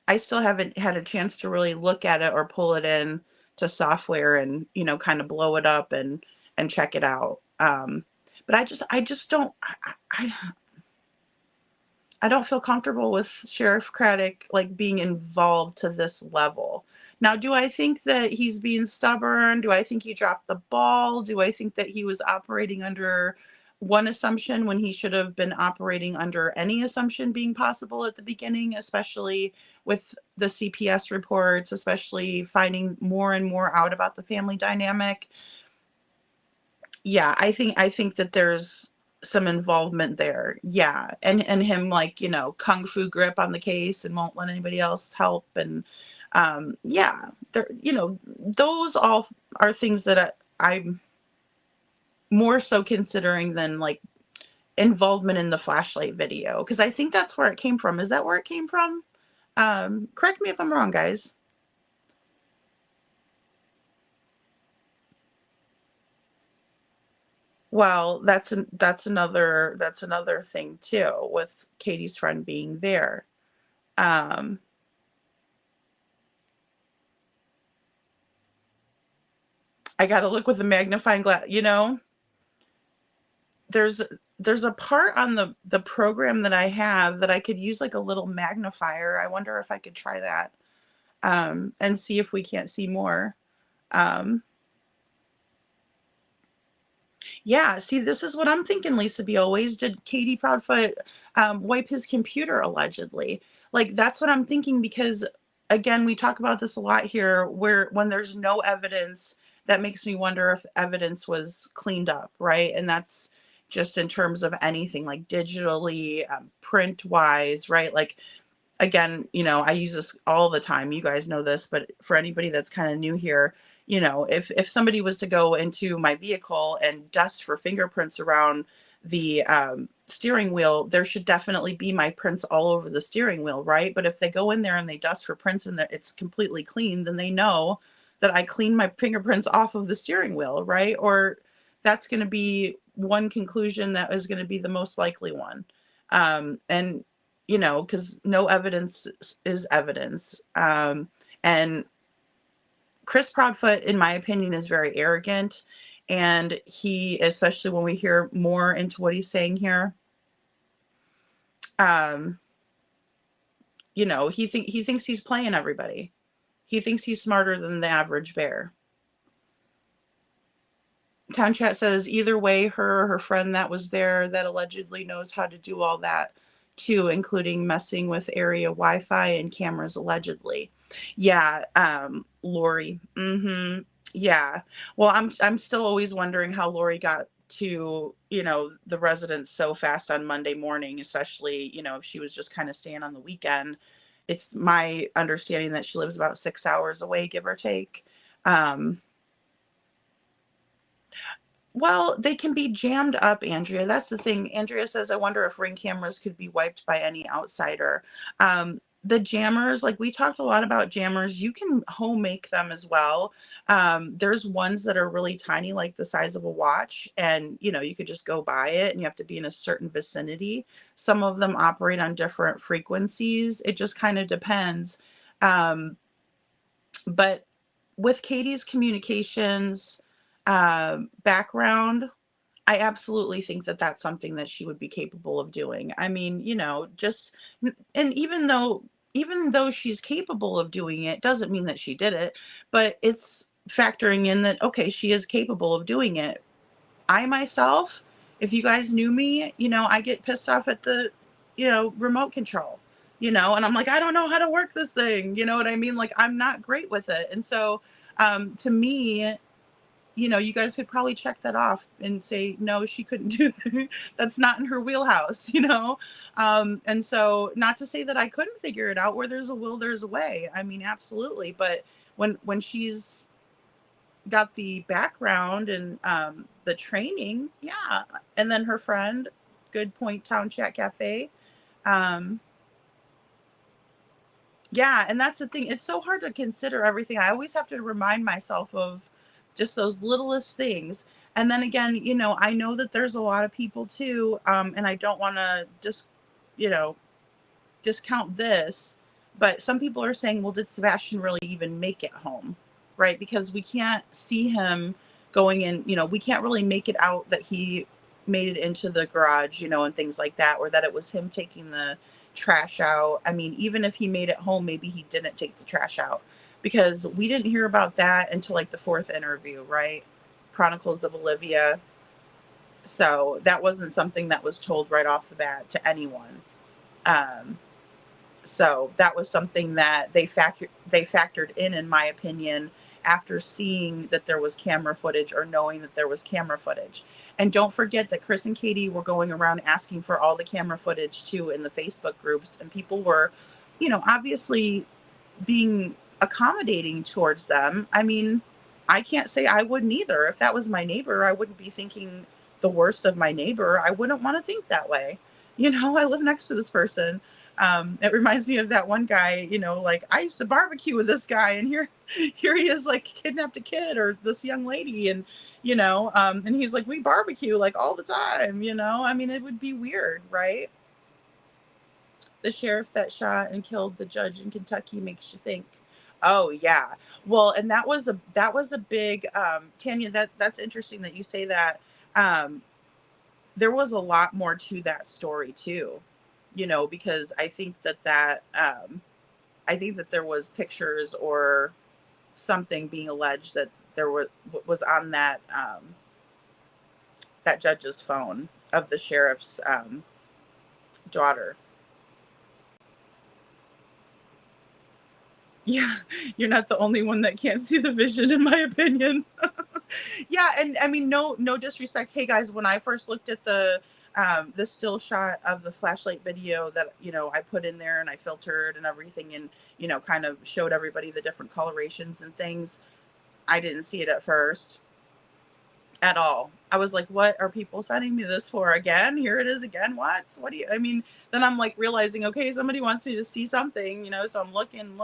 I still haven't had a chance to really look at it or pull it in to software and, kind of blow it up and check it out. But I just don't, I don't feel comfortable with Sheriff Craddock like being involved to this level. Now, do I think that he's being stubborn? Do I think he dropped the ball? Do I think that he was operating under one assumption when he should have been operating under any assumption being possible at the beginning, especially with the CPS reports, especially finding more and more out about the family dynamic? Yeah, I think that there's some involvement there. Yeah. And him like, kung fu grip on the case and won't let anybody else help. And yeah, there, those all are things that I'm more so considering than like involvement in the flashlight video. Cause I think that's where it came from. Is that where it came from? Correct me if I'm wrong, guys. Well, that's another thing too, with Katie's friend being there. I got to look with a magnifying glass, there's a part on the program that I have that I could use like a little magnifier. I wonder if I could try that, and see if we can't see more. Yeah, see, this is what I'm thinking, Lisa B. Always. Did Katie Proudfoot wipe his computer allegedly? Like, that's what I'm thinking, because, again, we talk about this a lot here, where when there's no evidence, that makes me wonder if evidence was cleaned up, right? And that's just in terms of anything, like digitally, print-wise, right? Like, again, I use this all the time. You guys know this, but for anybody that's kind of new here, if somebody was to go into my vehicle and dust for fingerprints around the steering wheel, there should definitely be my prints all over the steering wheel, right? But if they go in there and they dust for prints and it's completely clean, then they know that I cleaned my fingerprints off of the steering wheel, right? Or that's going to be one conclusion that is going to be the most likely one. And, you know, because no evidence is evidence. And Chris Proudfoot, in my opinion, is very arrogant. And he, especially when we hear more into what he's saying here, you know, he thinks he's playing everybody. He thinks he's smarter than the average bear. Town Chat says, either way, her or her friend that was there that allegedly knows how to do all that too, including messing with area Wi-Fi and cameras allegedly. Yeah, Lori. Yeah. Well, I'm still always wondering how Lori got to, you know, the residence so fast on Monday morning, especially, you know, if she was just kind of staying on the weekend. It's my understanding that she lives about 6 hours away, give or take. Well, they can be jammed up, Andrea. That's the thing. Andrea says, I wonder if Ring cameras could be wiped by any outsider. The jammers, like we talked a lot about jammers, you can home make them as well. There's ones that are really tiny, like the size of a watch, and you know, you could just go buy it and you have to be in a certain vicinity. Some of them operate on different frequencies. It just kind of depends. But with Katie's communications background, I absolutely think that that's something that she would be capable of doing. I mean, you know, and even though she's capable of doing it, doesn't mean that she did it, but it's factoring in that, okay, she is capable of doing it. I myself, if you guys knew me, you know, I get pissed off at the, you know, remote control, you know, and I'm like, I don't know how to work this thing. You know what I mean? Like, I'm not great with it. And so, to me, you know, you guys could probably check that off and say, no, she couldn't do that. That's not in her wheelhouse, you know? And so not to say that I couldn't figure it out. Where there's a will, there's a way. I mean, absolutely. But when she's got the background and the training, yeah. And then her friend, good point, Town Chat Cafe. Yeah, and that's the thing. It's so hard to consider everything. I always have to remind myself of just those littlest things. And then again, you know, I know that there's a lot of people too, and I don't want to just, you know, discount this, but some people are saying, well, did Sebastian really even make it home? Right? Because we can't see him going in, you know, we can't really make it out that he made it into the garage, you know, and things like that, or that it was him taking the trash out. I mean, even if he made it home, maybe he didn't take the trash out, because we didn't hear about that until like the 4th interview, right? Chronicles of Olivia. So that wasn't something that was told right off the bat to anyone. So that was something that they factored in my opinion, after seeing that there was camera footage or knowing that there was camera footage. And don't forget that Chris and Katie were going around asking for all the camera footage too in the Facebook groups, and people were, you know, obviously being accommodating towards them. I mean, I can't say I wouldn't either. If that was my neighbor, I wouldn't be thinking the worst of my neighbor. I wouldn't want to think that way. You know, I live next to this person. It reminds me of that one guy, you know, like I used to barbecue with this guy, and here he is, like, kidnapped a kid or this young lady, and you know, and he's like, we barbecue like all the time, you know. I mean, it would be weird, right? The sheriff that shot and killed the judge in Kentucky makes you think. Oh yeah. Well, and that was a big Tanya, that's interesting that you say that. There was a lot more to that story too, you know, because I think that I think that there was pictures or something being alleged that there was on that that judge's phone of the sheriff's daughter. Yeah, you're not the only one that can't see the vision, in my opinion. Yeah, and I mean, no disrespect. Hey guys, when I first looked at the still shot of the flashlight video that, you know, I put in there and I filtered and everything, and you know, kind of showed everybody the different colorations and things, I didn't see it at first. at all. I was like, what are people sending me this for again? Here it is again. What do you, I mean, then I'm like realizing, okay, somebody wants me to see something, you know, so I'm looking,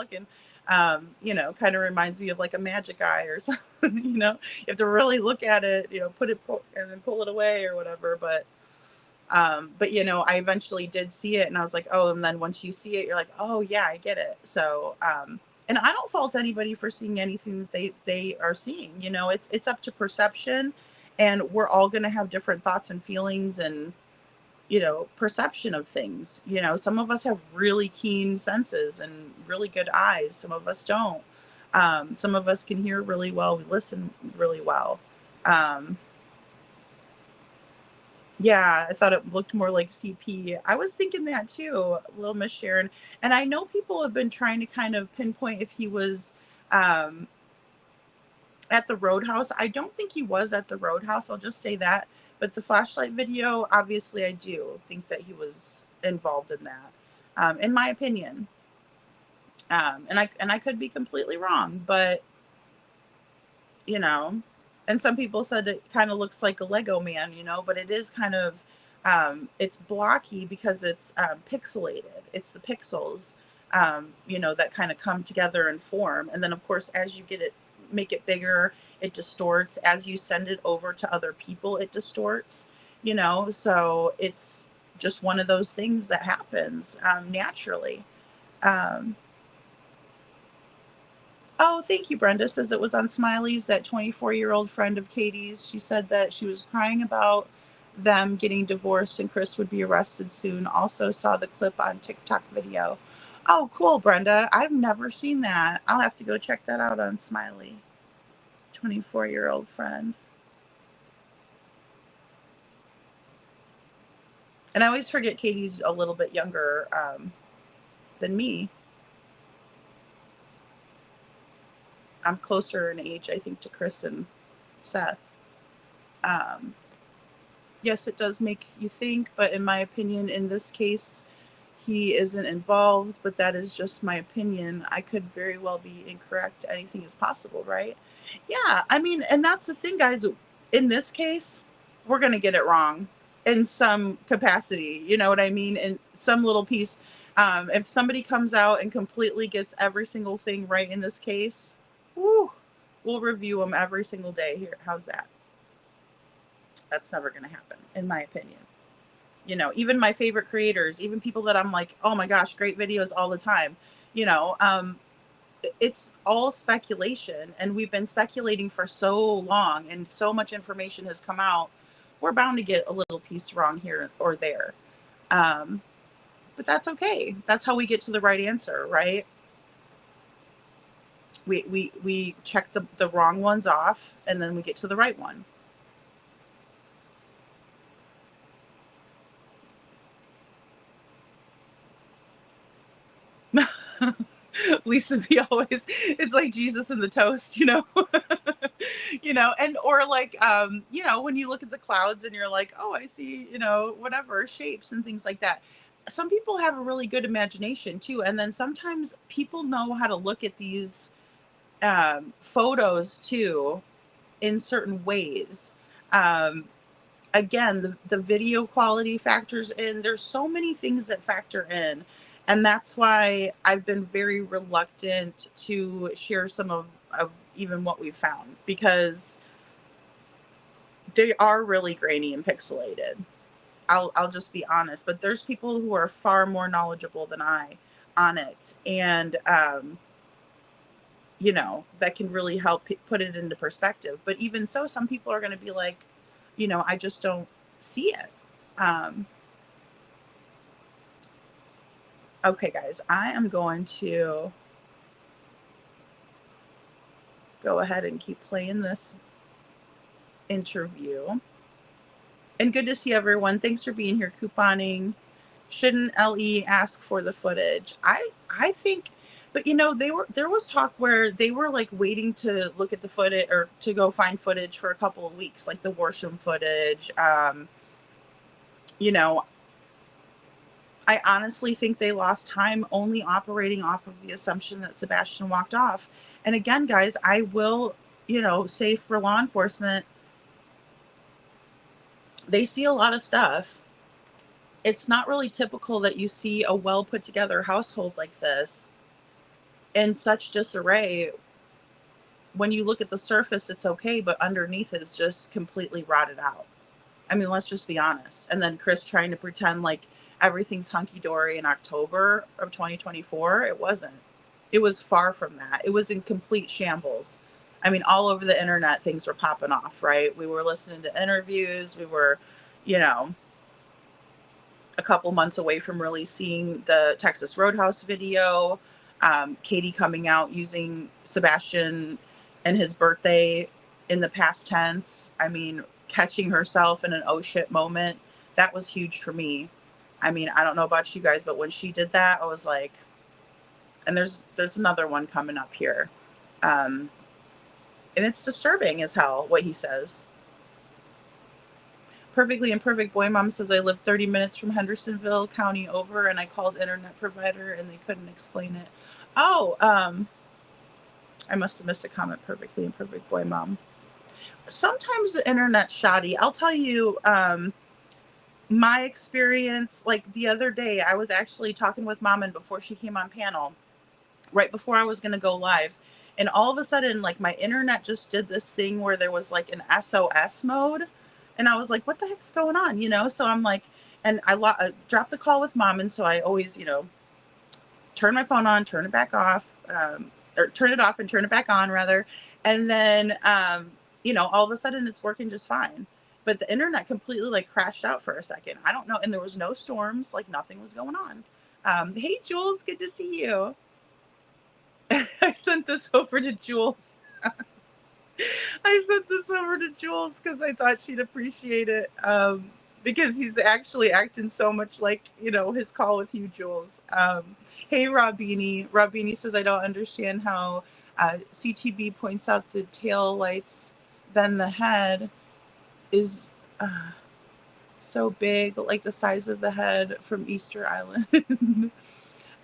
you know, kind of reminds me of like a magic eye or something, you know, you have to really look at it, you know, and then pull it away or whatever. But you know, I eventually did see it and I was like, oh, and then once you see it, you're like, oh yeah, I get it. So, and I don't fault anybody for seeing anything that they are seeing, you know, it's up to perception, and we're all going to have different thoughts and feelings and, you know, perception of things. You know, some of us have really keen senses and really good eyes. Some of us don't. Some of us can hear really well. We listen really well. Um, Yeah, I thought it looked more like CP. I was thinking that too, Little Miss Sharon. And I know people have been trying to kind of pinpoint if he was um, at the Roadhouse. I don't think he was at the Roadhouse. I'll just say that. But the flashlight video, obviously, I do think that he was involved in that, in my opinion. And I could be completely wrong, but you know, and some people said it kind of looks like a Lego man, you know, but it is kind of, it's blocky because it's pixelated. It's the pixels, you know, that kind of come together and form. And then of course, as you make it bigger, it distorts. As you send it over to other people, it distorts, you know, so it's just one of those things that happens naturally. Um, Oh, thank you, Brenda. Says it was on Smiley's, that 24-year-old friend of Katie's. She said that she was crying about them getting divorced and Chris would be arrested soon. Also saw the clip on TikTok video. Oh, cool, Brenda. I've never seen that. I'll have to go check that out on Smiley. 24-year-old friend. And I always forget Katie's a little bit younger than me. I'm closer in age, I think, to Chris and Seth. Yes, it does make you think, but in my opinion, in this case, he isn't involved, but that is just my opinion. I could very well be incorrect. Anything is possible, right? Yeah, I mean, and that's the thing, guys. In this case, we're going to get it wrong in some capacity. You know what I mean? In some little piece. If somebody comes out and completely gets every single thing right in this case, woo, we'll review them every single day here. How's that? That's never going to happen, in my opinion. You know, even my favorite creators, even people that I'm like, oh my gosh, great videos all the time. You know, it's all speculation, and we've been speculating for so long, and so much information has come out. We're bound to get a little piece wrong here or there. But that's okay. That's how we get to the right answer, right? We check the wrong ones off, and then we get to the right one. Lisa B always, it's like Jesus and the toast, you know. You know, and or like you know, when you look at the clouds and you're like, oh, I see, you know, whatever shapes and things like that. Some people have a really good imagination too, and then sometimes people know how to look at these photos too in certain ways. Again, the video quality factors in. There's so many things that factor in, and that's why I've been very reluctant to share some of even what we've found, because they are really grainy and pixelated. I'll just be honest, but there's people who are far more knowledgeable than I on it, and you know, that can really help put it into perspective. But even so, some people are going to be like, you know, I just don't see it. Okay, guys, I am going to go ahead and keep playing this interview. And good to see everyone. Thanks for being here. Couponing. Shouldn't LE ask for the footage? I think, but you know, there was talk where they were like waiting to look at the footage or to go find footage for a couple of weeks, like the Worsham footage. You know, I honestly think they lost time only operating off of the assumption that Sebastian walked off. And again, guys, I will, you know, say for law enforcement, they see a lot of stuff. It's not really typical that you see a well put together household like this in such disarray. When you look at the surface, it's okay, but underneath is just completely rotted out. I mean, let's just be honest. And then Chris trying to pretend like everything's hunky-dory in October of 2024. It wasn't. It was far from that. It was in complete shambles. I mean, all over the internet, things were popping off, right? We were listening to interviews. We were, you know, a couple months away from really seeing the Texas Roadhouse video. Katie coming out using Sebastian and his birthday in the past tense. I mean, catching herself in an oh shit moment. That was huge for me. I mean, I don't know about you guys, but when she did that, I was like, and there's another one coming up here. And it's disturbing as hell what he says. Perfectly Imperfect Boy Mom says, I live 30 minutes from Hendersonville County over, and I called internet provider and they couldn't explain it. Oh, I must have missed a comment. Perfectly Imperfect Boy Mom. Sometimes the internet's shoddy. I'll tell you, my experience, like the other day, I was actually talking with Mom, and before she came on panel, right before I was going to go live, and all of a sudden, like, my internet just did this thing where there was like an SOS mode, and I was like, what the heck's going on, you know? So I'm like, and I dropped the call with Mom, and so I always, you know, turn my phone on, turn it back off, or turn it off and turn it back on, rather, and then, you know, all of a sudden it's working just fine. But the internet completely like crashed out for a second. I don't know. And there was no storms, like nothing was going on. Hey, Jules, good to see you. I sent this over to Jules. I sent this over to Jules because I thought she'd appreciate it. Because he's actually acting so much like, you know, his call with you, Jules. Hey, Robini. Robini says, I don't understand how CTV points out the tail lights, then the head is so big, like the size of the head from Easter Island.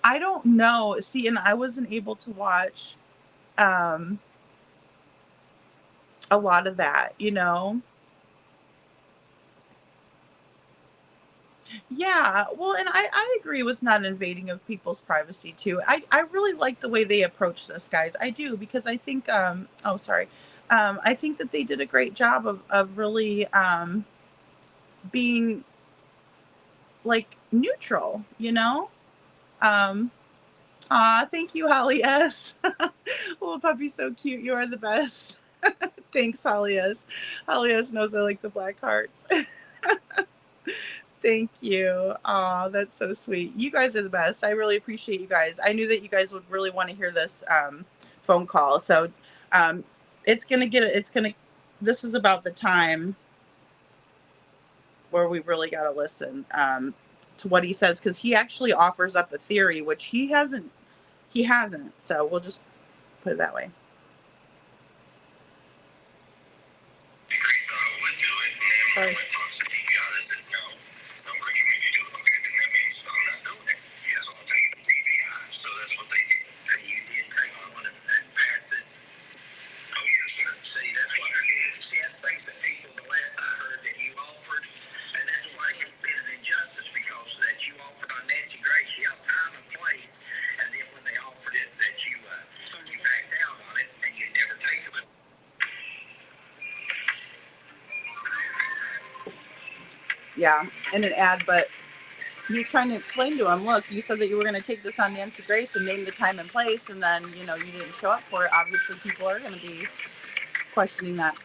I don't know. See, and I wasn't able to watch a lot of that, you know? Yeah, well, and I agree with not invading of people's privacy too. I really like the way they approach this, guys. I do, because I think I think that they did a great job of really being like neutral, you know? Thank you, Holly S. Little puppy's so cute. You are the best. Thanks, Holly S. Holly S knows I like the black hearts. Thank you. Aw, that's so sweet. You guys are the best. I really appreciate you guys. I knew that you guys would really want to hear this phone call. So this is about the time where we really got to listen to what he says, because he actually offers up a theory, which he hasn't. So we'll just put it that way. Sorry. Yeah, in an ad, but he's trying to explain to him, look, you said that you were going to take this on Nancy Grace and name the time and place, and then, you know, you didn't show up for it. Obviously, people are going to be questioning that.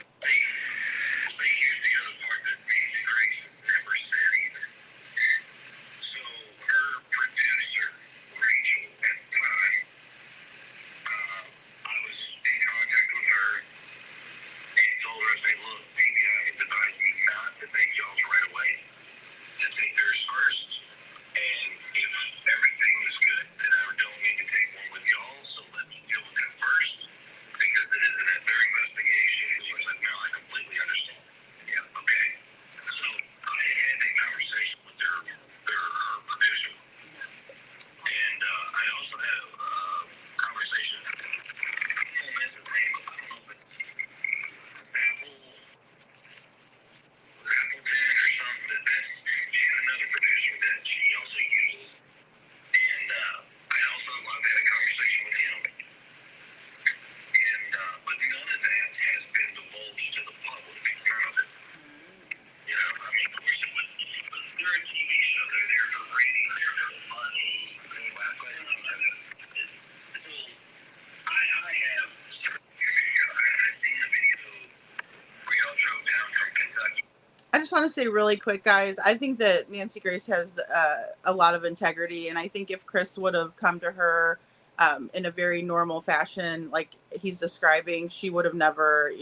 say really quick, guys, I think that Nancy Grace has a lot of integrity. And I think if Chris would have come to her in a very normal fashion, like he's describing, she would have never,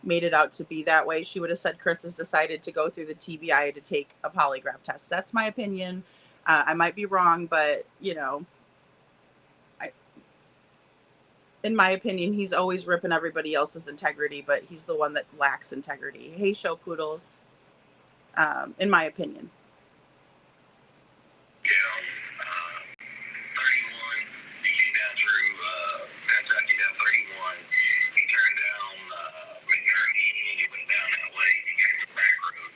made it out to be that way. She would have said Chris has decided to go through the TBI to take a polygraph test. That's my opinion. I might be wrong, but, in my opinion, he's always ripping everybody else's integrity, but he's the one that lacks integrity. Hey, show poodles. In my opinion. Yeah, 31, he came down through Kentucky down 31. He turned down McNerney, and he went down that way. He came to the back road.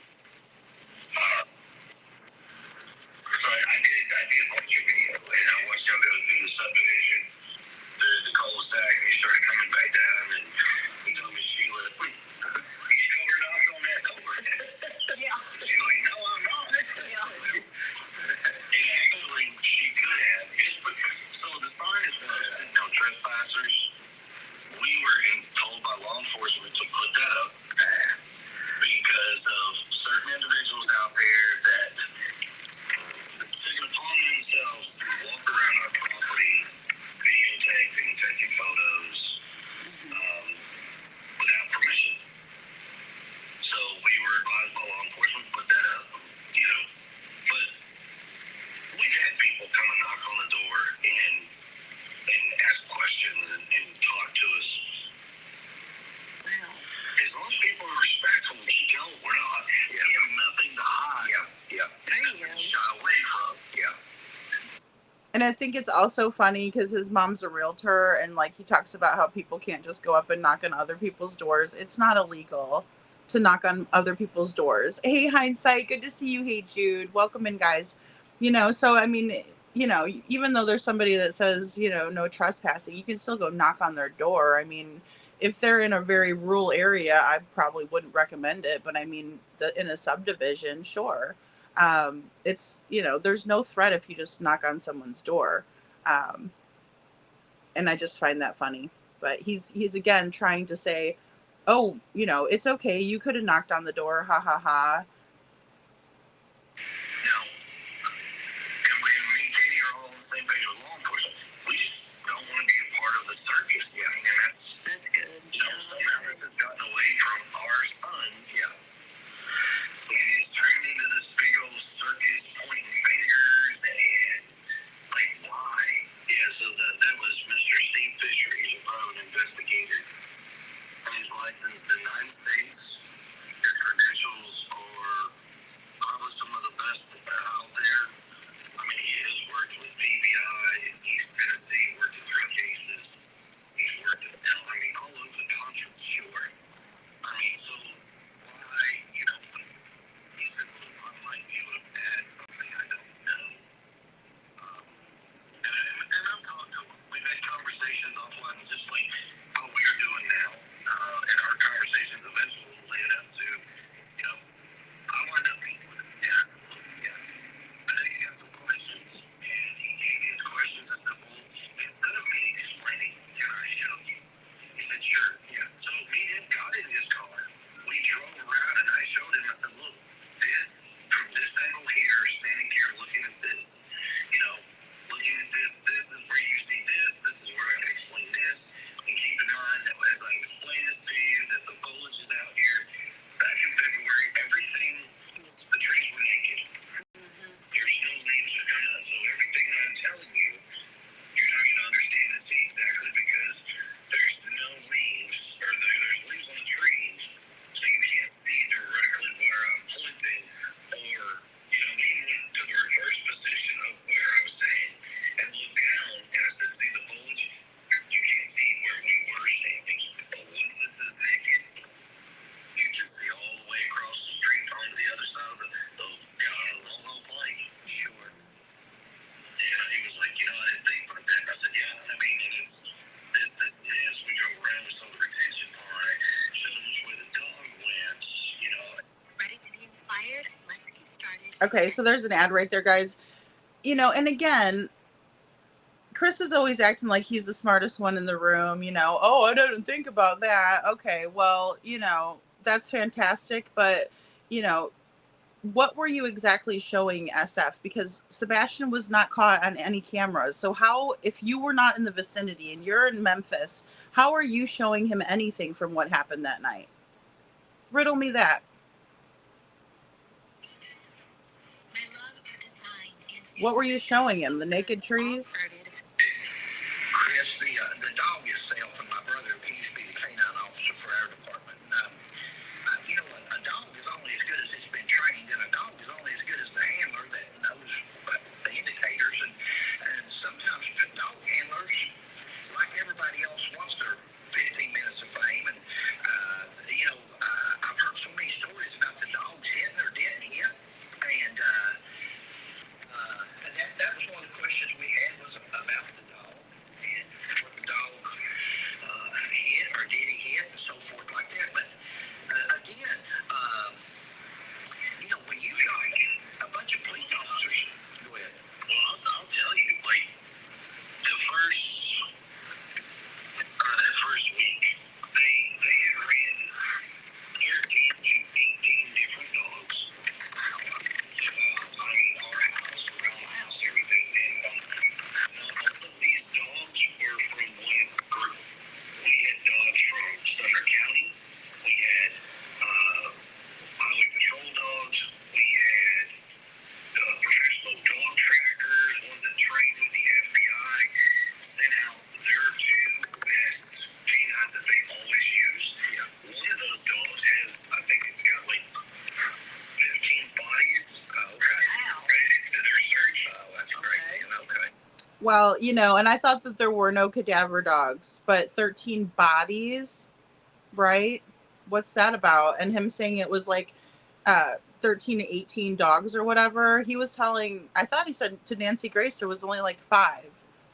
So I did watch your video, and I watched him go through the subdivision, the cul-de-sac, and he started coming back down, and he told me, Sheila, he still knocked on that door. Yeah. She's like, no, I'm not. Yeah. And actually, she could have. So the sign is posted, no trespassers. We were told by law enforcement to put that up because of certain individuals out there that take it upon themselves to walk around our property, videotaping, taking photos without permission. So we were advised by law enforcement to put that up, but we've had people come and knock on the door and ask questions and talk to us. Wow. As long as people are respectful, we don't. We're not. We have nothing to hide. Yeah. There you go. Shy away from. Yeah. And I think it's also funny because his mom's a realtor, and like he talks about how people can't just go up and knock on other people's doors. It's not illegal to knock on other people's doors. Hey, Hindsight, good to see you. Hey, Jude, welcome in, guys. So I mean, even though there's somebody that says, no trespassing, you can still go knock on their door. I mean, if they're in a very rural area, I probably wouldn't recommend it. But I mean, in a subdivision, sure. It's, there's no threat if you just knock on someone's door. And I just find that funny. But he's again trying to say, oh, it's okay. You could have knocked on the door. Ha, ha, ha. That's good. Somehow this has gotten away from our son. Yeah. And it's turned into this big old circus pointing fingers and why? Yeah, so that was Mr. Steve Fisher. He's a private investigator. And he's licensed in 9 states. His credentials are probably some of the best out there. I mean, he has worked with PBI in East Tennessee, worked in drug cases. He's worked all over the country, sure. I mean, so why, he said, well, I might be able to add something I don't know. And I've talked to him. We've had conversations offline, just like how we're doing now. And our conversations eventually will lead up to, I wind up meeting with him. And I said, look, I think you got some questions. And he gave me his questions. I said, well, instead of me explaining, can I show you? He said, sure. Yeah. So me and him got in his car. We drove around and I showed him. I said, look, from this angle here, standing here, looking at this, looking at this is where you see this is where I can explain this. And keep in mind that as I explain this to you, that the foliage is out here. Back in February, everything, the trees were naked. There's no leaves or nuts. So everything that I'm telling you, you're not going to understand and see exactly because there's no leaves, or there's leaves on the trees, so you can't see directly where I'm pointing, or, we went to the reverse position of where I was saying, and looked down, and I said, see the foliage? You can't see where we were standing, but once this is naked, you can see all the way across the street onto the other side of the long plane. Sure. And he was like, I didn't think about that. I said, yeah, I mean, and it's this. We drove around, we saw the retention pond, showed him where the dog went, Ready to be inspired? Let's get started. Okay, so there's an ad right there, guys. And again, Chris is always acting like he's the smartest one in the room, oh, I didn't think about that. Okay, well, that's fantastic, but, what were you exactly showing SF? Because Sebastian was not caught on any cameras. So how, if you were not in the vicinity and you're in Memphis, how are you showing him anything from what happened that night? Riddle me that. What were you showing him? The naked trees? Chris, the dog itself, and my brother, he used to be the canine officer for our department. And, you know, a dog is only as good as it's been trained, and a dog is only as good as the handler that knows the indicators. And sometimes dog handlers, like everybody else, wants their 15 minutes of fame. And, you know, I've heard so many stories about the dogs hitting or didn't hit. And that was one of the questions we had was about the dog. And what the dog hit or did he hit and so forth like that. But again, you know, when you got a bunch of police officers, go ahead. Well, I'll tell you, like, that first week, they had ran 13 to 18 different dogs. I mean, our house, around the house, everything. And all of these dogs were from one group. We had dogs from Sumner County. We had highway patrol dogs. We had professional dog trackers, ones that trained with the FBI, sent out their two best canines that they always use. Yeah. One of those dogs has, I think it's got like 15 bodies. Okay. Wow. Ready to their search. Oh, that's great. Okay. Well, you know, and I thought that there were no cadaver dogs, but 13 bodies, right? What's that about? And him saying it was like 13 to 18 dogs or whatever. He was telling, I thought he said to Nancy Grace there was only like 5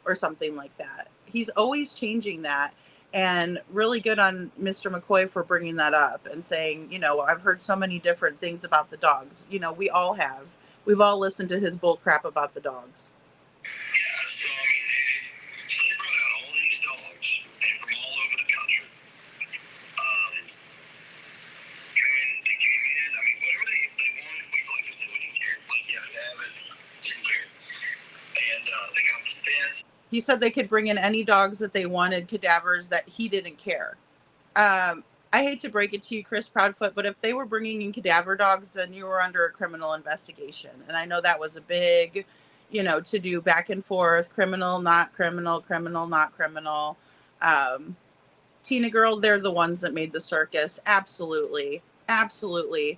or something like that. He's always changing that, and really good on Mr. McCoy for bringing that up and saying, you know, I've heard so many different things about the dogs. You know, we all have. We've all listened to his bull crap about the dogs. Yeah, so I mean, so they brought out all these dogs and from all over the country. They came in. I mean, whatever they wanted, like I said, we didn't care. Like, yeah, David didn't care. And they got the stands. He said they could bring in any dogs that they wanted, cadavers, that he didn't care. I hate to break it to you, Chris Proudfoot, but if they were bringing in cadaver dogs, then you were under a criminal investigation. And I know that was a big, you know, to do back and forth, criminal, not criminal, criminal, not criminal. Tina Girl, they're the ones that made the circus. Absolutely. Absolutely.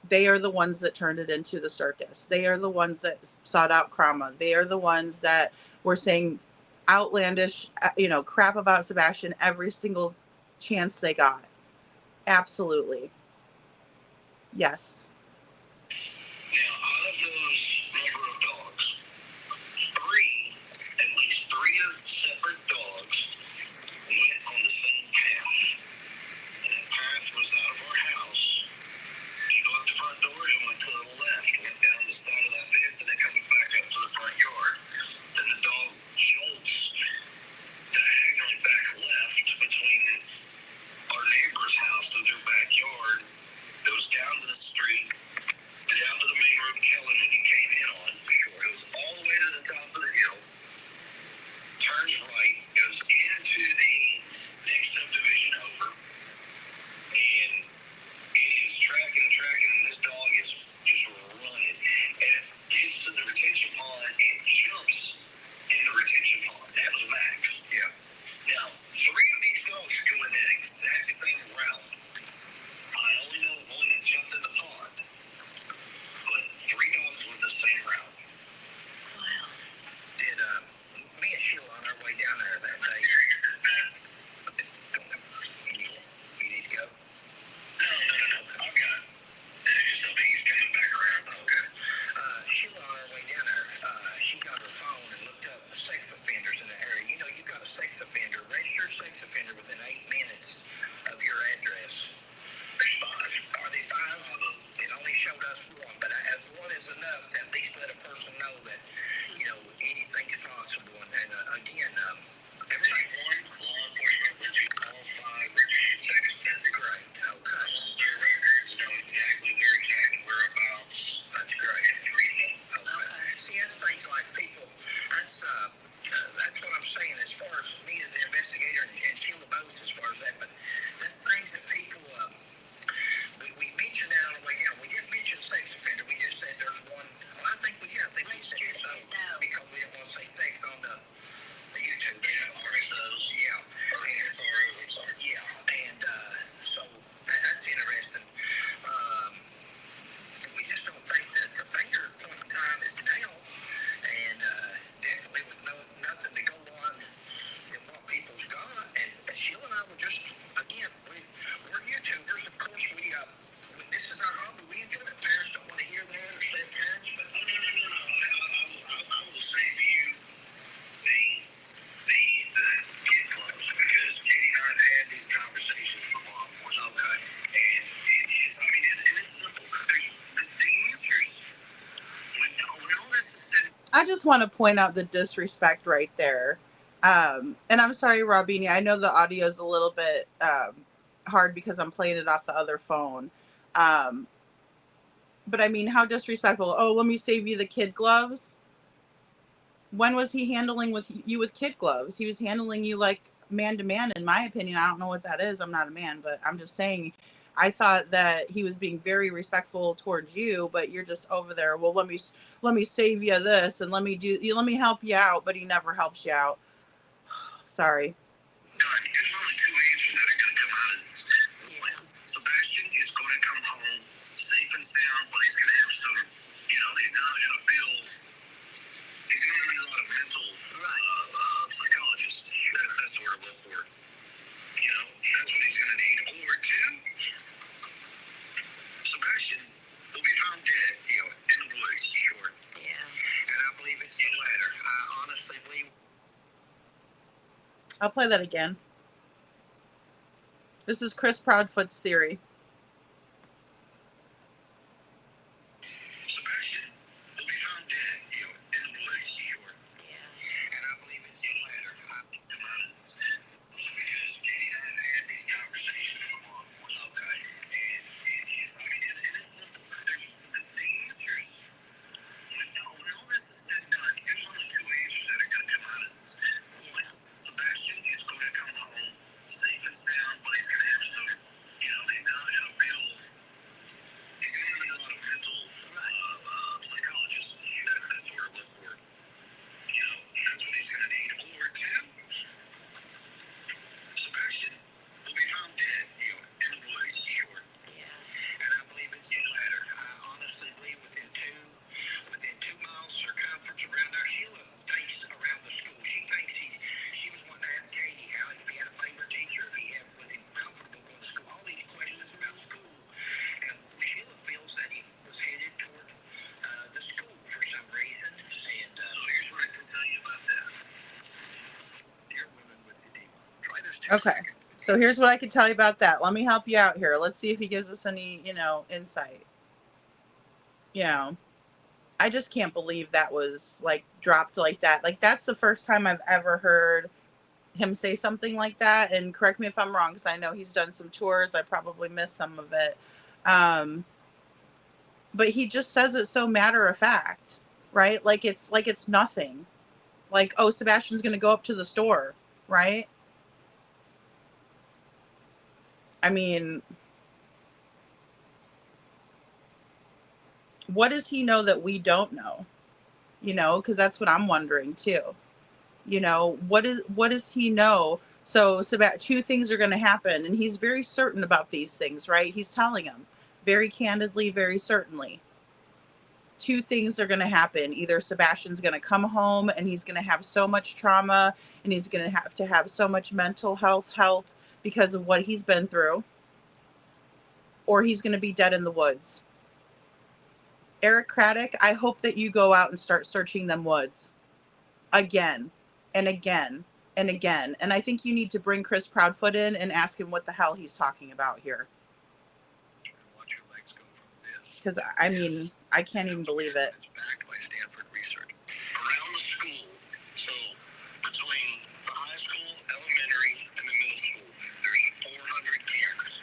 They are the ones that turned it into the circus. They are the ones that sought out trauma. They are the ones that were saying outlandish, you know, crap about Sebastian every single chance they got. Absolutely. Yes. Now, out of those number of dogs, at least three of the separate dogs went on the same path. And that path was out of our house. You go out the front door and went to the left, went down the side of that fence, and then comes back up to the front yard. Then the dog jolts diagonally back left between our neighbor's house to their backyard. It was down to the street, down to the main road killing, and he came in on. Sure. It was all the way to the top of the hill, turns right, goes into the next subdivision over, and it is tracking, and this dog is just running, and gets to the retention pond and jumps in the retention pond. That was Max. Yeah. Now, three of these dogs go in that exact same route. I only know one that jumped in the pond, but three dogs went the same route. Wow. Did me and Sheila on our way down there that day? You need to go? No. I've got. Just something he's coming back around. Okay. Sheila on our way down there, she got her phone and looked up sex offenders in the area. You know, you got a sex offender, registered sex offender within 8 minutes of your address. There's 5. Are they 5? It only showed us 1, but as 1 is enough to at least let a person know that, you know, anything's possible. And again, everybody law enforcement, which you qualify, registered sex offender. Great. Okay. Their records know exactly where I just want to point out the disrespect right there. And I'm sorry, Robini, I know the audio is a little bit hard because I'm playing it off the other phone. But I mean, how disrespectful. Oh, let me save you the kid gloves. When was he handling with you with kid gloves? He was handling you like man to man, in my opinion. I don't know what that is. I'm not a man, but I'm just saying, I thought that he was being very respectful towards you, but you're just over there. Well, let me save you this and let me help you out, but he never helps you out. Sorry. There's only two answers that are going to come out of this. One, Sebastian is going to come home safe and sound, but he's going to have some, he's not going to feel, he's going to need a lot of mental psychologists. That's the word I look for. That's what he's going to need. Or two, Sebastian will be found dead, in the woods, sure. Yeah. And I believe it's the latter. I honestly believe. I'll play that again. This is Chris Proudfoot's theory. Sebastian will be found dead, in the woods, sure. Yeah. And I believe it's the latter. Because Katie and I have had these conversations before. Okay. And it's simple. There's the answers. When all this is said and done, there's only two answers that are going to come out of this. One, Sebastian is going to come home safe and sound, but he's going to have some, he's not going to feel, he's going to need a lot of mental psychologists. That's the word I look for. That's what he's going to need. Or two, Sebastian will be found dead, in the woods, sure. Yeah. And I believe it's the latter. I honestly believe within 2 miles circumference around our Sheila thinks around the school. She thinks she was wanting to ask Katie how if he had a favorite teacher, was he comfortable going to school, all these questions about school. And Sheila feels that he was headed toward the school for some reason. And here's what I can tell you about that. Dear women with edema, try this too. Okay. So here's what I can tell you about that. Let me help you out here. Let's see if he gives us any, insight. I just can't believe that was dropped like that. That's the first time I've ever heard him say something like that. And correct me if I'm wrong, because I know he's done some tours. I probably missed some of it. But he just says it so matter of fact, right? It's nothing. Oh, Sebastian's going to go up to the store, right? I mean, what does he know that we don't know? Because that's what I'm wondering too. What does he know? So two things are going to happen, and he's very certain about these things, right? He's telling them very candidly, very certainly. Two things are going to happen. Either Sebastian's going to come home and he's going to have so much trauma and he's going to have so much mental health help because of what he's been through, or he's going to be dead in the woods. Eric Craddock, I hope that you go out and start searching them woods again and again and again. And I think you need to bring Chris Proudfoot in and ask him what the hell he's talking about here. Because, I mean, I can't even believe it. It's backed by Stanford research. Around the school, so between the high school, elementary, and the middle school, there's 400 cameras.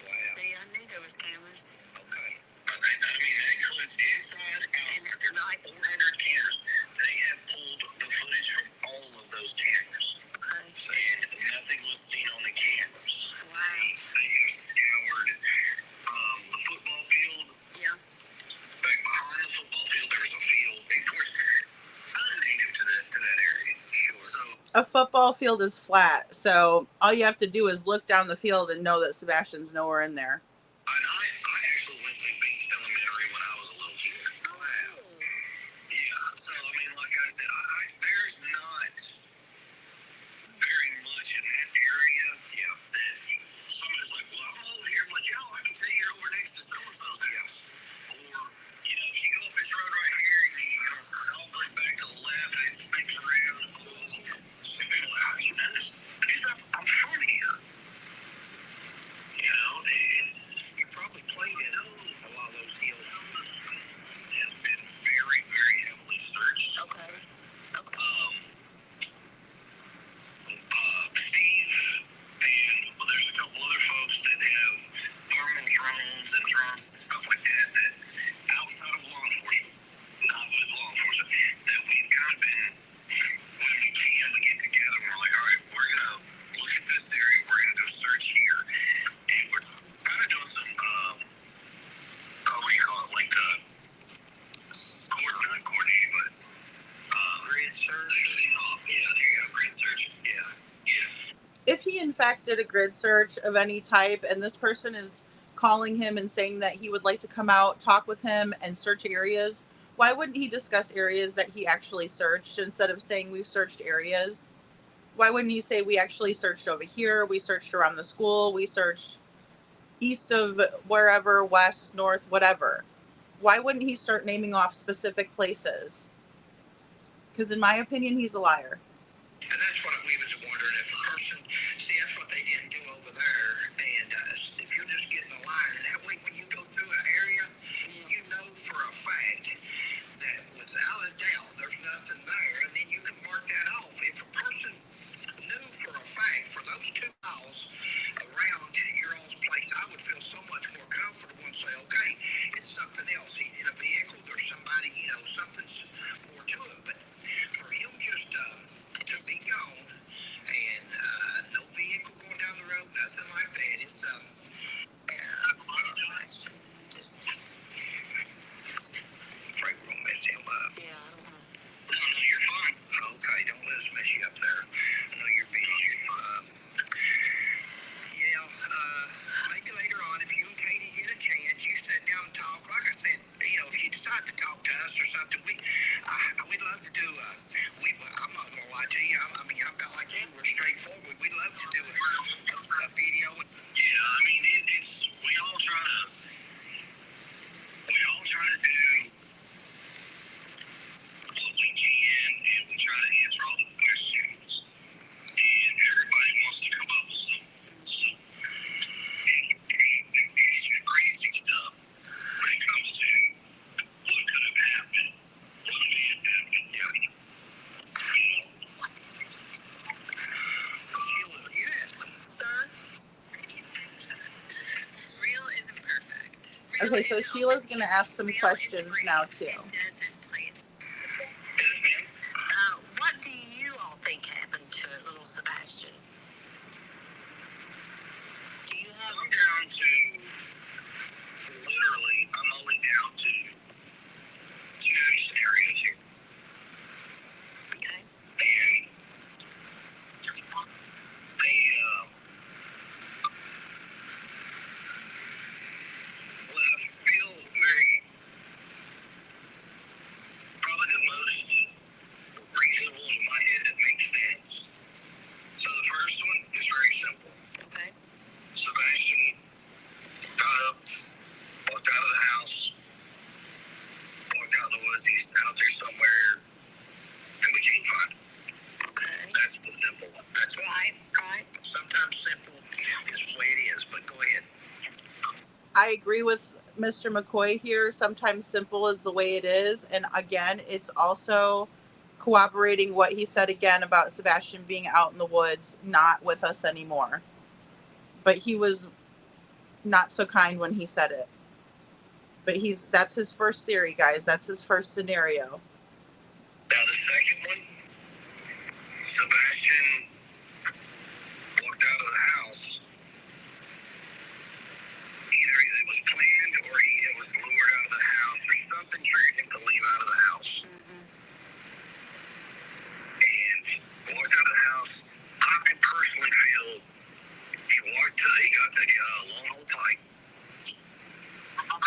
Wow. See, I knew there was cameras. Okay. I mean, that includes inside and outside. There's 400 cameras. They have pulled the footage from all of those cameras. Okay. And nothing was seen on the cameras. Wow. They have scoured the football field. Yeah. Back behind the football field, there was a field. And of course, I'm native to that area. Sure. So A football field is flat, so all you have to do is look down the field and know that Sebastian's nowhere in there. I actually went to Beach Elementary when I was a little kid. Wow. Yeah. So I mean, like I said, there's not very much in that area. Yeah. That somebody's like, well, I'm over here. I'm like, yo, I can tell you're over next to so-and-so's house. Or, if you go up this road right here and you go all the way back to the left and it snakes around and people are like, how do you know this? Because I'm from here. It's fact did a grid search of any type, and this person is calling him and saying that he would like to come out, talk with him, and search areas, why wouldn't he discuss areas that he actually searched instead of saying we've searched areas? Why wouldn't you say we actually searched over here, we searched around the school, we searched east of wherever, west, north, whatever? Why wouldn't he start naming off specific places? Because in my opinion, he's a liar. And that's what we was wondering if a person, see, that's what they didn't do over there. And if you're just getting a line, and that way when you go through an area, you know for a fact that without a doubt there's nothing there, and then you can mark that off. If a person knew for a fact for those 2 miles around your all's place, I would feel so much more comfortable and say, okay, it's something else. He's in a vehicle, there's somebody, you know, something's more to it. But for him just to be gone and no vehicle going down the road, nothing like that, it's afraid we're gonna mess him up. Yeah, I don't know. No, you're fine. Okay, don't let us mess you up there. I know you're busy. Maybe later on, if you and Katie get a chance, you sit down and talk. Like I said, you know, if you decide to talk to us or something, we'd love to do. I'm not gonna lie to you. I mean, I'm about like you. We're straightforward. We'd love to do a video. Yeah, I mean, it's we all try to do what we can, and we try to answer all the questions. And everybody wants to come up with some crazy stuff when it comes to what could have happened, what may have happened. Yeah. Sheila, you ask them. Sir? Real isn't perfect. Okay, so Sheila's going to ask some questions now, too. What do you all think happened to little Sebastian? Do you have... I'm down to, literally, I'm only down to 2 scenarios here. Okay. And what I feel very, probably the most reasonable in my head that makes sense. So the first one is very simple. Okay. Sebastian got up, walked out of the house, walked out in the woods, he's out there somewhere, and we can't find him. Okay. That's the simple one. That's Right. sometimes simple is the way it is, but go ahead. I agree with Mr. McCoy here. Sometimes simple is the way it is. And again, it's also corroborating what he said again about Sebastian being out in the woods, not with us anymore. But he was not so kind when he said it. But that's his first theory, guys. That's his first scenario. Now the second one, Sebastian walked out of the house. Either it was planned or he was lured out of the house or something triggered him to leave out of the house. And walked out of the house. I personally feel he got to the long haul pipe. And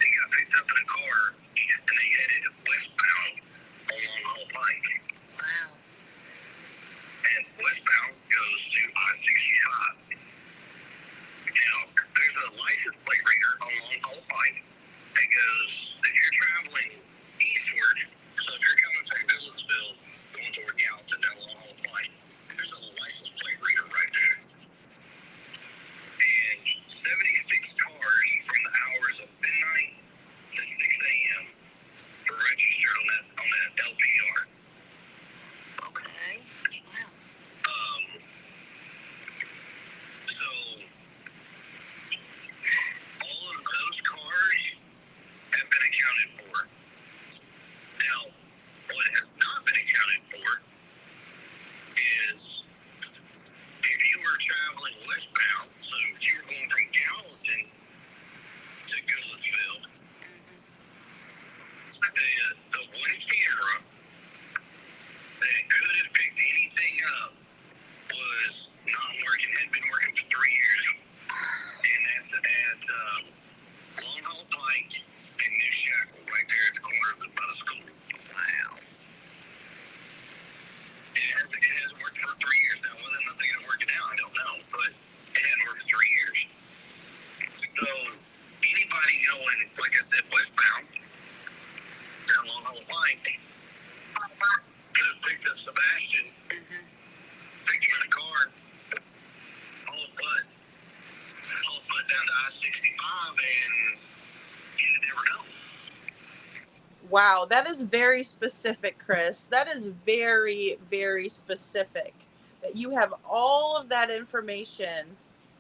he got picked up in a car and they headed westbound Wow, that is very specific, Chris. That is very, very specific. That you have all of that information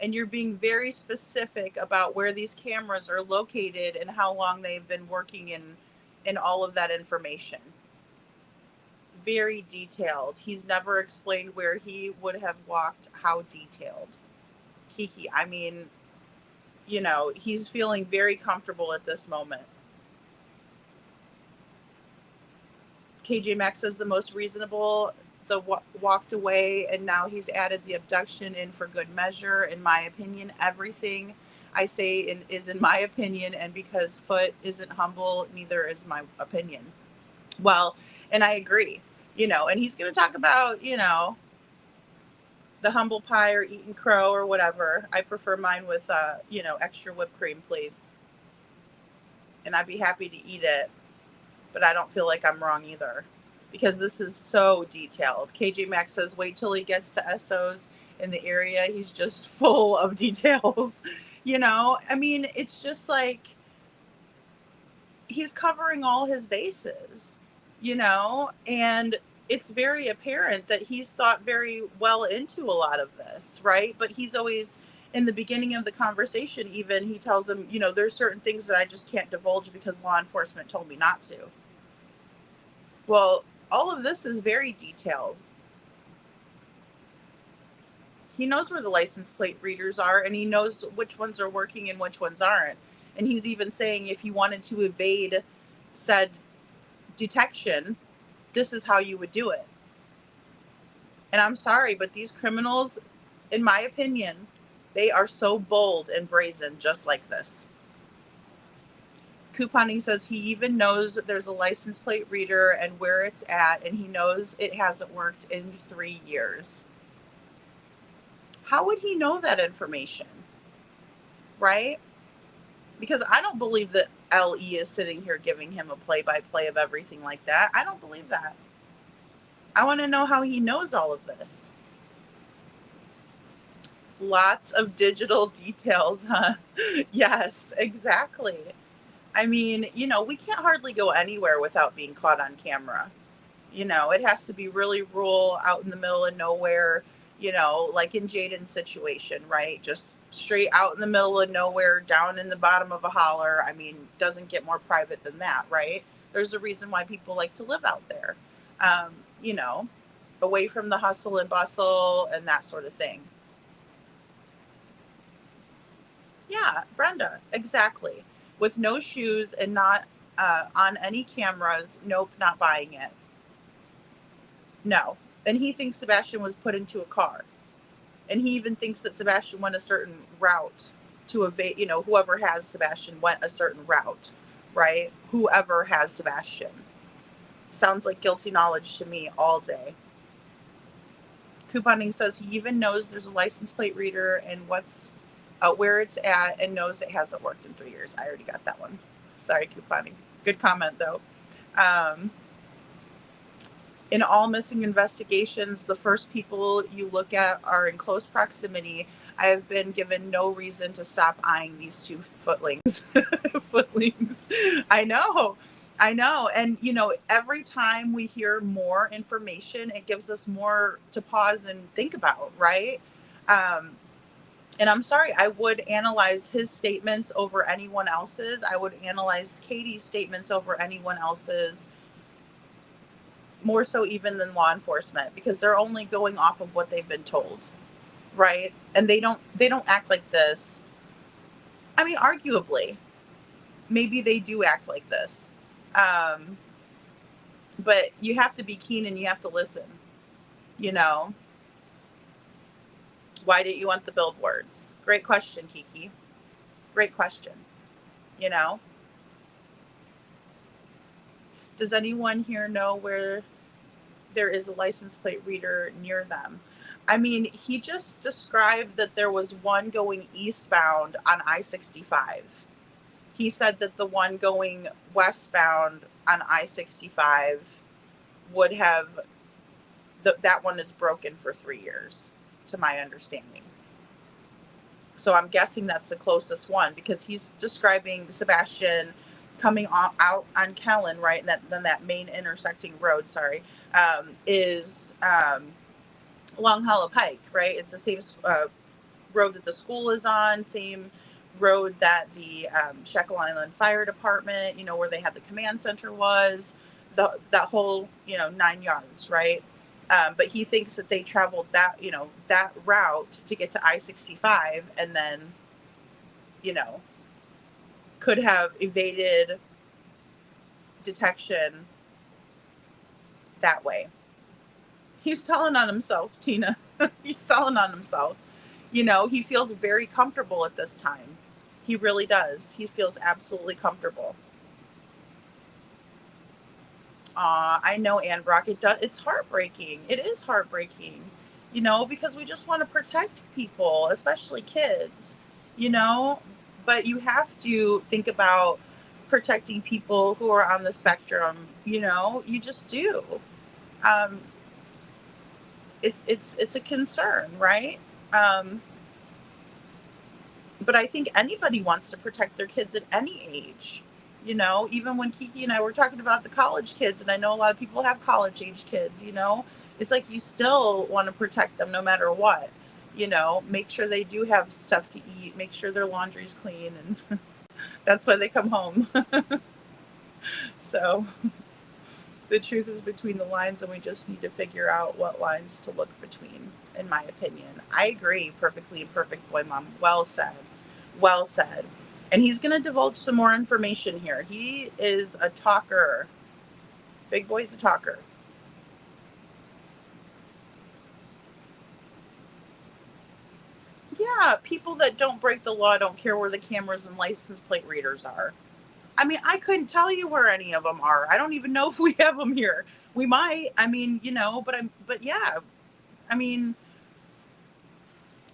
and you're being very specific about where these cameras are located and how long they've been working in all of that information. Very detailed. He's never explained where he would have walked, how detailed. Kiki, I mean, you know, he's feeling very comfortable at this moment. KJ Maxx says the most reasonable, walked away, and now he's added the abduction in for good measure. In my opinion, everything I say is in my opinion, and because Foot isn't humble, neither is my opinion. Well, and I agree, you know, and he's going to talk about, you know, the humble pie or eaten crow or whatever. I prefer mine with, you know, extra whipped cream, please. And I'd be happy to eat it. But I don't feel like I'm wrong either, because this is so detailed. KJ Maxx says, wait till he gets to SOs in the area. He's just full of details. You know, I mean, it's just like he's covering all his bases, you know, and it's very apparent that he's thought very well into a lot of this, right? But he's always, in the beginning of the conversation, even, he tells him, you know, there's certain things that I just can't divulge because law enforcement told me not to. Well, all of this is very detailed. He knows where the license plate readers are, and he knows which ones are working and which ones aren't. And he's even saying if you wanted to evade said detection, this is how you would do it. And I'm sorry, but these criminals, in my opinion, they are so bold and brazen just like this. Couponing says he even knows that there's a license plate reader and where it's at, and he knows it hasn't worked in 3 years. How would he know that information? Right? Because I don't believe that LE is sitting here giving him a play-by-play of everything like that. I don't believe that. I want to know how he knows all of this. Lots of digital details, huh? Yes, exactly. I mean, you know, we can't hardly go anywhere without being caught on camera. You know, it has to be really rural, out in the middle of nowhere, you know, like in Jaden's situation, right? Just straight out in the middle of nowhere, down in the bottom of a holler. I mean, doesn't get more private than that, right? There's a reason why people like to live out there, you know, away from the hustle and bustle and that sort of thing. Yeah, Brenda, exactly. With no shoes and not on any cameras. Nope, not buying it. No. And he thinks Sebastian was put into a car. And he even thinks that Sebastian went a certain route to evade, you know, whoever has Sebastian went a certain route, right? Whoever has Sebastian. Sounds like guilty knowledge to me all day. Couponing says he even knows there's a license plate reader and where it's at, and knows it hasn't worked in 3 years. I already got that one. Sorry, Couponing. Good comment, though. In all missing investigations, the first people you look at are in close proximity. I have been given no reason to stop eyeing these two footlings. Footlings. I know. And, you know, every time we hear more information, it gives us more to pause and think about, right? And I'm sorry, I would analyze his statements over anyone else's. I would analyze Katie's statements over anyone else's, more so even than law enforcement, because they're only going off of what they've been told, right? And they don't act like this. I mean, arguably, maybe they do act like this. But you have to be keen and you have to listen, you know? Why didn't you want the billboards? Great question, Kiki. Great question. You know? Does anyone here know where there is a license plate reader near them? I mean, he just described that there was one going eastbound on I-65. He said that the one going westbound on I-65 would have, that one is broken for 3 years, to my understanding. So I'm guessing that's the closest one, because he's describing Sebastian coming out on Kellen, right? And then that main intersecting road, is Long Hollow Pike, right? It's the same road that the school is on, same road that the Sheckle Island Fire Department, where they had the command center was, that whole, 9 yards, right? But he thinks that they traveled that route to get to I-65 and then, could have evaded detection that way. He's telling on himself, Tina. He's telling on himself. He feels very comfortable at this time. He really does. He feels absolutely comfortable. I know, Ann Brock, it's heartbreaking. It is heartbreaking, because we just want to protect people, especially kids, but you have to think about protecting people who are on the spectrum, you just do. It's a concern, right? But I think anybody wants to protect their kids at any age. Even when Kiki and I were talking about the college kids, and I know a lot of people have college age kids, it's like you still want to protect them no matter what, make sure they do have stuff to eat, make sure their laundry's clean, and that's why they come home. So the truth is between the lines, and we just need to figure out what lines to look between, in my opinion. I agree. Perfectly imperfect boy, Mom. Well said. Well said. And he's going to divulge some more information here. He is a talker. Big boy's a talker. Yeah, people that don't break the law don't care where the cameras and license plate readers are. I mean, I couldn't tell you where any of them are. I don't even know if we have them here. We might. I mean, but yeah. I mean,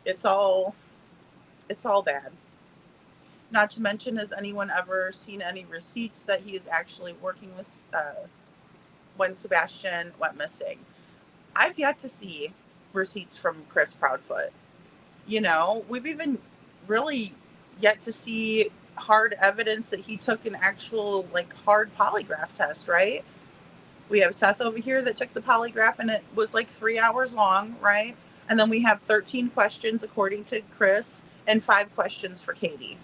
it's all bad. Not to mention, has anyone ever seen any receipts that he is actually working with when Sebastian went missing? I've yet to see receipts from Chris Proudfoot. We've even really yet to see hard evidence that he took an actual hard polygraph test, right? We have Seth over here that took the polygraph and it was 3 hours long, right? And then we have 13 questions according to Chris and 5 questions for Katie.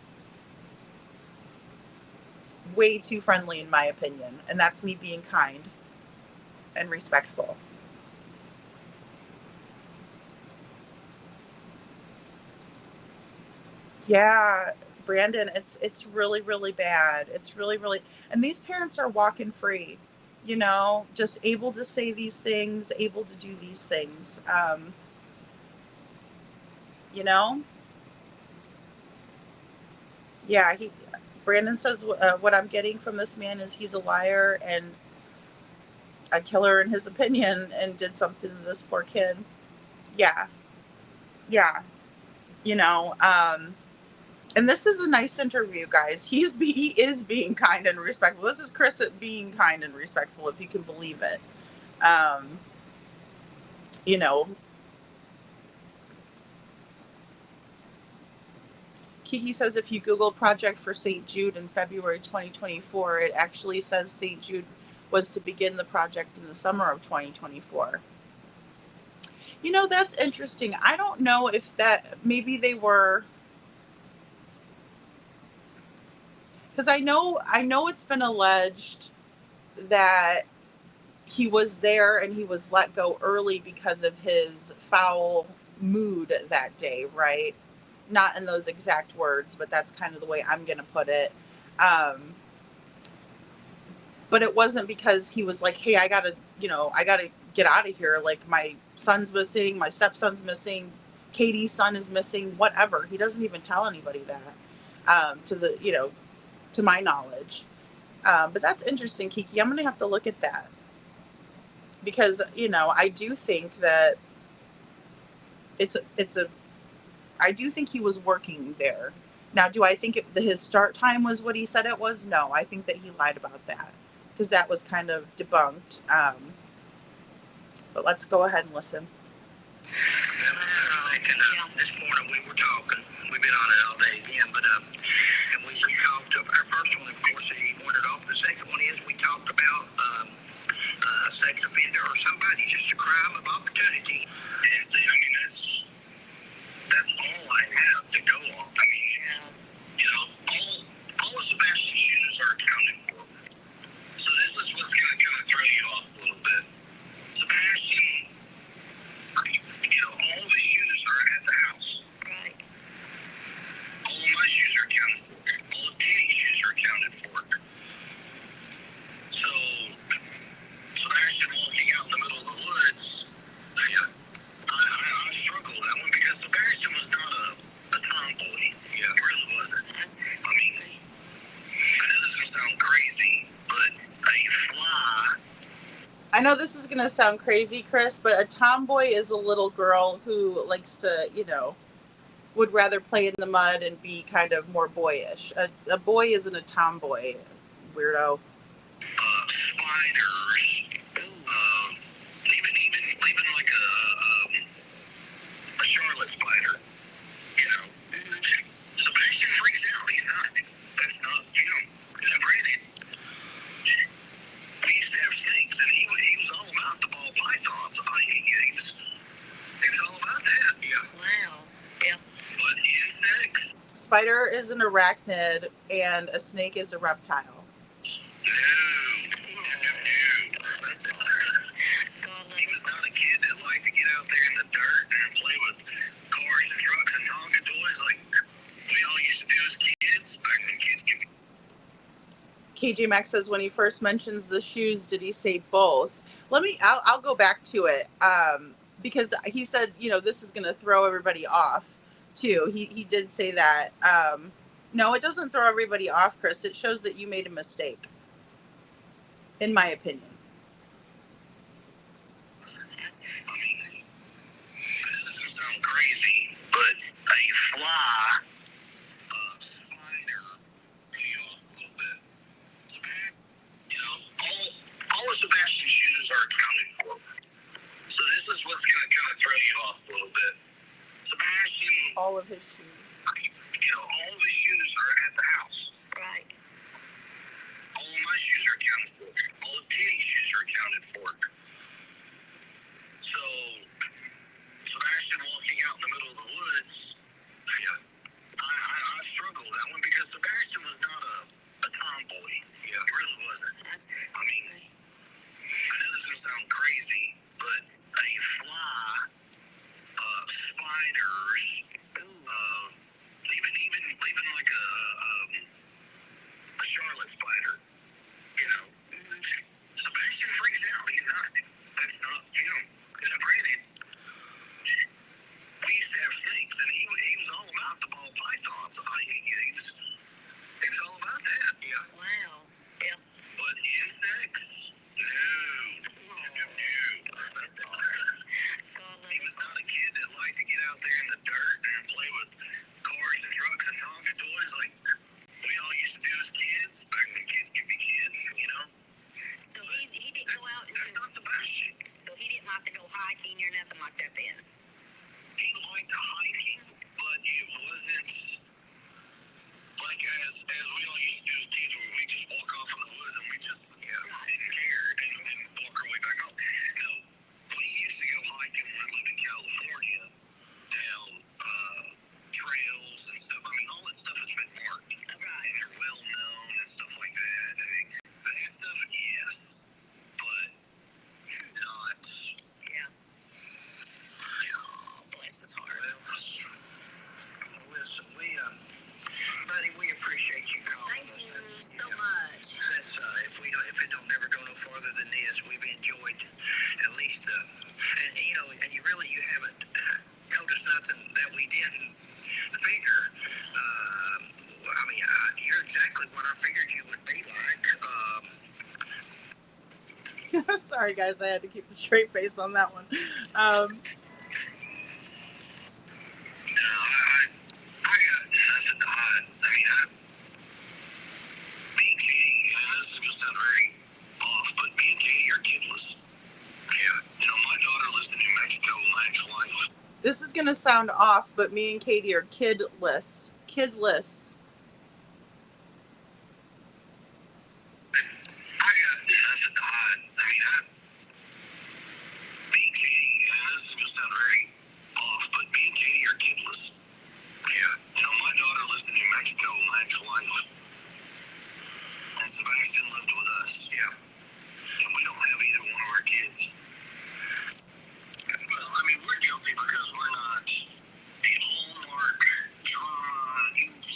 Way too friendly in my opinion, and that's me being kind and respectful. Yeah, Brandon, it's really, really bad. It's really, really, and these parents are walking free, just able to say these things, able to do these things. Yeah, Brandon says what I'm getting from this man is he's a liar and a killer in his opinion and did something to this poor kid. Yeah. And this is a nice interview, guys. He is being kind and respectful. This is Chris being kind and respectful, if you can believe it. Kiki says if you Google Project for St. Jude in February 2024, it actually says St. Jude was to begin the project in the summer of 2024. That's interesting. I don't know if maybe they were, because I know it's been alleged that he was there and he was let go early because of his foul mood that day, right? Not in those exact words, but that's kind of the way I'm going to put it. But it wasn't because he was like, hey, I gotta get out of here. My son's missing, my stepson's missing, Katie's son is missing, whatever. He doesn't even tell anybody that, to my knowledge. But that's interesting, Kiki. I'm going to have to look at that because, I do think that I do think he was working there. Now, do I think his start time was what he said it was? No, I think that he lied about that because that was kind of debunked. But let's go ahead and listen. This morning we were talking. We've been on it all day again, but and we talked. Our first one, of course, he wanted I know this is going to sound crazy, Chris, but a tomboy is a little girl who likes to, would rather play in the mud and be kind of more boyish. A boy isn't a tomboy, weirdo. Spiders. Even like a Charlotte spider. Sebastian freaks out. He's not. That's not. Granted, we used to have snakes, and he was all about the ball pythons. He was all about that. Yeah. Wow. Yeah. But insects. Spider is an arachnid, and a snake is a reptile. He was not a kid that liked to get out there in the dirt and play with cars and trucks and Tonka toys like we all used to do as kids. Back when kids could. KJ Max says when he first mentions the shoes, did he say both? I'll go back to it because he said, this is going to throw everybody off too. He did say that. No, it doesn't throw everybody off, Chris. It shows that you made a mistake, in my opinion. Sound crazy, but a fly, spider, off a little bit. All of Sebastian's shoes are accounted for. So this is what's going to kind of throw you off a little bit. Sebastian, all of his shoes. All of his shoes are at the house. Right. All of my shoes are accounted for. All of Penny's shoes are accounted for. So Sebastian walking out in the middle of the woods, I struggle with that one because Sebastian was not a tomboy. Yeah, he really wasn't. I mean, I know this is going to sound crazy, but a fly, spiders, even like a Charlotte spider, Sebastian freaks out. He's not. That's not him. Granted, we used to have snakes, and he was all about the ball pythons. He was all about that. Yeah. Wow. Yeah. But insects, no. He was not a kid that liked to get out there in the dirt and play with cars and trucks and Tonka toys like we all used to do as kids. Back when kids could be kids, So he didn't go out. That's not Sebastian. So he didn't like to go hiking or nothing like that then. He liked hiking, but it wasn't like as we all used to do as kids, where we just walk off in the woods and we just didn't care and walk our way back home. No, we used to go hiking when I lived in California down trails and stuff. I mean, all that stuff has been marked and they're well known and stuff like that. I mean, that stuff, yes, but not. Yeah. Oh, bless his heart. Listen, buddy, we appreciate you calling. Thank you so much. That's if it don't never go no farther than this, we've enjoyed at least and you haven't told us nothing that we didn't figure. I mean, you're exactly what I figured you would be like. Sorry, guys. I had to keep a straight face on that one. Me and Katie, and this is going to sound very off, but me and Katie are kidless. Yeah. My daughter lives in New Mexico, my ex-wife. This is going to sound off, but me and Katie are kidless. Kidless. Me and Katie, and this is going to sound very off, but me and Katie are kidless. Yeah. My daughter lives in New Mexico, my ex-wife. And Sebastian lived with us. Yeah. And we don't have either one of our kids. Well, I mean, we're guilty because we're not the hallmark, trauma, ET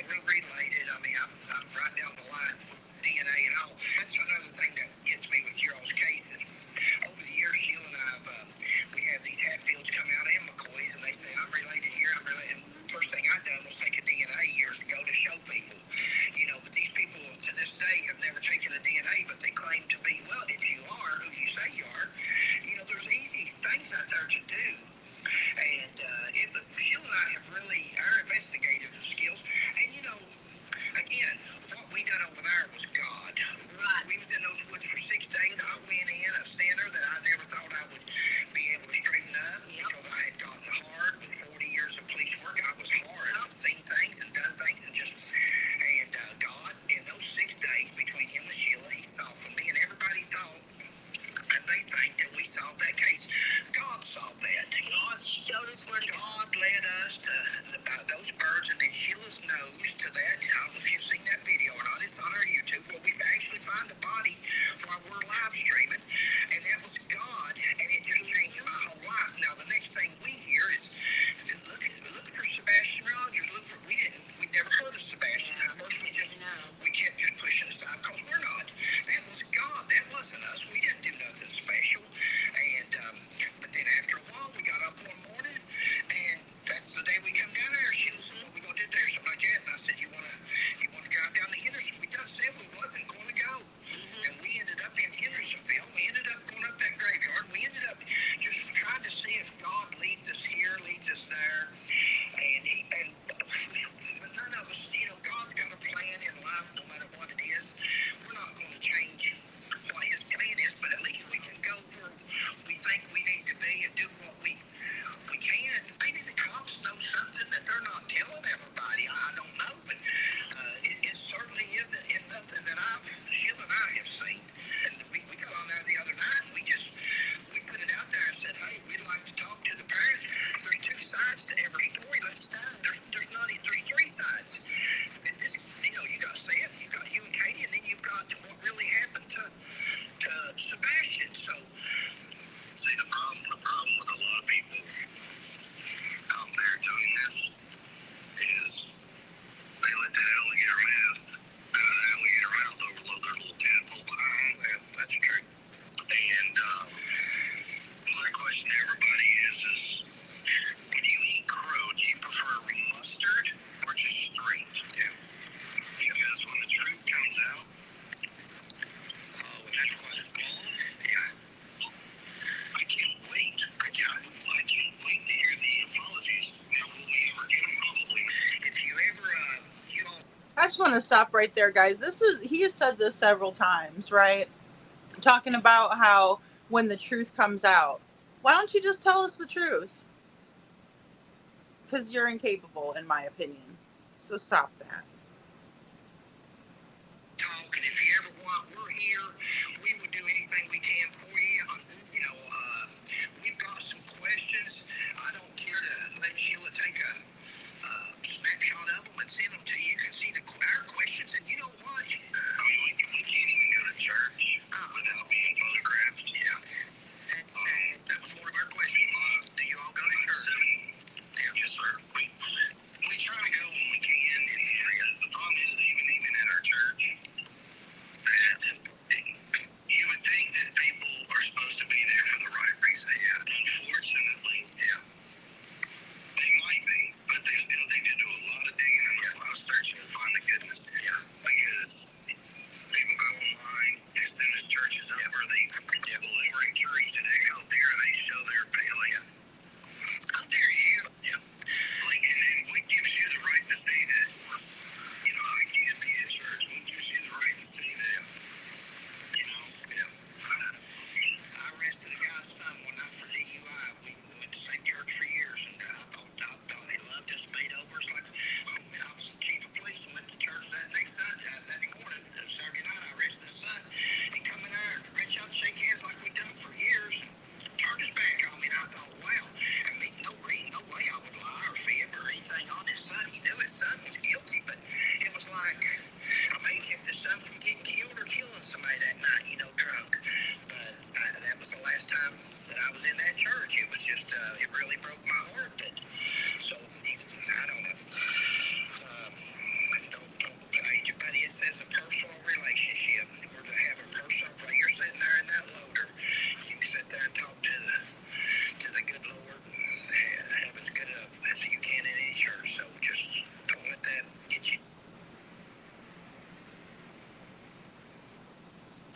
we're related. I mean, I'm right down the line with DNA and all. That's another thing that gets me with your all's cases. Over the years, Sheila and I we have these Hatfields come out and McCoys, and they say, I'm related here, I'm related. And first thing I done was take a DNA years ago to show people. But these people to this day have never taken a DNA, but they claim to be, well, if you are who you say you are, there's easy things out there to do. And Sheila and I have really, our investigative skills, and again, what we done over there was God. Right. We was in those woods for 6 days. I went in a sinner that I never thought I would be able to straighten up because I had gotten hard with 40 years of police work. I was hard. I'd seen things and done things and God, in those 6 days between him and Sheila, he softened me, and everybody thought, and they think that we solved that case. God solved that. God showed us where to go. God led us to those birds, and then Sheila's nose to that. I don't know if you've seen that video or not. It's on our YouTube. Well, we've actually found the body while we're live streaming, and that was God, and it just changed my whole life. Now, the next thing we hear is, look for Sebastian Rogers. We'd never heard of Sebastian. At first, we kept just pushing aside because we're not. That was God. That wasn't us. We didn't do nothing special. And but then after a while, we got up one morning, and that's the day we come down there. She was, what we gonna do there, something like that. And I said, you wanna drive down to Henderson? We done said we wasn't going to go, and we ended up in Hendersonville. We ended up going up that graveyard. We ended up just trying to see if God leads us here, leads us there, and none of us, God's got a plan in life, no matter what it is. We're not going to change what his plan is, but at least we can go where we think we need to be and do what we can. Maybe the cops know something that they're not telling everybody. I don't know, but it certainly isn't in nothing that Sheila and I have seen. And we got on there the other night, and we put it out there and said, hey, we'd like to talk to the parents. There's 2 sides to every story. There's 3 sides. This, you got Seth, you got you and Katie, and then you've got what really happened to Sebastian. So, see, the problem with a lot of people out there doing this is they let that alligator mouth overload their little tadpole behind. That's true. And my question to everybody is when you eat crow, do you prefer mustard or just straight? Yeah. Because when the truth comes out, when that's what it's gone, I can't wait. I can't wait to hear the apologies. Now, will we ever get them? Probably. If you ever, I just want to stop right there, guys. He has said this several times, right? Talking about how when the truth comes out, why don't you just tell us the truth? Because you're incapable, in my opinion. So stop that. Talk, and if you ever want, we're here. We would do anything we can for you. We've got some questions. I don't care to let Sheila take a snapshot of them and send them to you. You can see our questions, and you know what? We can't even go to church without being photographed. Yeah. That's sad. That was one of our questions. Do you all go to church? Yeah. Yes, sir. We try to go when we can. It's free.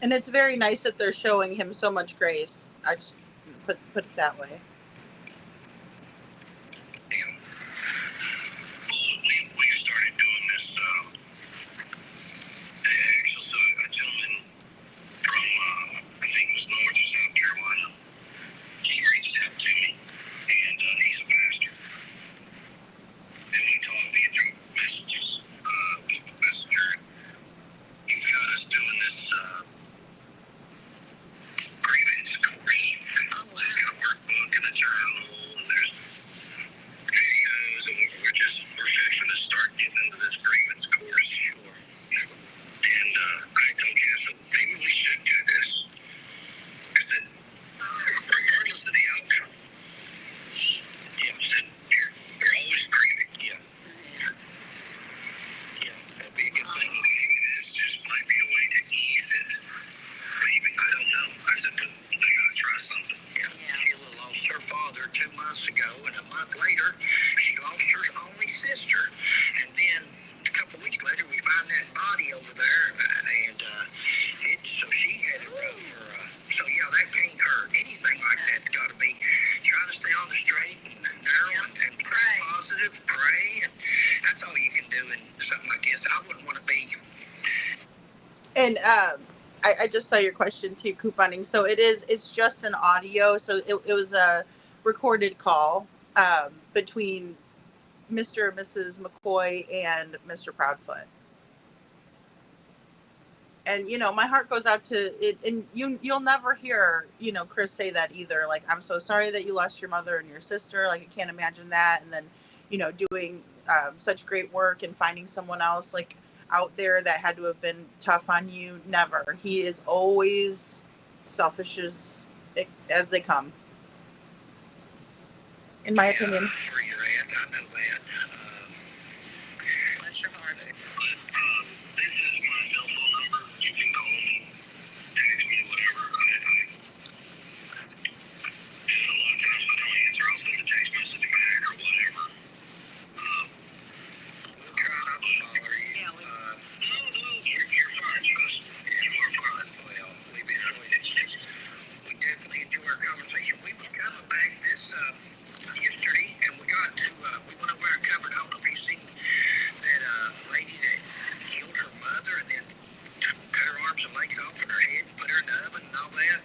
And it's very nice that they're showing him so much grace. I just put it that way. We started doing this. Actually, so a gentleman from I think it was North or South Carolina. He reached out to me, and he's a pastor. And we talked via through messages, messenger. He's got us doing this grievance course. He's got a workbook and a journal, and there's videos, and we're fixing to start getting into this grievance course. Sure. And I told Cass, maybe we should do this. I said, regardless of the outcome, I said, you're always grieving. Yeah. Yeah, that'd be a good thing. This just might be a way to ease it. Maybe, I don't know. I said, but I gotta try something. Yeah. Sheila lost her father 2 months ago, and a month later, she lost her only sister. And then a couple weeks later, we find that body over there, and so she had it rough for, so yeah, that can't hurt. Anything like that's got to be trying to stay on the straight and narrow and pray positive, pray, and that's all you can do in something like this. I wouldn't want to be. And I just saw your question too, couponing. So it's just an audio. So it was a recorded call between Mr. and Mrs. McCoy and Mr. Proudfoot. And, you know, my heart goes out to it. And you'll never hear, you know, Chris say that either. Like, I'm so sorry that you lost your mother and your sister. Like, I can't imagine that. And then, you know, doing such great work and finding someone else like out there that had to have been tough on you. Never. He is always selfish as they come. In my opinion. Where you're at, I know that. Bless your heart. But this is my cell phone number. You can call me, text me, whatever. And a lot of times if I don't answer, I'll send a text message back or whatever. We'll try not to bother you. Yeah, no, you're fine. Trust me. You are fine. Well, we've enjoyed it. We definitely enjoy our conversation. We were coming back this yesterday, and we got to, we went over and covered, I don't know if you've seen that lady that killed her mother and then cut her arms and legs off and her head and put her in the oven and all that.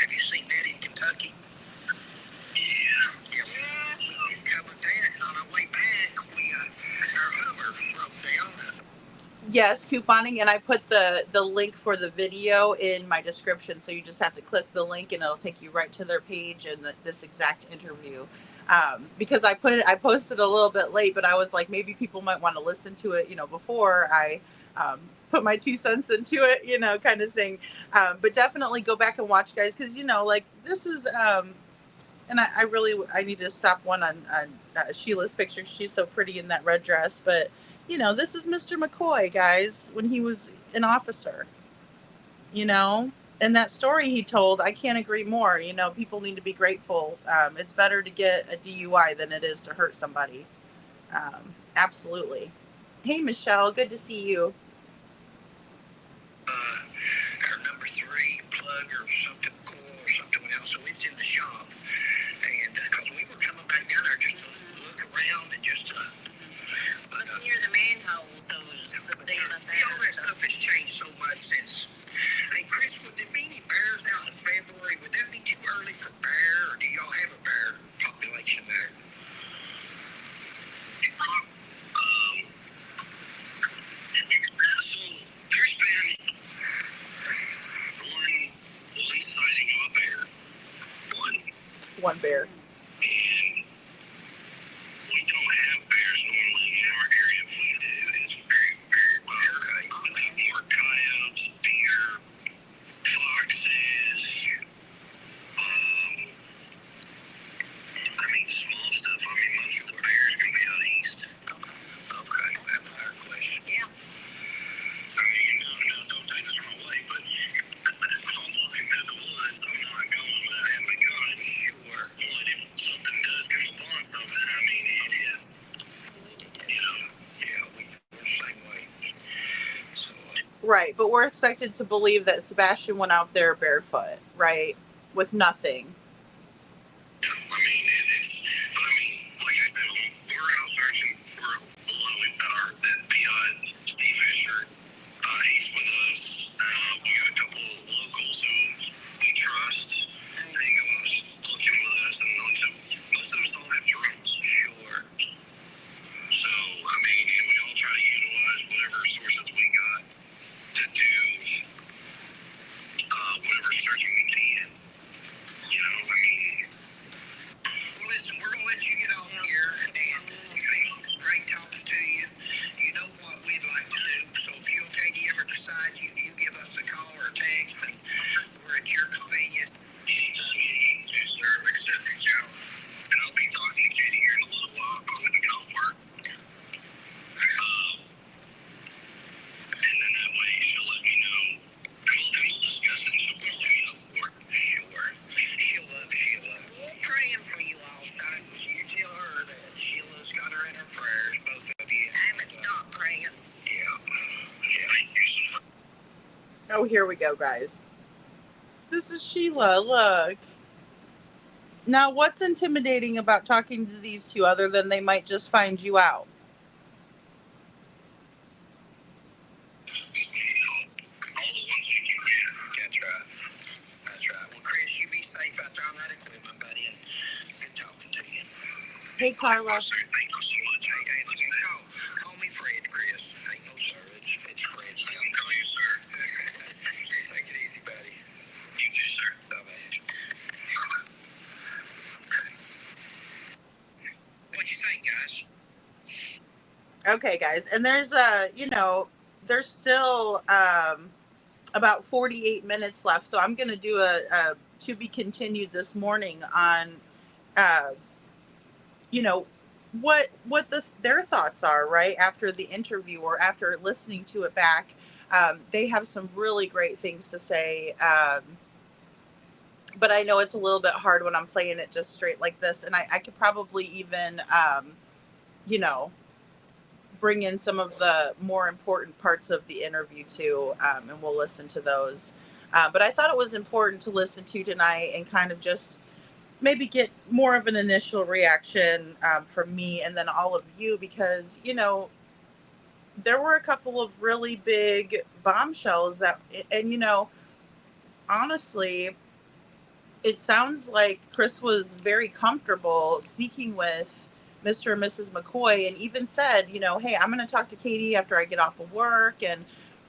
Have you seen that in Kentucky? Yeah. We covered that, and on our way back, our Hummer broke down. Yes, couponing, and I put the link for the video in my description, so you just have to click the link and it'll take you right to their page and this exact interview. Because I posted a little bit late, but I was like, maybe people might want to listen to it, you know, before I put my 2 cents into it, you know, kind of thing. But definitely go back and watch, guys, because, you know, like this is, and I need to stop one on Sheila's picture. She's so pretty in that red dress, but you know, this is Mr. McCoy, guys, when he was an officer, you know, and that story he told, I can't agree more. You know, people need to be grateful. It's better to get a DUI than it is to hurt somebody. Absolutely. Hey, Michelle, good to see you. Our number 3 plug or something cool or something else, so it's in the shop. And because we were coming back down there just to look around and just near the manhole, so see all that stuff has changed so much since. Hey, Chris, would there be any bears out in February? Would that be too early for bear, or do y'all have a bear population there? So there's been one sighting of a bear. One bear. And we don't have bears normally in our area. If we do, it's very, very well. Okay. More coyotes, deer, foxes. I mean, small stuff. I mean, most of the bears are going to be out east. Okay. That's a hard question. Yeah. I mean, no, don't take this wrong way, but if I'm walking through the woods, I'm not going without having a gun. Sure. One, if Right, but we're expected to believe that Sebastian went out there barefoot, right? With nothing. I mean, like I said, we're out searching for below that PI, Steve Fisher. He's with us. We got a couple of locals who we trust. They go out looking with us, and most of us all have drones. Sure. So, I mean, and we all try to utilize whatever sources we got to do whatever searching we can. You know, I mean, well, listen, we're going to let you get on here, and we've been straight talking to you. You know what we'd like to do, so if you okay, do you ever decide you give us a call or a text, and we're at your convenience. Anytime you need to, sir, like I said, reach out. And I'll be talking to Katie here in a little while, probably to get off work. And then that way she'll let me know, and we'll discuss it. She'll put me up for it. Sure. Sheila. We're praying for you all, son. You tell her that Sheila's got her in her prayers, both of you. I haven't stopped praying. Yeah. Oh, here we go, guys. This is Sheila, look. Now, what's intimidating about talking to these two other than they might just find you out? All the ones you can get. That's right. That's right. Well, Chris, you be safe out there on that equipment, buddy, and good talking to you. Hey, Carla. Sir, thank you so much. Hey, listen, call me Fred, Chris. Ain't no sir. It's Fred. I can call you sir. Take it easy, buddy. You too, sir. Bye-bye. What'd you think, guys? Okay, guys. And there's, there's still about 48 minutes left. So I'm going to do a to be continued this morning on, what their thoughts are, right? After the interview or after listening to it back. They have some really great things to say. But I know it's a little bit hard when I'm playing it just straight like this. And I could probably even, bring in some of the more important parts of the interview too. And we'll listen to those. But I thought it was important to listen to tonight and kind of just maybe get more of an initial reaction from me and then all of you, because, there were a couple of really big bombshells and honestly, it sounds like Chris was very comfortable speaking with Mr. and Mrs. McCoy and even said, hey, I'm going to talk to Katie after I get off of work. And,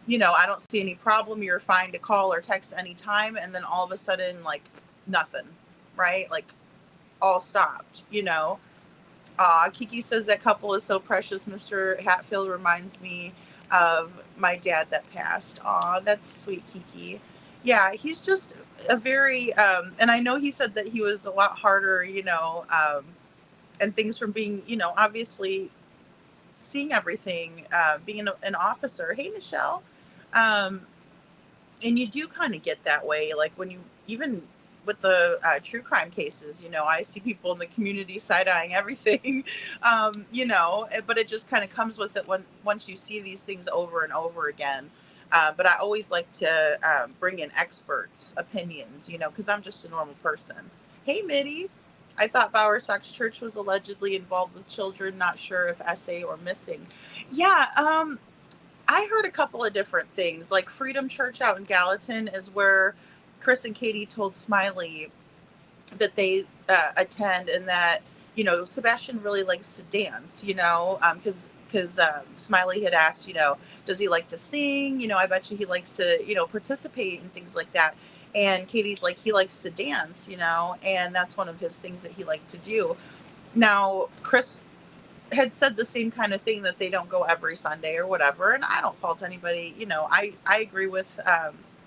I don't see any problem. You're fine to call or text anytime. And then all of a sudden, like nothing, right? Like all stopped, Kiki says that couple is so precious. Mr. Hatfield reminds me of my dad that passed. Aw, that's sweet, Kiki. Yeah, he's just a very, and I know he said that he was a lot harder, and things from being, obviously seeing everything, being an officer. Hey, Michelle. And you do kind of get that way. Like when you, even with the true crime cases, I see people in the community side-eyeing everything, but it just kind of comes with it once you see these things over and over again. But I always like to bring in experts' opinions, because I'm just a normal person. Hey, Mitty. I thought Bower Sox Church was allegedly involved with children. Not sure if SA or missing. Yeah, I heard a couple of different things. Like Freedom Church out in Gallatin is where Chris and Katie told Smiley that they attend, and that, Sebastian really likes to dance, because Smiley had asked, does he like to sing? I bet you he likes to, participate in things like that. And Katie's like, he likes to dance, and that's one of his things that he liked to do. Now, Chris had said the same kind of thing, that they don't go every Sunday or whatever. And I don't fault anybody. I agree with,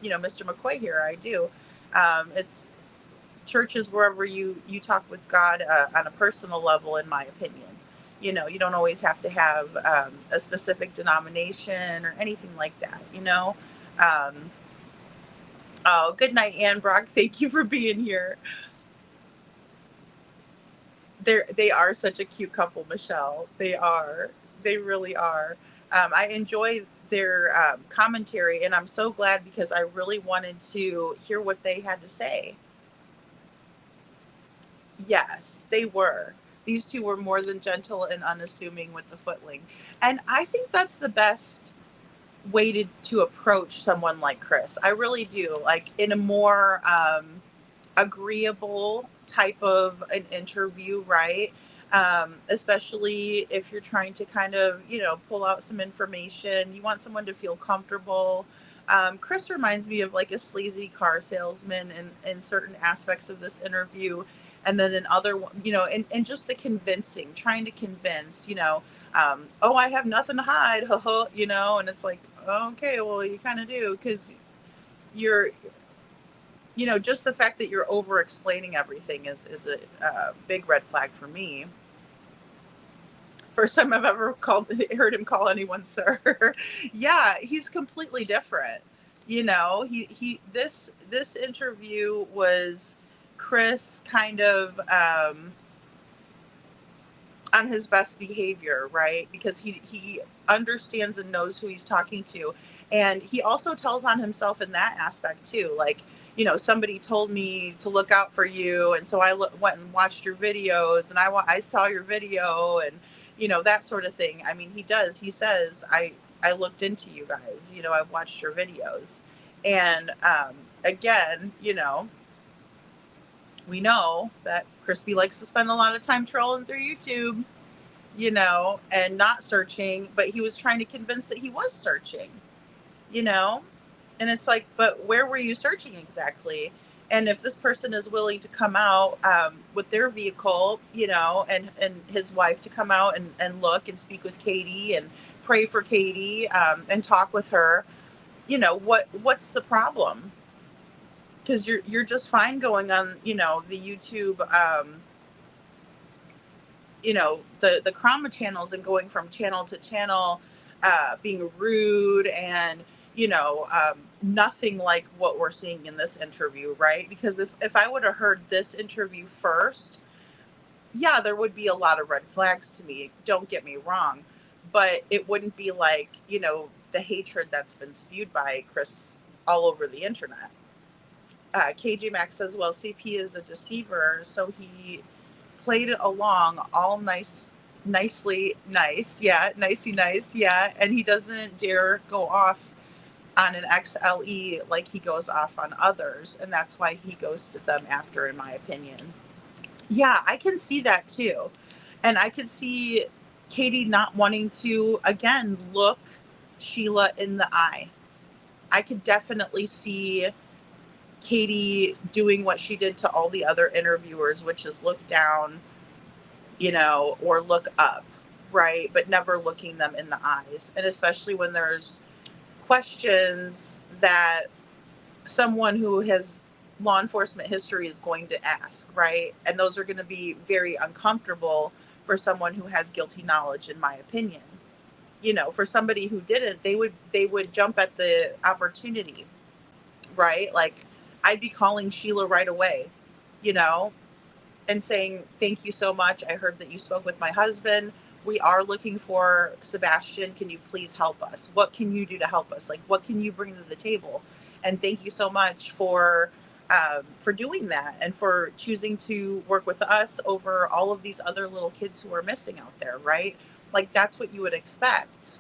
Mr. McCoy here. I do. It's churches wherever you talk with God on a personal level, in my opinion. You don't always have to have a specific denomination or anything like that, Oh, good night, Ann Brock. Thank you for being here. They are such a cute couple, Michelle. They are. They really are. I enjoy commentary, and I'm so glad because I really wanted to hear what they had to say. Yes, they were. These two were more than gentle and unassuming with the footling. And I think that's the best way to approach someone like Chris. I really do. Like in a more agreeable type of an interview, right? Especially if you're trying to kind of, pull out some information. You want someone to feel comfortable. Chris reminds me of like a sleazy car salesman in certain aspects of this interview. And then in other, and just the convincing, trying to convince, oh, I have nothing to hide, and it's like, okay, well, you kind of do, because you're, just the fact that you're over explaining everything is a big red flag for me. First time I've ever heard him call anyone sir. Yeah, he's completely different. This interview was Chris kind of on his best behavior, right? Because he understands and knows who he's talking to. And he also tells on himself in that aspect too. Like, somebody told me to look out for you. And so I went and watched your videos, and I saw your video, and, that sort of thing. I mean, he says, I looked into you guys, I've watched your videos. And again, we know that Crispy likes to spend a lot of time trolling through YouTube, and not searching, but he was trying to convince that he was searching, and it's like, but where were you searching exactly? And if this person is willing to come out with their vehicle, and his wife to come out and look and speak with Katie and pray for Katie and talk with her, what's the problem? Because you're just fine going on, the YouTube, the Chroma channels and going from channel to channel, being rude and, nothing like what we're seeing in this interview, right? Because if I would have heard this interview first, yeah, there would be a lot of red flags to me. Don't get me wrong, but it wouldn't be like, the hatred that's been spewed by Chris all over the internet. KJ Max says, well, CP is a deceiver, so he played it along all nicely nice, yeah, nicey nice, yeah, and he doesn't dare go off on an XLE like he goes off on others, and that's why he ghosted them after, in my opinion. Yeah, I can see that too, and I could see Katie not wanting to, again, look Sheila in the eye. I could definitely see Katie doing what she did to all the other interviewers, which is look down, or look up, right? But never looking them in the eyes. And especially when there's questions that someone who has law enforcement history is going to ask, right? And those are going to be very uncomfortable for someone who has guilty knowledge, in my opinion. For somebody who didn't, they would jump at the opportunity, right? Like, I'd be calling Sheila right away, and saying, thank you so much. I heard that you spoke with my husband. We are looking for Sebastian. Can you please help us? What can you do to help us? Like, what can you bring to the table? And thank you so much for doing that and for choosing to work with us over all of these other little kids who are missing out there, right? Like, that's what you would expect.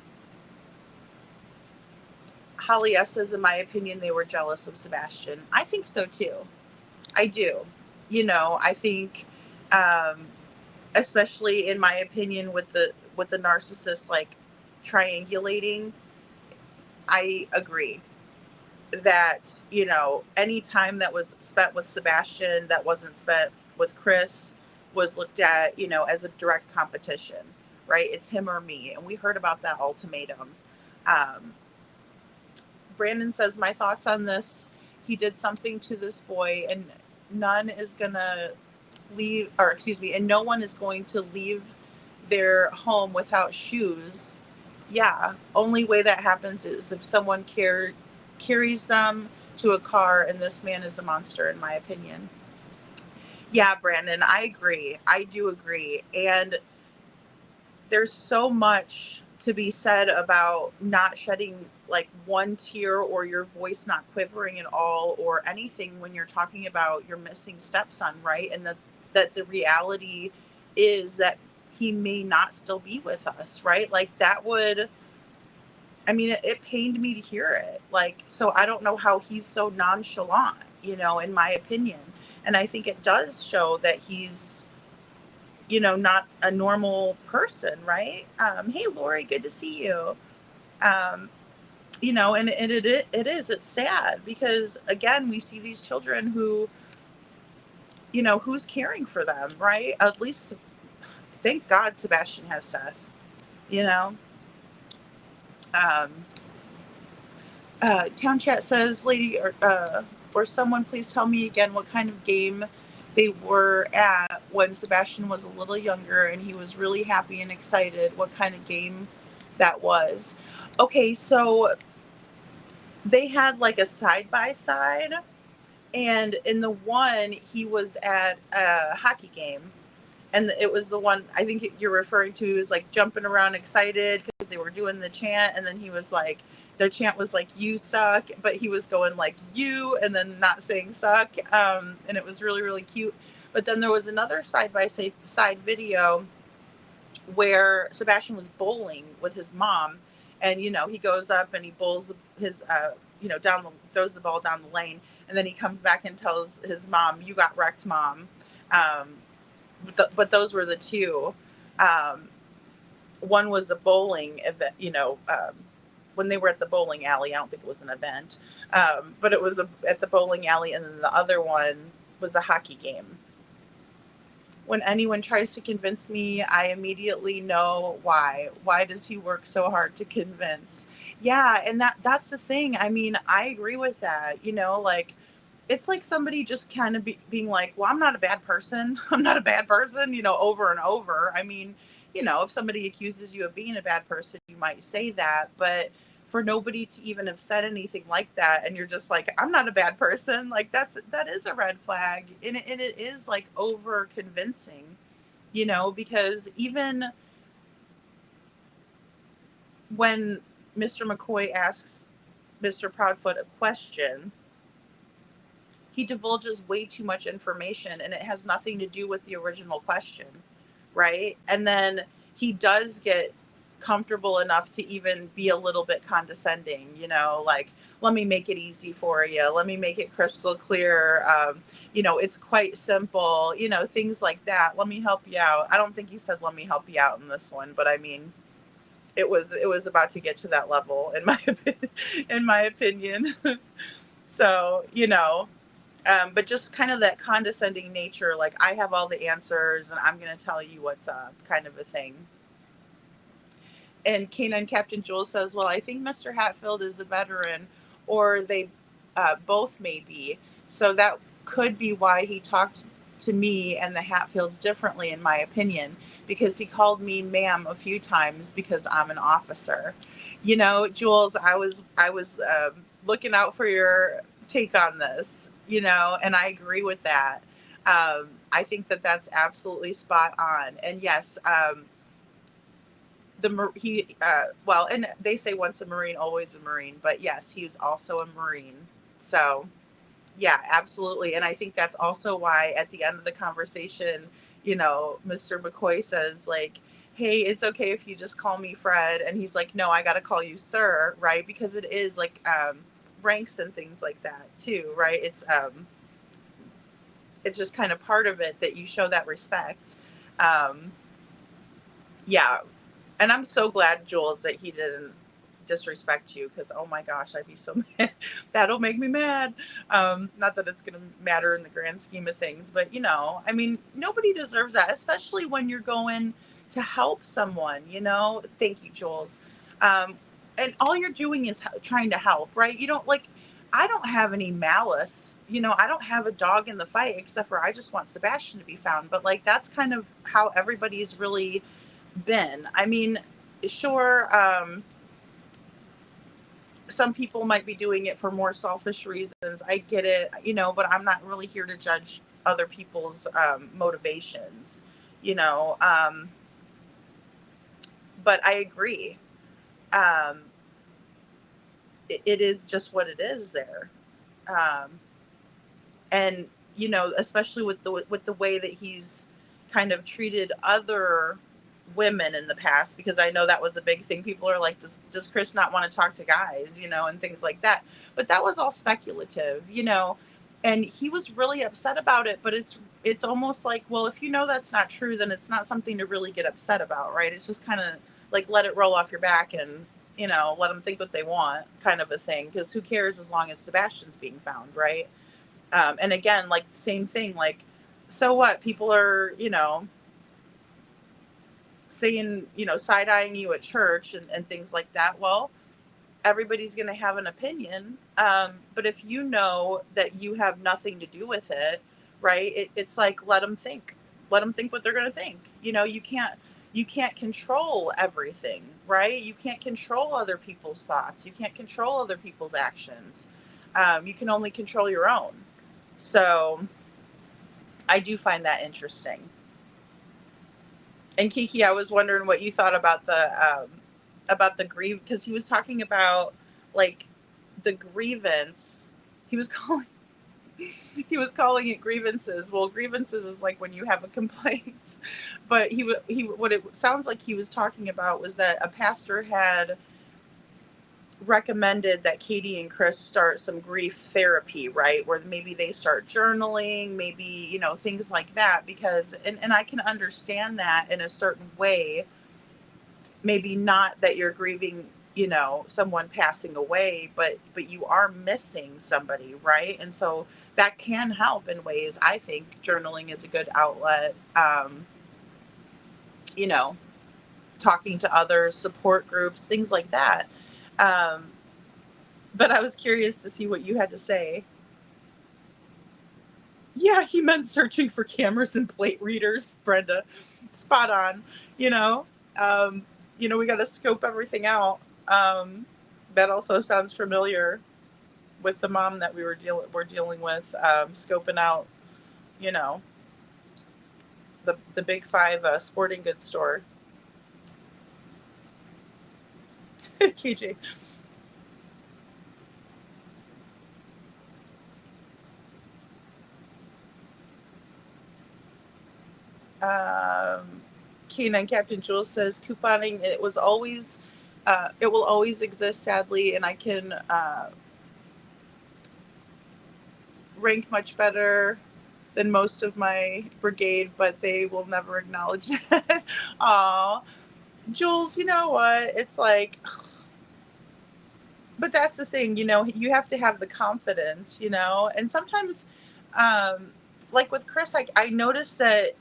Holly S says, in my opinion, they were jealous of Sebastian. I think so too. I do. I think, especially in my opinion, with the narcissist, like, triangulating, I agree that, any time that was spent with Sebastian that wasn't spent with Chris was looked at, as a direct competition, right? It's him or me. And we heard about that ultimatum. Brandon says, my thoughts on this, he did something to this boy and no one is going to leave their home without shoes. Yeah. Only way that happens is if someone carries them to a car, and this man is a monster, in my opinion. Yeah, Brandon, I agree. I do agree. And there's so much to be said about not shedding like one tear or your voice not quivering at all or anything when you're talking about your missing stepson, right? And that the reality is that he may not still be with us, right? Like that would, I mean, it pained me to hear it. Like, so I don't know how he's so nonchalant, you know, in my opinion. And I think it does show that he's, you know, not a normal person, right? Hey, Lori, good to see you. You know, and it's sad because, again, we see these children who, you know, who's caring for them, right? At least, thank God Sebastian has Seth, you know? Town chat says, lady, or someone please tell me again what kind of game they were at when Sebastian was a little younger and he was really happy and excited, what kind of game that was. Okay, so they had like a side-by-side, and in the one he was at a hockey game, and it was the one I think you're referring to, is like jumping around excited because they were doing the chant, and then he was like, their chant was like, you suck, but he was going like you and then not saying suck, and it was really, really cute. But then there was another side video where Sebastian was bowling with his mom, and you know, he goes up and he bowls his you know, throws the ball down the lane, and then he comes back and tells his mom, you got wrecked, mom. But those were the two. One was a bowling event, you know, when they were at the bowling alley. I don't think it was an event, but it was at the bowling alley, and then the other one was a hockey game. When anyone tries to convince me, I immediately know why. Why does he work so hard to convince? Yeah, and that's the thing. I mean, I agree with that. You know, like, it's like somebody just kind of being like, well, I'm not a bad person. I'm not a bad person, you know, over and over. I mean, you know, if somebody accuses you of being a bad person, you might say that. But for nobody to even have said anything like that, and you're just like, I'm not a bad person, like that is a red flag. And it is like over convincing, you know, because even when Mr. McCoy asks Mr. Proudfoot a question, he divulges way too much information, and it has nothing to do with the original question, right? And then he does get comfortable enough to even be a little bit condescending, you know, like, let me make it easy for you. Let me make it crystal clear. You know, it's quite simple, you know, things like that. Let me help you out. I don't think he said, let me help you out in this one, but I mean, it was about to get to that level in my opinion. So, you know, but just kind of that condescending nature, like, I have all the answers and I'm going to tell you what's up, kind of a thing. And Canine Captain Jules says, well, I think Mr. Hatfield is a veteran, or they both may be. So that could be why he talked to me and the Hatfields differently, in my opinion, because he called me ma'am a few times because I'm an officer. You know, Jules, I was looking out for your take on this, you know, and I agree with that. I think that that's absolutely spot on. And yes, well, and they say once a Marine, always a Marine, but yes, he was also a Marine. So yeah, absolutely. And I think that's also why at the end of the conversation, you know, Mr. McCoy says, like, hey, it's okay if you just call me Fred. And he's like, no, I got to call you sir, right? Because it is like ranks and things like that too, right? It's just kind of part of it that you show that respect. Yeah. And I'm so glad, Jules, that he didn't disrespect you, because oh my gosh, I'd be so mad. That'll make me mad. Not that it's gonna matter in the grand scheme of things, but you know, I mean, nobody deserves that, especially when you're going to help someone, you know. Thank you, Jules. And all you're doing is trying to help, right? You don't, like, I don't have any malice, you know. I don't have a dog in the fight, except for I just want Sebastian to be found. But like, that's kind of how everybody's really been. I mean, sure, some people might be doing it for more selfish reasons. I get it, you know, but I'm not really here to judge other people's motivations, you know. But I agree. um, it is just what it is there. And, especially with the way that he's kind of treated other women in the past, because I know that was a big thing. People are like, does Chris not want to talk to guys, and things like that. But that was all speculative, and he was really upset about it. But it's almost like, well, if that's not true, then it's not something to really get upset about, right? It's just kind of like, let it roll off your back and, let them think what they want, kind of a thing. Because who cares as long as Sebastian's being found, right? And again, like, same thing, like, so what? People are, saying, side-eyeing you at church and things like that. Well, everybody's going to have an opinion. But if you know that you have nothing to do with it, right? It's like, let them think what they're going to think. You can't control everything, right? You can't control other people's thoughts. You can't control other people's actions. You can only control your own. So I do find that interesting. And Kiki, I was wondering what you thought about the grieve, because he was talking about, like, the grievance. He was calling it grievances. Well, grievances is like when you have a complaint. But what it sounds like he was talking about was that a pastor had recommended that Katie and Chris start some grief therapy, right? Where maybe they start journaling, maybe, things like that, because, and I can understand that in a certain way, maybe not that you're grieving, someone passing away, but you are missing somebody, right? And so that can help in ways. I think journaling is a good outlet. Talking to others, support groups, things like that. But I was curious to see what you had to say. Yeah, he meant searching for cameras and plate readers, Brenda. Spot on. We got to scope everything out. That also sounds familiar with the mom that we're dealing with, scoping out, the Big Five sporting goods store. KJ. K9 Captain Jules says couponing, it will always exist, sadly, and I can rank much better than most of my brigade, but they will never acknowledge that. Aw, Jules, you know what? It's like, but that's the thing, you have to have the confidence, and sometimes, like with Chris, I noticed that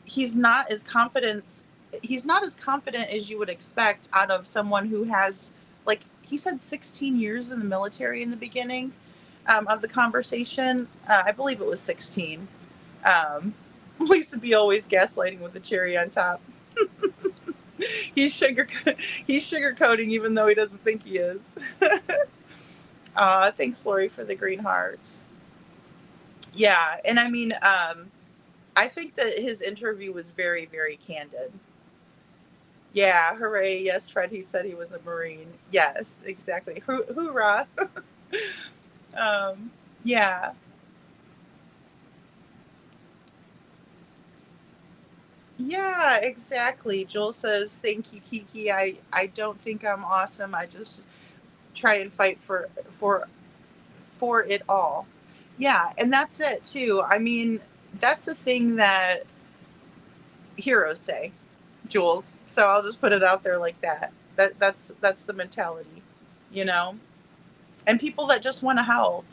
he's not as confident as you would expect out of someone who has, like, he said 16 years in the military in the beginning of the conversation. I believe it was 16. Lisa B always gaslighting with the cherry on top. He's sugarcoating even though he doesn't think he is. Thanks, Lori, for the green hearts. Yeah, and I mean, I think that his interview was very, very candid. Yeah, hooray. Yes, Fred, he said he was a Marine. Yes, exactly. Hoorah. Yeah. Yeah, exactly. Joel says, thank you, Kiki. I don't think I'm awesome. I just try and fight for it all. Yeah, and that's it too. I mean, that's the thing that heroes say, Jules. So I'll just put it out there like that. That's the mentality, and people that just want to help,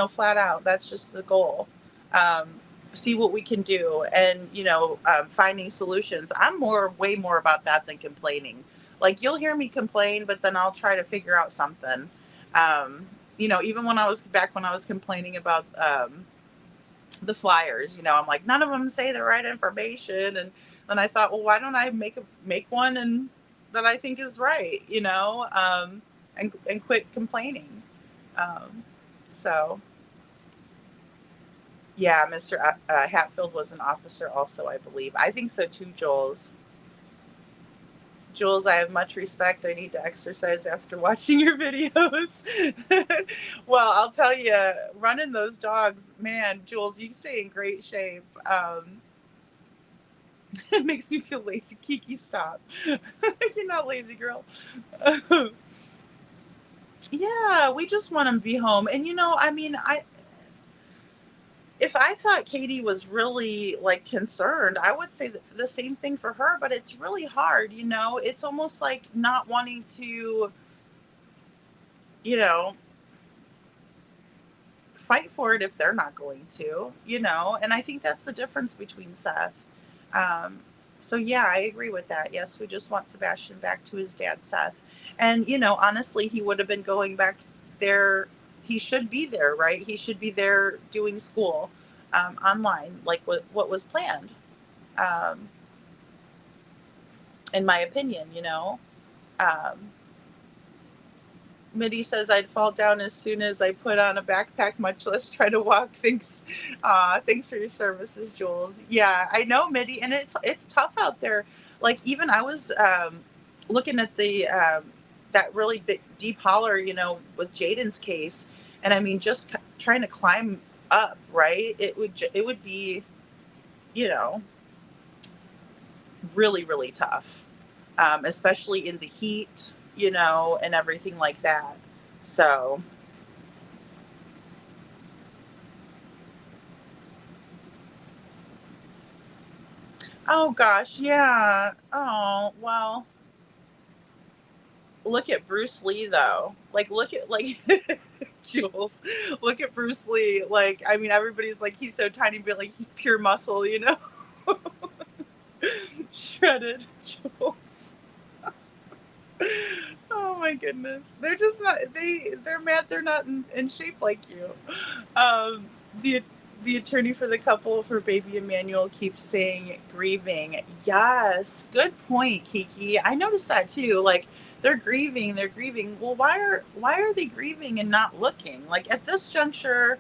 flat out. That's just the goal. See what we can do, and finding solutions. I'm way more about that than complaining. Like, you'll hear me complain, but then I'll try to figure out something. Even when I was complaining about the flyers, I'm like, none of them say the right information, and then I thought, well, why don't I make one and that I think is right, and quit complaining. So. Yeah, Mr. Hatfield was an officer also, I believe. I think so too, Jules. Jules, I have much respect. I need to exercise after watching your videos. Well, I'll tell you, running those dogs, man, Jules, you stay in great shape. It makes me feel lazy. Kiki, stop. You're not lazy, girl. Yeah, we just want to be home. And I mean, if I thought Katie was really like concerned, I would say the same thing for her, but it's really hard, It's almost like not wanting to, you know, fight for it if they're not going to, and I think that's the difference between Seth. Um, so yeah, I agree with that. Yes, we just want Sebastian back to his dad, Seth. And honestly, he would have been going back there. He should be there, right? He should be there doing school online, like what was planned, um, in my opinion. Um, Mitty says I'd fall down as soon as I put on a backpack, much less try to walk. Thanks for your services, Jules. Yeah, I know, Mitty, and it's tough out there. Like even I was looking at the that really big deep holler, with Jaden's case, and I mean just trying to climb up, right? It would be, you know, really really tough, especially in the heat, and everything like that. So, oh gosh, yeah. Oh, well, look at Bruce Lee though. Like, look at like Jules. Look at Bruce Lee. Like, I mean, everybody's like he's so tiny, but like he's pure muscle. Shredded Jules. Oh my goodness. They're just not they're mad they're not in shape like you. Um the the attorney for the couple for baby Emmanuel keeps saying grieving. Yes, good point, Kiki. I noticed that too. Like they're grieving. Well, why are they grieving and not looking? Like at this juncture,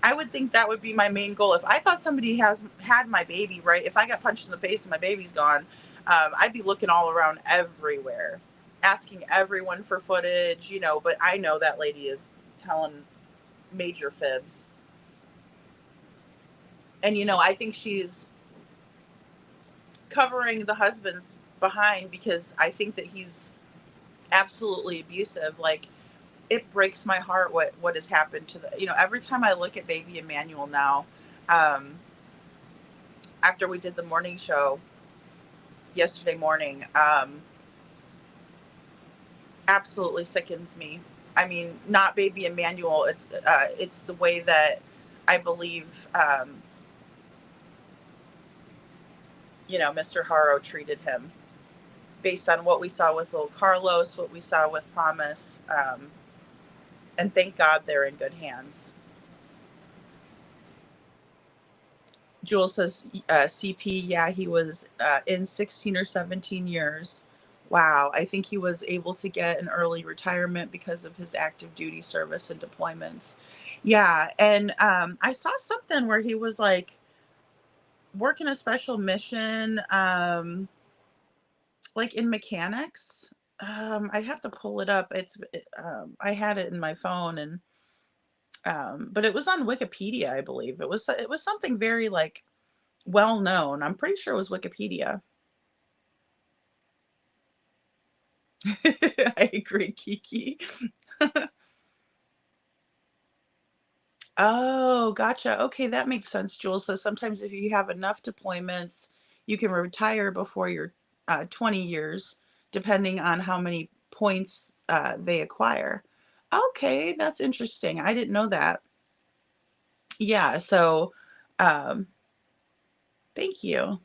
I would think that would be my main goal. If I thought somebody has had my baby, right? If I got punched in the face and my baby's gone, I'd be looking all around everywhere, asking everyone for footage, But I know that lady is telling major fibs, and I think she's covering the husband's behind because I think that he's absolutely abusive. Like it breaks my heart what has happened to every time I look at baby Emmanuel now, um, after we did the morning show yesterday morning, absolutely sickens me. I mean, not baby Emmanuel. It's the way that I believe, Mr. Haro treated him, based on what we saw with little Carlos, what we saw with Promise, and thank God they're in good hands. Jewel says CP, yeah, he was in 16 or 17 years. Wow, I think he was able to get an early retirement because of his active duty service and deployments. Yeah, and I saw something where he was like working a special mission, like in mechanics. I'd have to pull it up. I had it in my phone, and but it was on Wikipedia, I believe. It was something very like well known. I'm pretty sure it was Wikipedia. I agree, Kiki. Oh, gotcha. Okay, that makes sense, Jules. So sometimes if you have enough deployments, you can retire before your 20 years, depending on how many points they acquire. Okay, that's interesting. I didn't know that. Yeah, so um, thank you.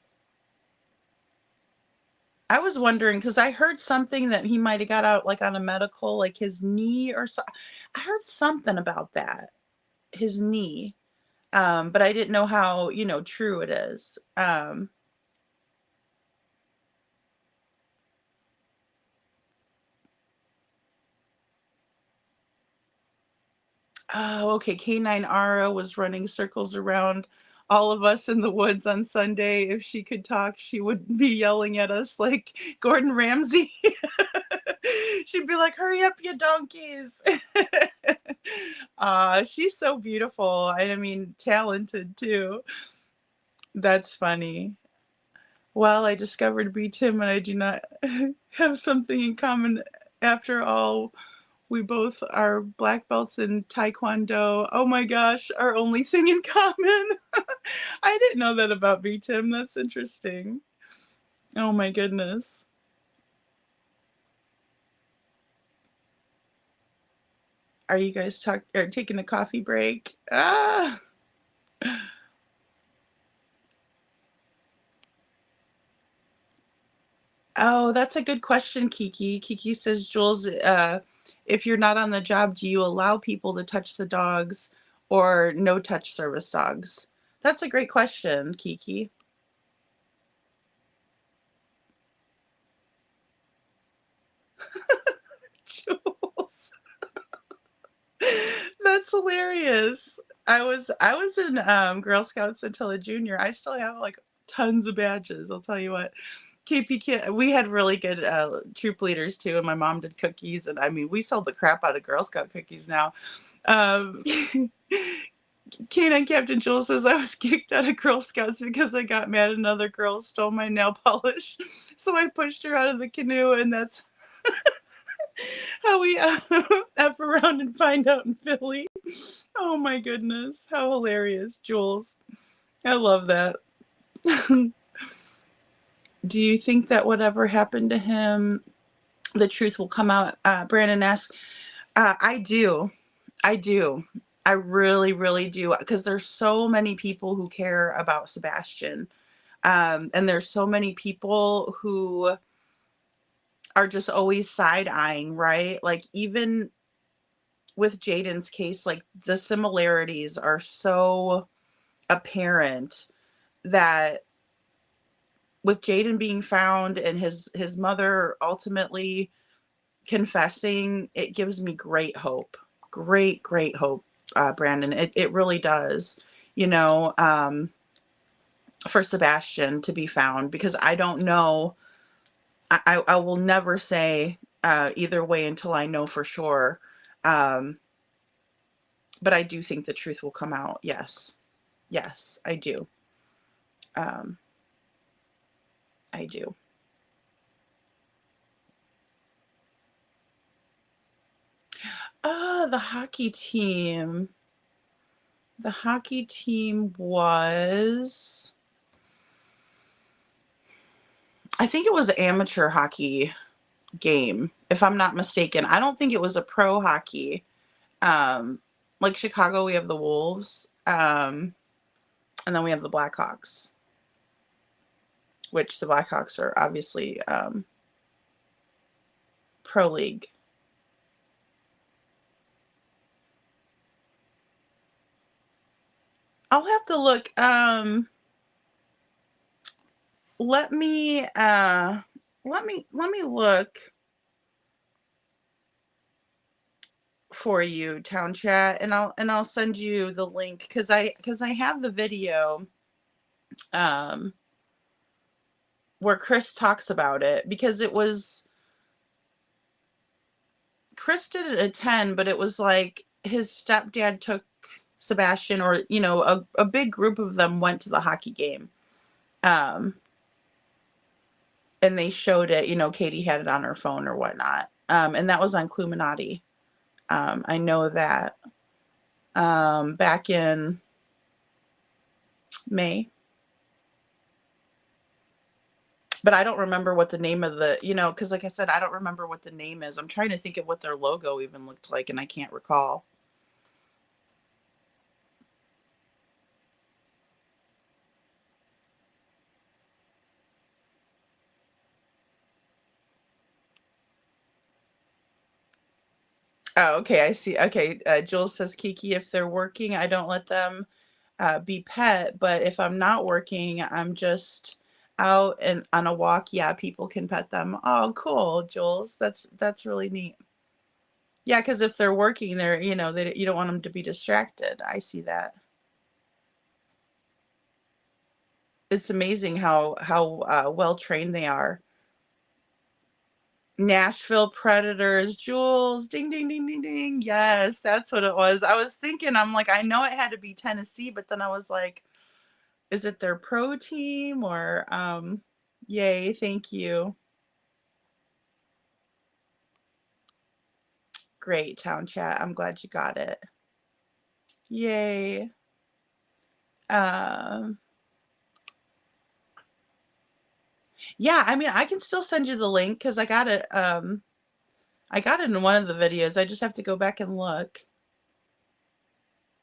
I was wondering because I heard something that he might have got out like on a medical, like his knee or so. I heard something about that, his knee. But I didn't know how, true it is. Oh, okay. K9 Ara was running circles around all of us in the woods on Sunday, if she could talk, she would be yelling at us like Gordon Ramsay. She'd be like, hurry up, you donkeys. She's so beautiful. And I mean, talented too. That's funny. Well, I discovered B. Tim and I do not have something in common after all. We both are black belts in Taekwondo. Oh my gosh, our only thing in common. I didn't know that about B. Tim. That's interesting. Oh my goodness. Are you guys taking a coffee break? Ah. Oh, that's a good question, Kiki. Kiki says, Jules, if you're not on the job, do you allow people to touch the dogs or no touch service dogs? That's a great question, Kiki. Jules. That's hilarious. I was in Girl Scouts until a junior. I still have like tons of badges. I'll tell you what. We had really good troop leaders too, and my mom did cookies, and I mean, we sold the crap out of Girl Scout cookies now. Canine Captain Jules says I was kicked out of Girl Scouts because I got mad another girl stole my nail polish, so I pushed her out of the canoe, and that's how we F around and find out in Philly. Oh my goodness, how hilarious, Jules. I love that. Do you think that whatever happened to him, the truth will come out? Brandon asks. I do. I really, really do. Because there's so many people who care about Sebastian. And there's so many people who are just always side-eyeing, right? Like, even with Jaden's case, like, the similarities are so apparent that with Jaden being found and his mother ultimately confessing, it gives me great hope. Great hope, Brandon. It really does, for Sebastian to be found, because I don't know. I will never say either way until I know for sure. But I do think the truth will come out. Yes, I do. I do. The hockey team. The hockey team was, I think it was an amateur hockey game, if I'm not mistaken. I don't think it was a pro hockey. Like Chicago, we have the Wolves, and then we have the Blackhawks, which the Blackhawks are obviously pro league. I'll have to look. Let me look for you, Town Chat, and I'll send you the link because I have the video where Chris talks about it, because it was, Chris didn't attend, but it was like his stepdad took Sebastian, or a big group of them went to the hockey game, and they showed it. Katie had it on her phone or whatnot, and that was on Cluminati. I know that back in May, but I don't remember what the name of the, because like I said, I don't remember what the name is. I'm trying to think of what their logo even looked like, and I can't recall. Oh, okay, I see. Okay, Jules says, Kiki, if they're working, I don't let them be pet, but if I'm not working, I'm just out and on a walk, yeah, people can pet them. Oh, cool, Jules. That's really neat. Yeah, because if they're working, they're, you don't want them to be distracted. I see that. It's amazing how well trained they are. Nashville Predators, Jules, ding, ding, ding, ding, ding. Yes, that's what it was. I was thinking, I'm like, I know it had to be Tennessee, but then I was like, is it their pro team or, yay, thank you. Great, Town Chat. I'm glad you got it. Yay. Yeah, I mean, I can still send you the link because I got it. I got it in one of the videos. I just have to go back and look.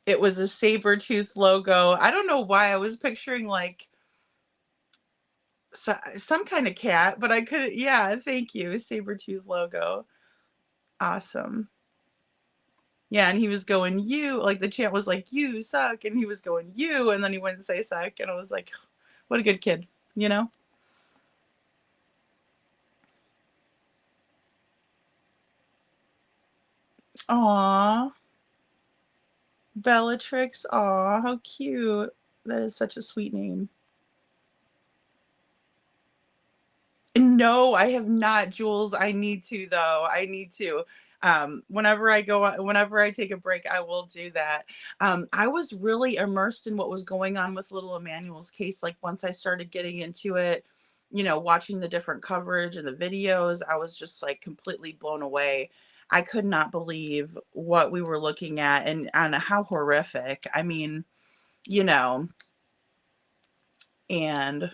It was a saber-tooth logo. I don't know why I was picturing like some kind of cat, but I couldn't. Yeah, thank you. Saber-tooth logo. Awesome. Yeah, and he was going, you, like the chant was like, you suck. And he was going, you. And then he wouldn't say suck. And I was like, what a good kid, you know? Aw. Bellatrix. Aw, how cute. That is such a sweet name. No, I have not, Jules. I need to though. I need to. Whenever I take a break, I will do that. I was really immersed in what was going on with little Emmanuel's case. Like once I started getting into it, you know, watching the different coverage and the videos, I was just like completely blown away. I could not believe what we were looking at and how horrific. I mean, you know, and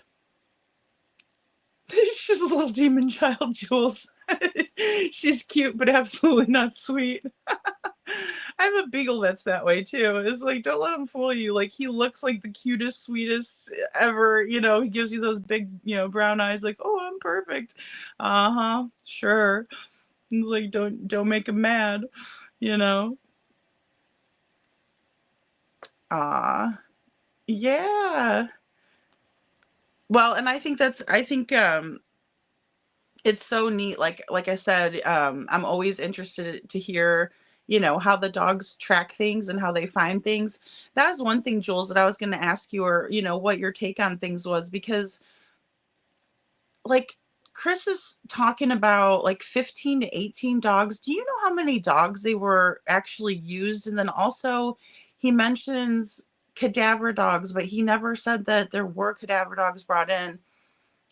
she's a little demon child, Jules. She's cute, but absolutely not sweet. I have a beagle that's that way too. It's like, don't let him fool you. Like he looks like the cutest, sweetest ever. You know, he gives you those big, you know, brown eyes. Like, oh, I'm perfect. Sure. It's like, don't make him mad. You know. Yeah. Well, and I think it's so neat. Like I said, I'm always interested to hear, you know, how the dogs track things and how they find things. That was one thing, Jules, that I was going to ask you, or, you know, what your take on things was, because like Chris is talking about like 15 to 18 dogs. Do you know how many dogs they were actually used? And then also he mentions cadaver dogs, but he never said that there were cadaver dogs brought in.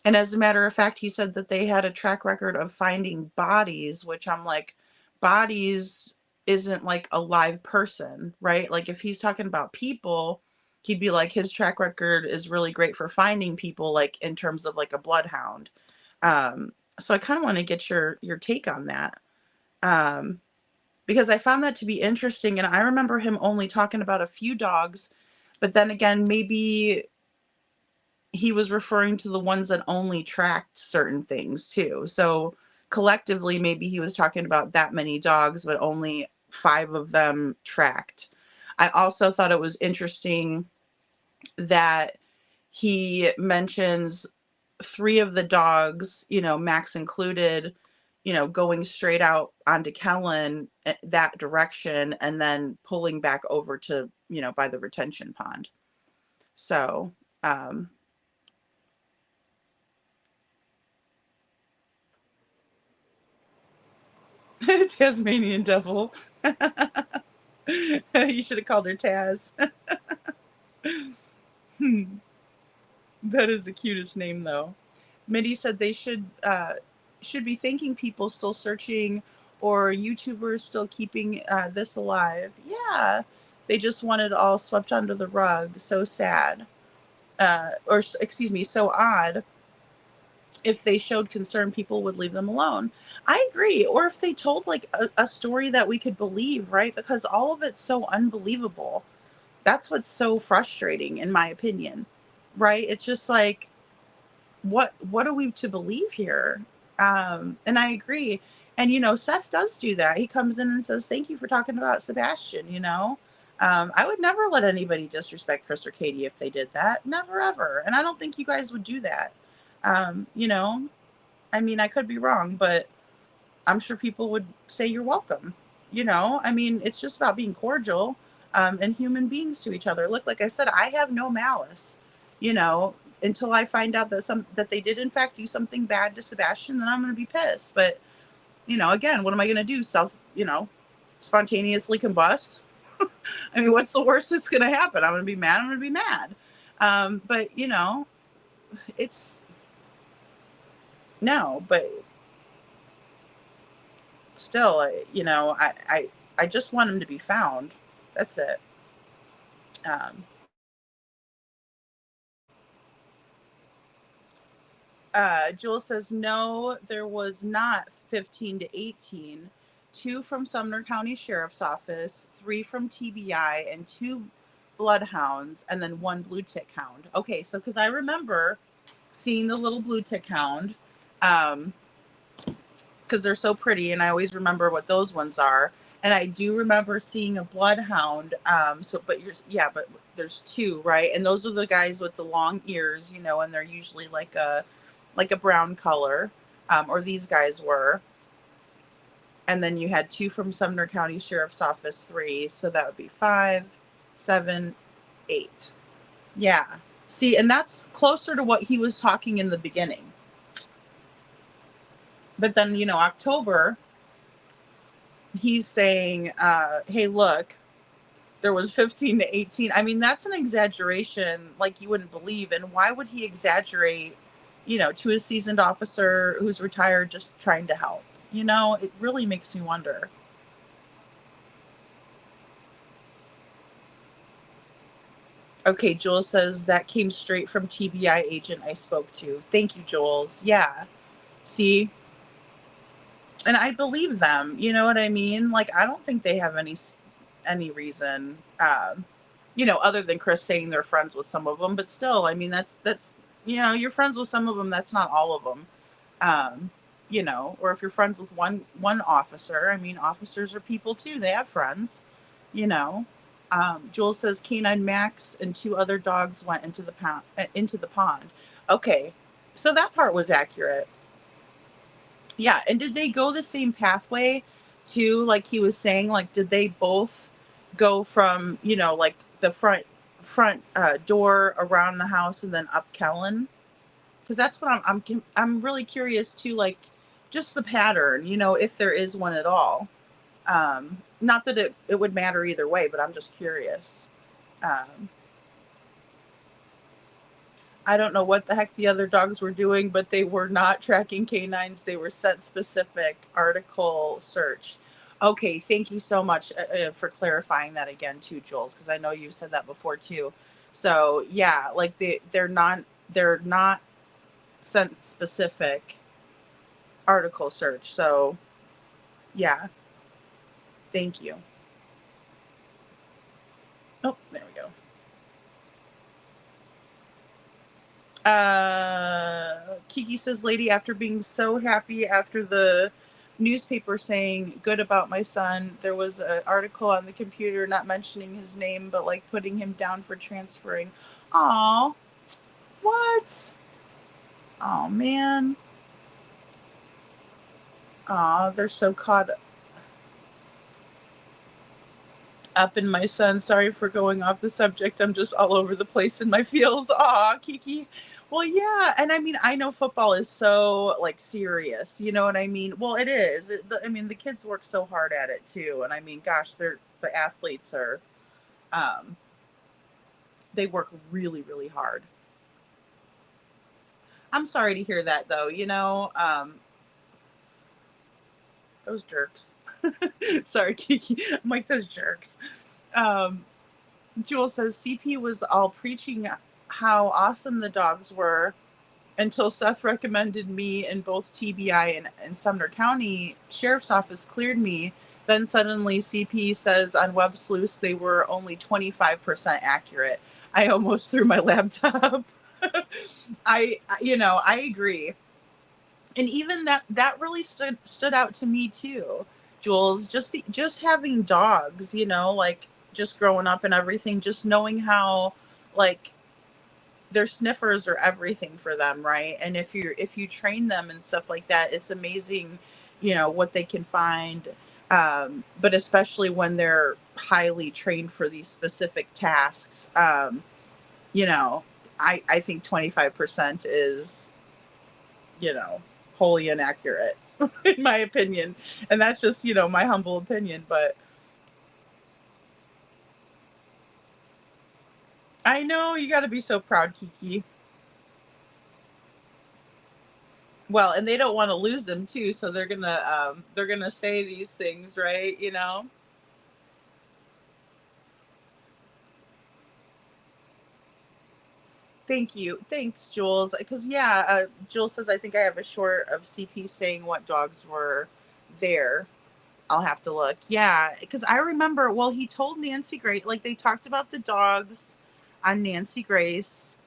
And as a matter of fact, he said that they had a track record of finding bodies, which I'm like, bodies isn't like a live person, right? Like if he's talking about people, he'd be like, his track record is really great for finding people, like in terms of like a bloodhound. So I kind of want to get your take on that. Because I found that to be interesting. And I remember him only talking about a few dogs, but then again, maybe he was referring to the ones that only tracked certain things too. So collectively, maybe he was talking about that many dogs, but only 5 of them tracked. I also thought it was interesting that he mentions 3 of the dogs, you know, Max included, you know, going straight out onto Kellen that direction and then pulling back over to, you know, by the retention pond. So, Tasmanian devil. You should have called her Taz. That is the cutest name, though. Mitty said they should be thanking people still searching, or YouTubers still keeping this alive. Yeah, they just want it all swept under the rug. So sad. Or excuse me, so odd. If they showed concern, people would leave them alone. I agree. Or if they told like a story that we could believe, right? Because all of it's so unbelievable. That's what's so frustrating, in my opinion, right? It's just like, what are we to believe here? And I agree. And, you know, Seth does do that. He comes in and says, thank you for talking about Sebastian, you know? I would never let anybody disrespect Chris or Katie if they did that. Never, ever. And I don't think you guys would do that. You know, I mean, I could be wrong, but I'm sure people would say you're welcome. You know, I mean, it's just about being cordial and human beings to each other. Look, like I said, I have no malice. You know, until I find out that they did in fact do something bad to Sebastian, then I'm going to be pissed. But, again, what am I going to do? Spontaneously combust? I mean, what's the worst that's going to happen? I'm going to be mad. I'm going to be mad. But, it's no, but still, I just want him to be found. That's it. Jules says, no, there was not 15 to 18. 2 from Sumner County Sheriff's Office, 3 from TBI, and 2 bloodhounds, and then 1 blue tick hound. Okay, so because I remember seeing the little blue tick hound, because they're so pretty, and I always remember what those ones are. And I do remember seeing a bloodhound. But there's 2, right? And those are the guys with the long ears, and they're usually like a brown color, or these guys were. And then you had 2 from Sumner County Sheriff's Office, 3. So that would be 5, 7, 8. Yeah. See, and that's closer to what he was talking in the beginning. But then, October, he's saying, hey, look, there was 15 to 18. I mean, that's an exaggeration like you wouldn't believe. And why would he exaggerate, to a seasoned officer who's retired just trying to help? It really makes me wonder. Okay, Jules says that came straight from TBI agent I spoke to. Thank you, Jules. Yeah. See? And I believe them. You know what I mean? Like, I don't think they have any reason, other than Chris saying they're friends with some of them. But still, I mean, that's you're friends with some of them. That's not all of them. Or if you're friends with one officer, I mean, officers are people too. They have friends, Jules says Canine Max and 2 other dogs went into the pond. Okay. So that part was accurate. Yeah. And did they go the same pathway too? Like he was saying, like, did they both go from, like the front door around the house and then up Kellen? Because that's what I'm really curious too, like just the pattern, if there is one at all. Not that it would matter either way, but I'm just curious. I don't know what the heck the other dogs were doing, but they were not tracking canines. They were scent specific article search. Okay, thank you so much for clarifying that again too, Jules, because I know you've said that before too. So yeah, like they're not scent specific article search. So yeah, thank you. Oh, there we go. Kiki says, lady, after being so happy after the newspaper saying good about my son, there was an article on the computer not mentioning his name, but like putting him down for transferring. Aw, what? Oh man. Aw, they're so caught up in my son. Sorry for going off the subject. I'm just all over the place in my feels. Aw, Kiki. Well, yeah. And I mean, I know football is so like serious. You know what I mean? Well, it is. I mean, the kids work so hard at it too. And I mean, gosh, the athletes are, they work really, really hard. I'm sorry to hear that though, those jerks. Sorry, Kiki. I'm like, those jerks. Jewel says CP was all preaching how awesome the dogs were until Seth recommended me, and both TBI and Sumner County Sheriff's Office cleared me. Then suddenly CP says on Web Sleuths they were only 25% accurate. I almost threw my laptop. I agree. And even that really stood out to me too, Jules. Just having dogs, like just growing up and everything, just knowing how like their sniffers are everything for them, right? And if you train them and stuff like that, it's amazing, what they can find. But especially when they're highly trained for these specific tasks, I think 25% is, wholly inaccurate in my opinion. And that's just, my humble opinion, but I know you got to be so proud, Kiki. Well, and they don't want to lose them too, so they're gonna say these things, right? Thank you, thanks, Jules. Because Jules says I think I have a short of CP saying what dogs were there. I'll have to look. Yeah, because I remember. Well, he told Nancy Grace, like they talked about the dogs on Nancy Grace.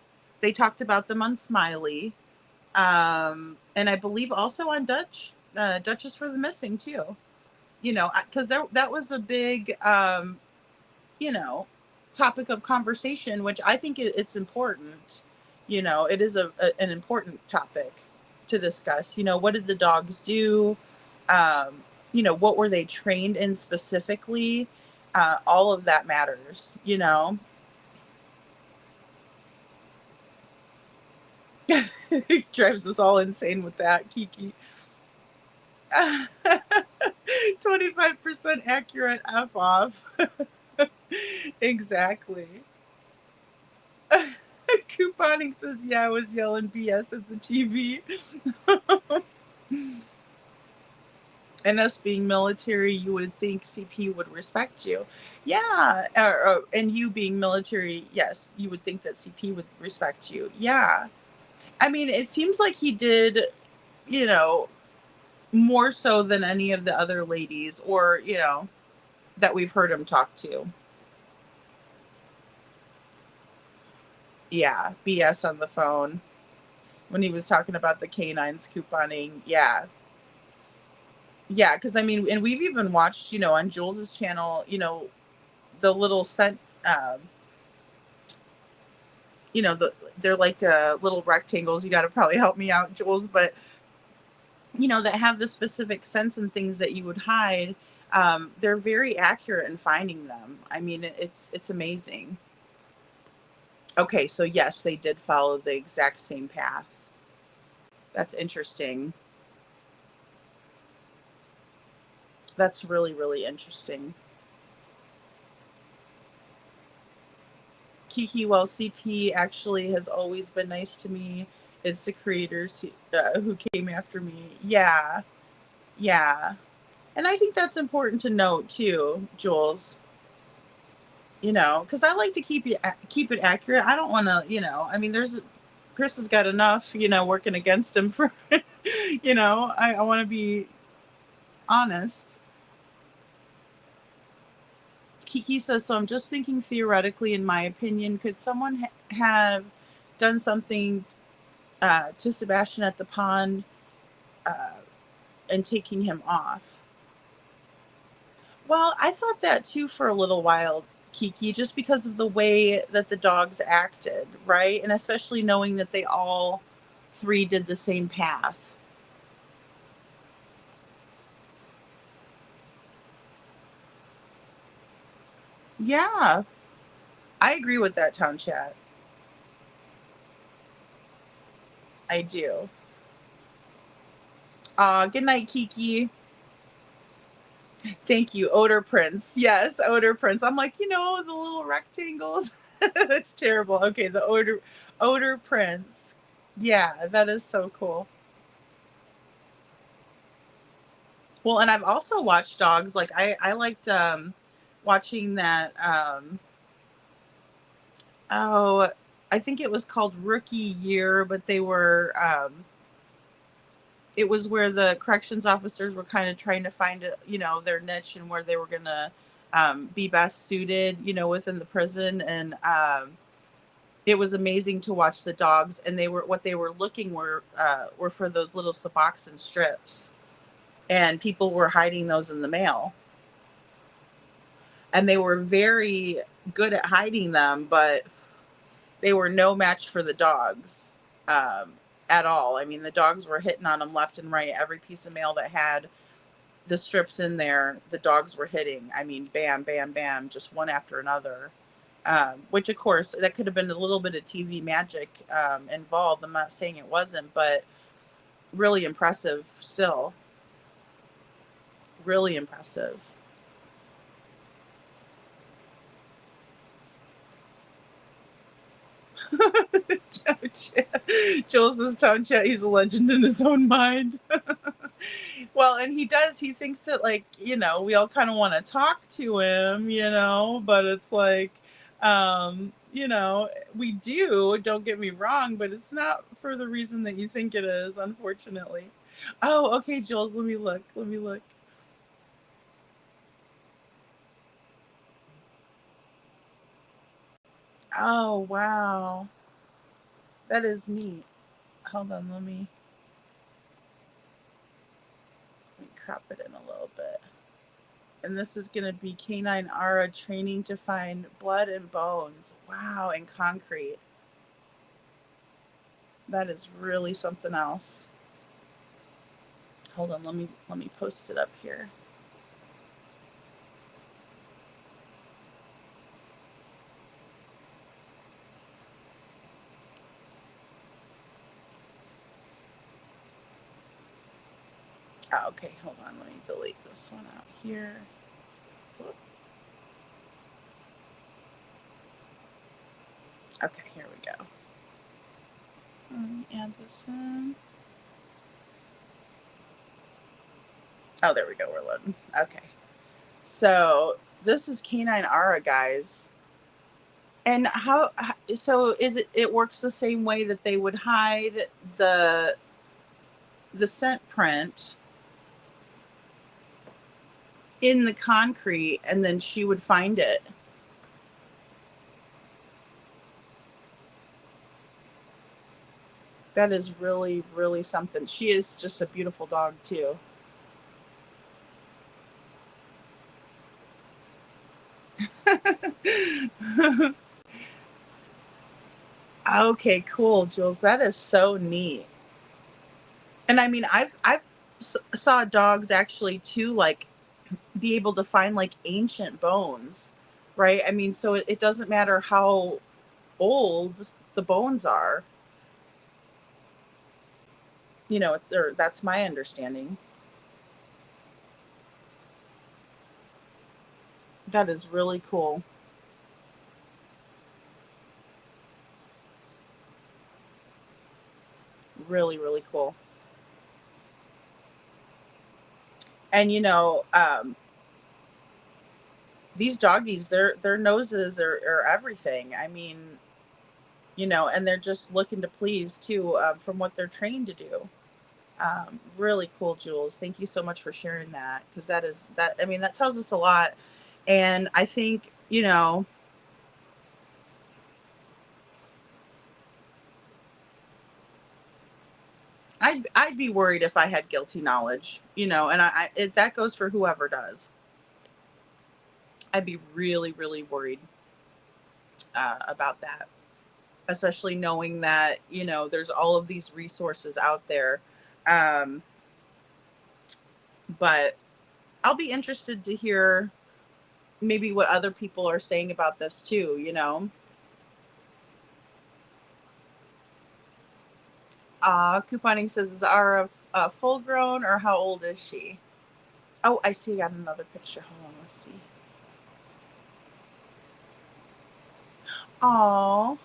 They talked about them on Smiley. And I believe also on Duchess for the Missing too. Because that was a big, you know, topic of conversation, which I think it's important. It is an important topic to discuss. What did the dogs do? What were they trained in specifically? All of that matters. It drives us all insane with that, Kiki. 25% accurate F off. Exactly. Couponing says, yeah, I was yelling BS at the TV. And us being military, you would think CP would respect you. Yeah. And you being military, yes, you would think that CP would respect you. Yeah. I mean, it seems like he did, more so than any of the other ladies or, that we've heard him talk to. Yeah, BS on the phone when he was talking about the canines couponing. Yeah. Yeah, because I mean, and we've even watched, on Jules's channel, the little set, they're like little rectangles. You got to probably help me out, Jules, but that have the specific scents and things that you would hide. They're very accurate in finding them. I mean, it's amazing. Okay, so yes, they did follow the exact same path. That's interesting. That's really, really interesting. Kiki, well, CP actually has always been nice to me. It's the creators who came after me. Yeah. Yeah. And I think that's important to note too, Jules. Because I like to keep it accurate. I don't want to, I mean, Chris has got enough, working against him for, I want to be honest. Kiki says, so I'm just thinking theoretically, in my opinion, could someone have done something to Sebastian at the pond and taking him off? Well, I thought that too for a little while, Kiki, just because of the way that the dogs acted, right? And especially knowing that they all three did the same path. Yeah, I agree with that, Town Chat. I do. Good night, Kiki. Thank you, Odor Prince. Yes, Odor Prince. I'm like, the little rectangles. That's terrible. Okay, the Odor Prince. Yeah, that is so cool. Well, and I've also watched dogs. Like I liked watching that. I think it was called Rookie Year, but they were. It was where the corrections officers were kind of trying to find, their niche and where they were going to be best suited, within the prison. And it was amazing to watch the dogs. And what they were looking were for those little Suboxone strips. And people were hiding those in the mail. And they were very good at hiding them, but they were no match for the dogs. At all. I mean, the dogs were hitting on them left and right. Every piece of mail that had the strips in there, the dogs were hitting. I mean, bam, bam, bam, just one after another. which of course that could have been a little bit of TV magic involved. I'm not saying it wasn't, but really impressive still. Really impressive. Jules says Town Chat, he's a legend in his own mind. Well, and he thinks that, like, you know, we all kind of want to talk to him, you know, but it's like, you know, we do, don't get me wrong, but it's not for the reason that you think it is, unfortunately. Oh, okay, Jules, let me look. Oh, wow. That is neat. Hold on, let me crop it in a little bit. And this is going to be Canine Ara training to find blood and bones. Wow, and concrete. That is really something else. Hold on, let me post it up here. Oh, okay, hold on, let me delete this one out here. Okay, here we go. Let me add this in. Oh, there we go, we're loading. Okay. So this is Canine Ara, guys. And so it works the same way that they would hide the scent print in the concrete, and then she would find it. That is really, really something. She is just a beautiful dog too. Okay, cool, Jules. That is so neat. And I mean, I've saw dogs actually too, like, be able to find like ancient bones, right? I mean, so it doesn't matter how old the bones are. You know, that's my understanding. That is really cool. Really, really cool. And you know, these doggies, their noses are everything. I mean, you know, and they're just looking to please too, from what they're trained to do. Really cool, Jules. Thank you so much for sharing that, because I mean, that tells us a lot. And I think, you know, I'd be worried if I had guilty knowledge, you know, and that goes for whoever does. I'd be really, really worried about that, especially knowing that, you know, there's all of these resources out there. But I'll be interested to hear maybe what other people are saying about this too, you know. Couponing says, is Ara full grown, or how old is she? Oh, I see. I got another picture. Hold on, let's see. Oh,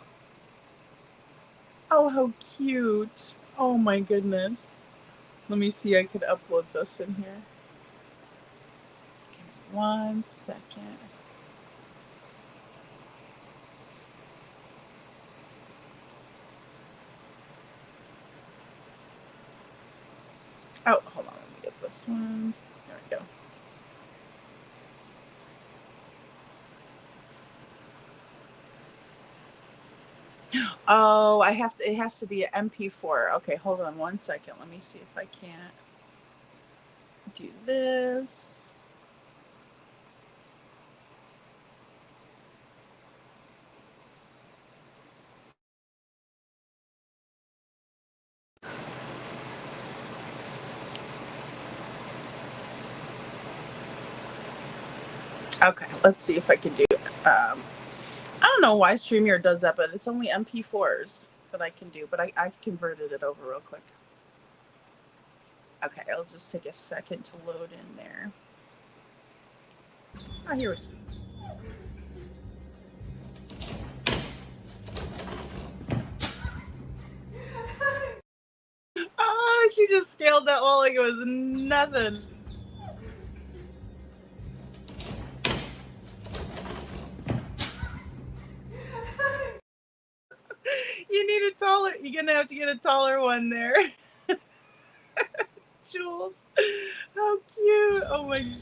how cute. Oh my goodness. Let me see. I could upload this in here. Give me 1 second. Oh, hold on. Let me get this one. There we go. Oh, it has to be an MP4. Okay, hold on 1 second. Let me see if I can't do this. Okay, let's see if I can do I don't know why StreamYard does that, but it's only MP4s that I can do, but I converted it over real quick. Okay, it'll just take a second to load in there. Oh, here we go. Oh, she just scaled that wall like it was nothing. You need a taller, you're gonna have to get a taller one there. Jules, how cute. Oh my God.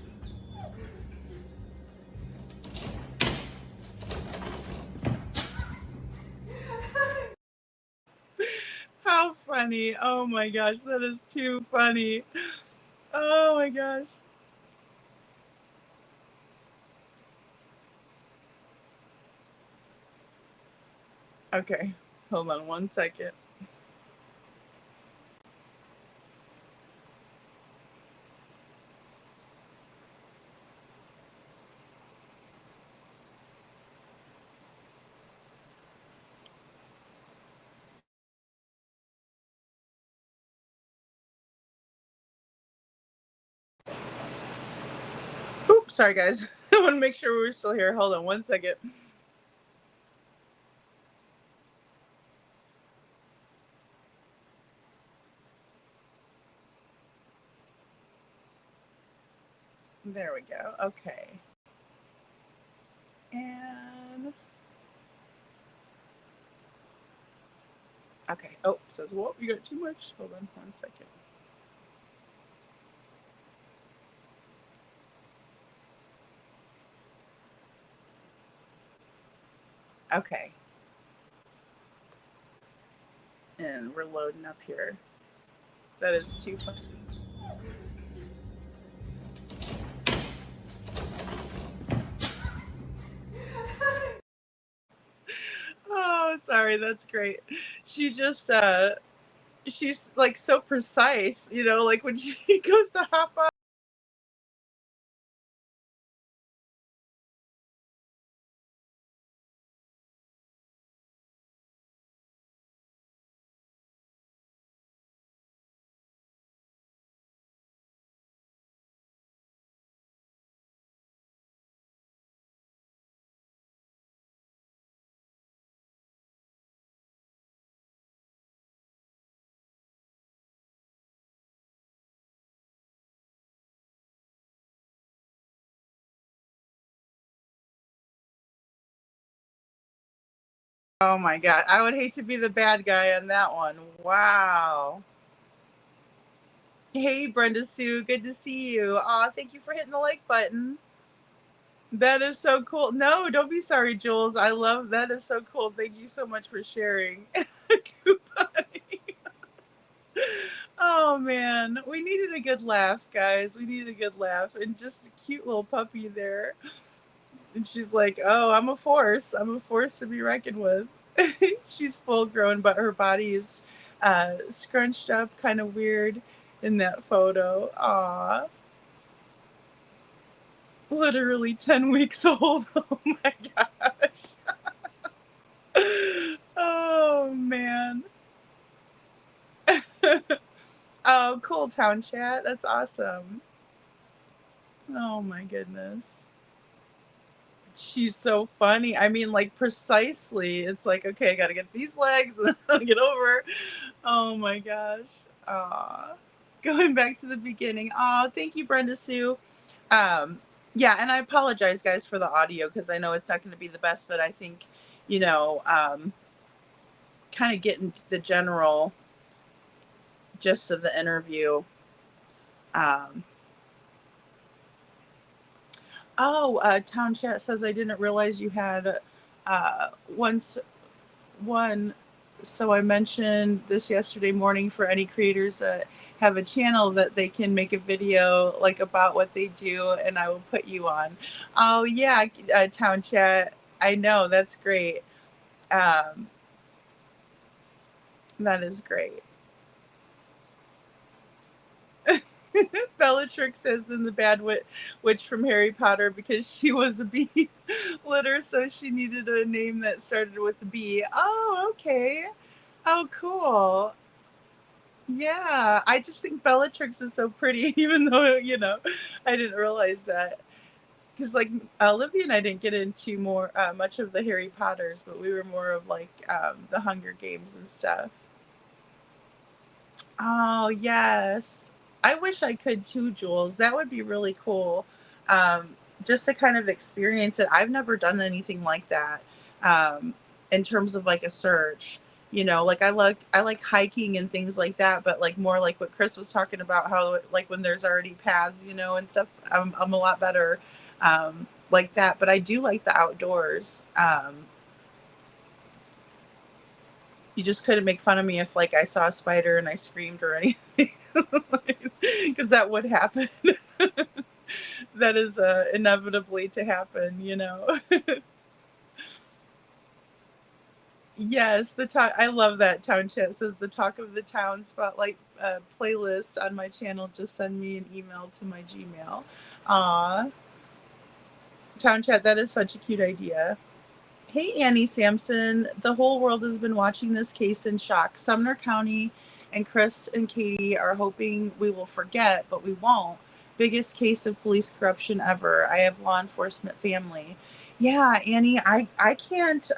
How funny. Oh my gosh, that is too funny. Oh my gosh. Okay, hold on one second. Oops, sorry guys. I want to make sure we're still here. Hold on one second. There we go. Okay. And okay. Oh, it says, whoa, you got too much. Hold on one second. Okay. And we're loading up here. That is too funny. Oh, sorry, that's great. She just she's like so precise, you know, like when she goes to hop up. Oh my God. I would hate to be the bad guy on that one. Wow. Hey, Brenda Sue. Good to see you. Aw, thank you for hitting the like button. That is so cool. No, don't be sorry, Jules. I love that. Is so cool. Thank you so much for sharing. Oh man, we needed a good laugh, guys. We needed a good laugh, and just a cute little puppy there. And she's like, "Oh, I'm a force. I'm a force to be reckoned with." She's full grown, but her body is scrunched up, kind of weird in that photo. Aw, literally 10 weeks old. Oh my gosh. Oh man. Oh, cool, Town Chat. That's awesome. Oh my goodness. She's so funny. I mean, like, precisely. It's like, okay, I gotta get these legs and then I'll get over. Oh my gosh. Aw. Going back to the beginning. Aw, thank you, Brenda Sue. Yeah, and I apologize, guys, for the audio because I know it's not going to be the best, but I think, you know, kind of getting the general gist of the interview. Town Chat says I didn't realize you had one, so I mentioned this yesterday morning for any creators that have a channel that they can make a video like about what they do, and I will put you on. Oh yeah, Town Chat. I know, that's great. That is great. Bellatrix says in the Bad Witch from Harry Potter because she was a bee litter, so she needed a name that started with a B. Oh, okay. Oh, cool. Yeah, I just think Bellatrix is so pretty, even though, I didn't realize that. Because, like, Olivia and I didn't get into much of the Harry Potters, but we were more of, like, the Hunger Games and stuff. Oh, yes. I wish I could too, Jules. That would be really cool. Just to kind of experience it. I've never done anything like that. In terms of like a search, like I like hiking and things like that, but like more like what Chris was talking about, how like when there's already paths, and stuff, I'm a lot better like that. But I do like the outdoors. You just couldn't make fun of me if like I saw a spider and I screamed or anything, because that would happen. That is inevitably to happen. Yes, the talk. I love that. Town Chat says the Talk of the Town Spotlight playlist on my channel. Just send me an email to my Gmail. Aw, Town Chat, that is such a cute idea. Hey, Annie Sampson. The whole world has been watching this case in shock. Sumner County and Chris and Katie are hoping we will forget, but we won't. Biggest case of police corruption ever. I have law enforcement family. Yeah, Annie, I can't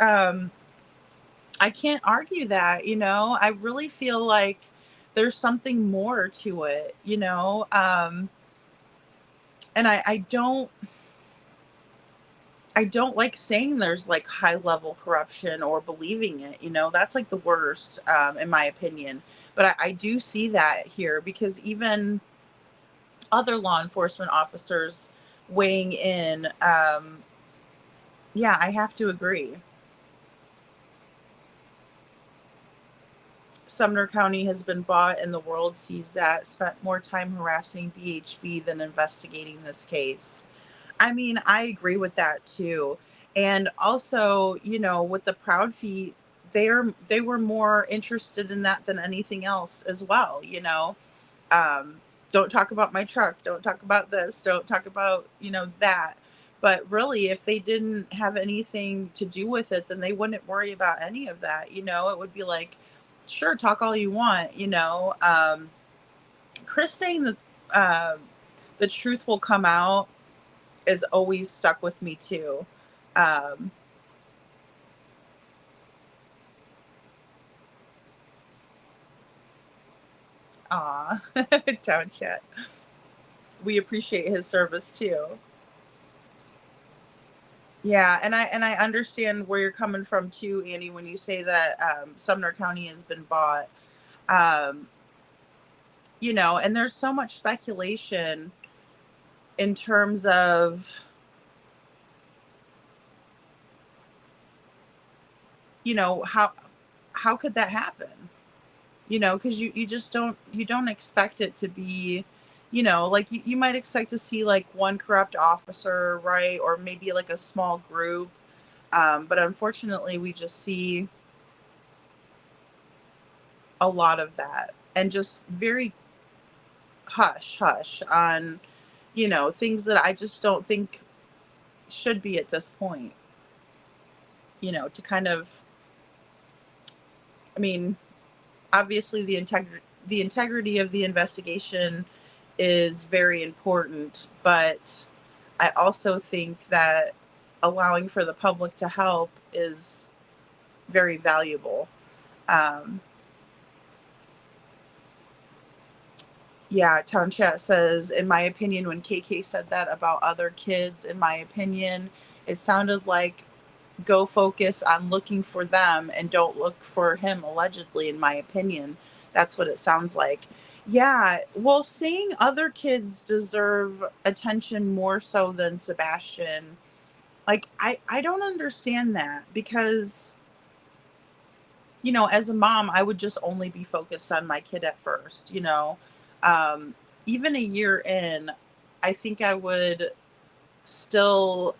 argue that, I really feel like there's something more to it. And I don't like saying there's like high level corruption or believing it, that's like the worst, in my opinion. But I do see that here because even other law enforcement officers weighing in, yeah, I have to agree. Sumner County has been bought and the world sees that, spent more time harassing BHB than investigating this case. I mean, I agree with that too. And also, with the Proudfeet, they were more interested in that than anything else as well. Don't talk about my truck, don't talk about this, don't talk about, that. But really, if they didn't have anything to do with it, then they wouldn't worry about any of that. It would be like, sure, talk all you want. Chris saying that the truth will come out is always stuck with me too. Aw, Town Chat. We appreciate his service too. Yeah, and I understand where you're coming from too, Annie, when you say that Sumner County has been bought. Um, and there's so much speculation in terms of, how could that happen? Because you just don't expect it to be, like you might expect to see like one corrupt officer, right? Or maybe like a small group. But unfortunately, we just see a lot of that and just very hush hush on, things that I just don't think should be at this point, to kind of, I mean, obviously the integrity of the investigation is very important, but I also think that allowing for the public to help is very valuable. Um, yeah, Town Chat says, in my opinion, when KK said that about other kids, in my opinion, it sounded like go focus on looking for them and don't look for him, allegedly, in my opinion. That's what it sounds like. Yeah, well, saying other kids deserve attention more so than Sebastian, like, I don't understand that because, as a mom, I would just only be focused on my kid at first. Um, Even a year in, I think I would still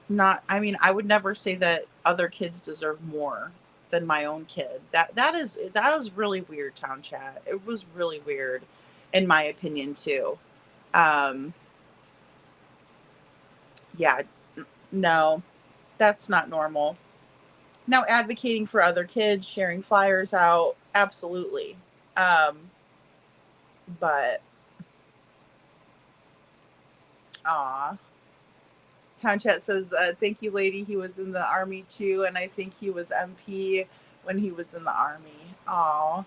not, I mean, I would never say that other kids deserve more than my own kid. That was really weird, Town Chat. It was really weird. in my opinion too. Yeah, no, that's not normal. Now, advocating for other kids, sharing flyers out, absolutely. But, aw. Town Chat says, thank you, lady. He was in the Army too, and I think he was MP when he was in the Army. Aw.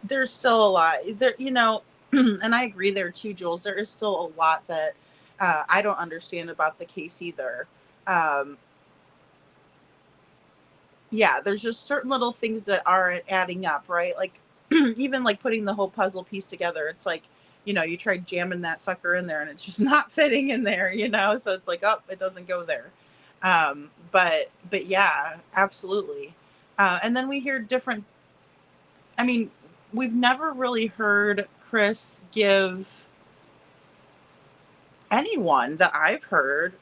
There's still a lot there, and I agree there too, Jules. There is still a lot that I don't understand about the case either. Um, yeah, there's just certain little things that aren't adding up, right? Like even like putting the whole puzzle piece together. It's like, you tried jamming that sucker in there and it's just not fitting in there, So it's like, oh, it doesn't go there. But yeah, absolutely. And then we hear different. I mean, we've never really heard Chris give anyone that I've heard,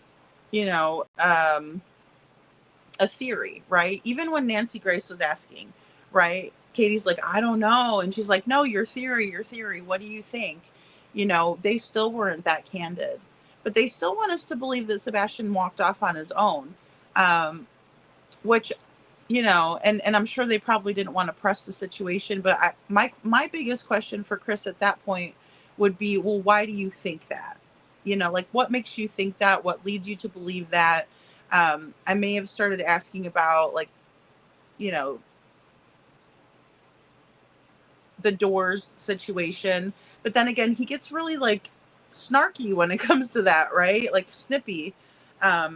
a theory, right? Even when Nancy Grace was asking, right? Katie's like, I don't know. And she's like, no, your theory. What do you think? They still weren't that candid, but they still want us to believe that Sebastian walked off on his own. Which, and I'm sure they probably didn't want to press the situation, but my biggest question for Chris at that point would be, well, why do you think that? Like what makes you think that? What leads you to believe that? I may have started asking about like, the doors situation, but then again, he gets really like snarky when it comes to that, right? Like snippy.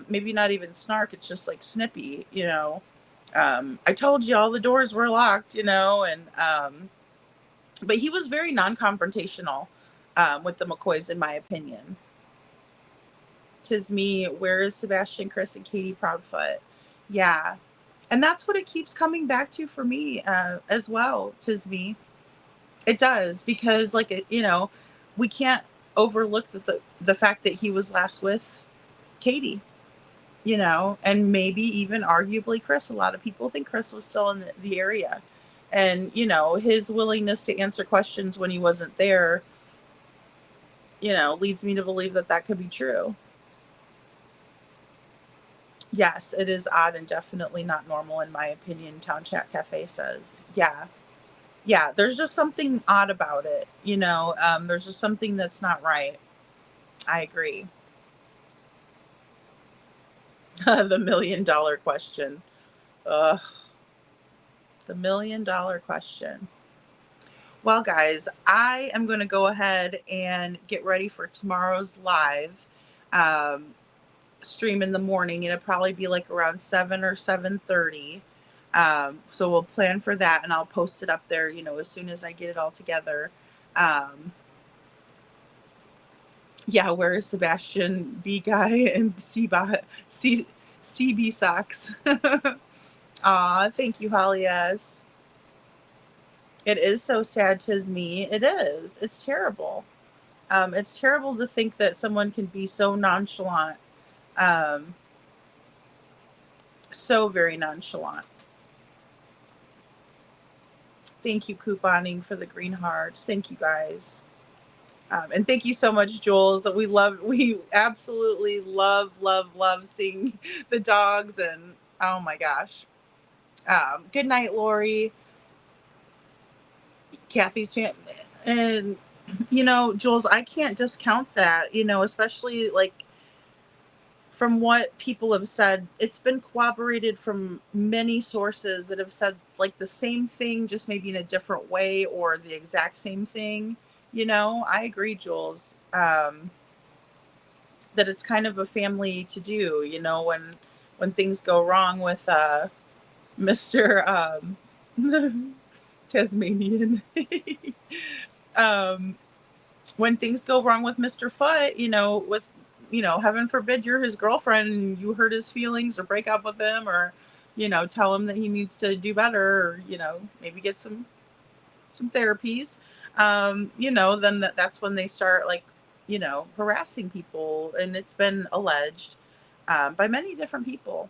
Maybe not even snark. It's just like snippy, I told you all the doors were locked, but he was very non-confrontational with the McCoys, in my opinion. Tis me, where is Sebastian, Chris, and Katie Proudfoot? Yeah. And that's what it keeps coming back to for me as well, tis me. It does, because like, we can't overlook the fact that he was last with Katie. And maybe even arguably Chris. A lot of people think Chris was still in the area. And, his willingness to answer questions when he wasn't there, leads me to believe that that could be true. Yes, it is odd and definitely not normal, in my opinion, Town Chat Cafe says. Yeah. Yeah, there's just something odd about it, there's just something that's not right. I agree. The $1 million question. Ugh. The $1 million question. Well, guys, I am going to go ahead and get ready for tomorrow's live stream in the morning. It'll probably be like around 7 or 7:30. So we'll plan for that, and I'll post it up there, as soon as I get it all together. Yeah, where is Sebastian, B guy, and CB socks? Aw, thank you, Holly S. It is so sad, tis me. It is. It's terrible. It's terrible to think that someone can be so nonchalant. So very nonchalant. Thank you, Couponing, for the green hearts. Thank you, guys. And thank you so much, Jules. We absolutely love seeing the dogs, and oh my gosh. Good night, Lori. Kathy's fan. And, Jules, I can't discount that, especially like from what people have said. It's been corroborated from many sources that have said like the same thing, just maybe in a different way, or the exact same thing. I agree, Jules, that it's kind of a family to do, when things go wrong with Mr. Tasmanian. When things go wrong with Mr. Foot, with, heaven forbid you're his girlfriend and you hurt his feelings or break up with him, or, tell him that he needs to do better, or, maybe get some therapies, then that's when they start like, harassing people. And it's been alleged by many different people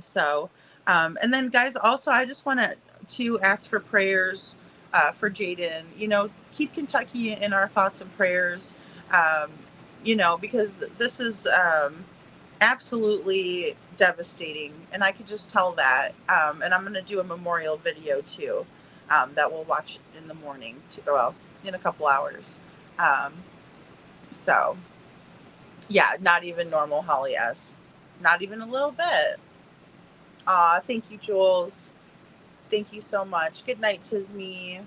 So, and then guys, also, I just want to ask for prayers for Jaden. You know, keep Kentucky in our thoughts and prayers, you know, because this is absolutely devastating. And I could just tell that. And I'm going to do a memorial video too that we'll watch in the morning, well, in a couple hours. So, yeah, not even normal Holly S. Not even a little bit. Thank you, Jules. Thank you so much. Good night, Tisme.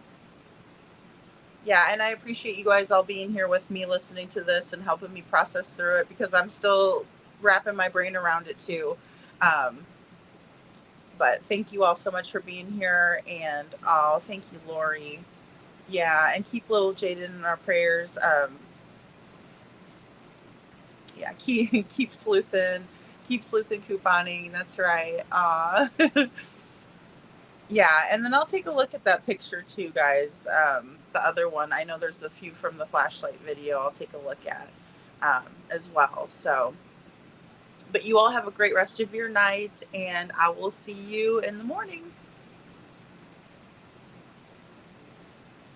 Yeah, and I appreciate you guys all being here with me, listening to this and helping me process through it, because I'm still wrapping my brain around it too. But thank you all so much for being here, and thank you, Lori. Yeah, and keep little Jaden in our prayers. Yeah, keep sleuthing couponing. That's right. Yeah, and then I'll take a look at that picture too, guys. The other one, I know there's a few from the flashlight video I'll take a look at as well. So, but you all have a great rest of your night, and I will see you in the morning.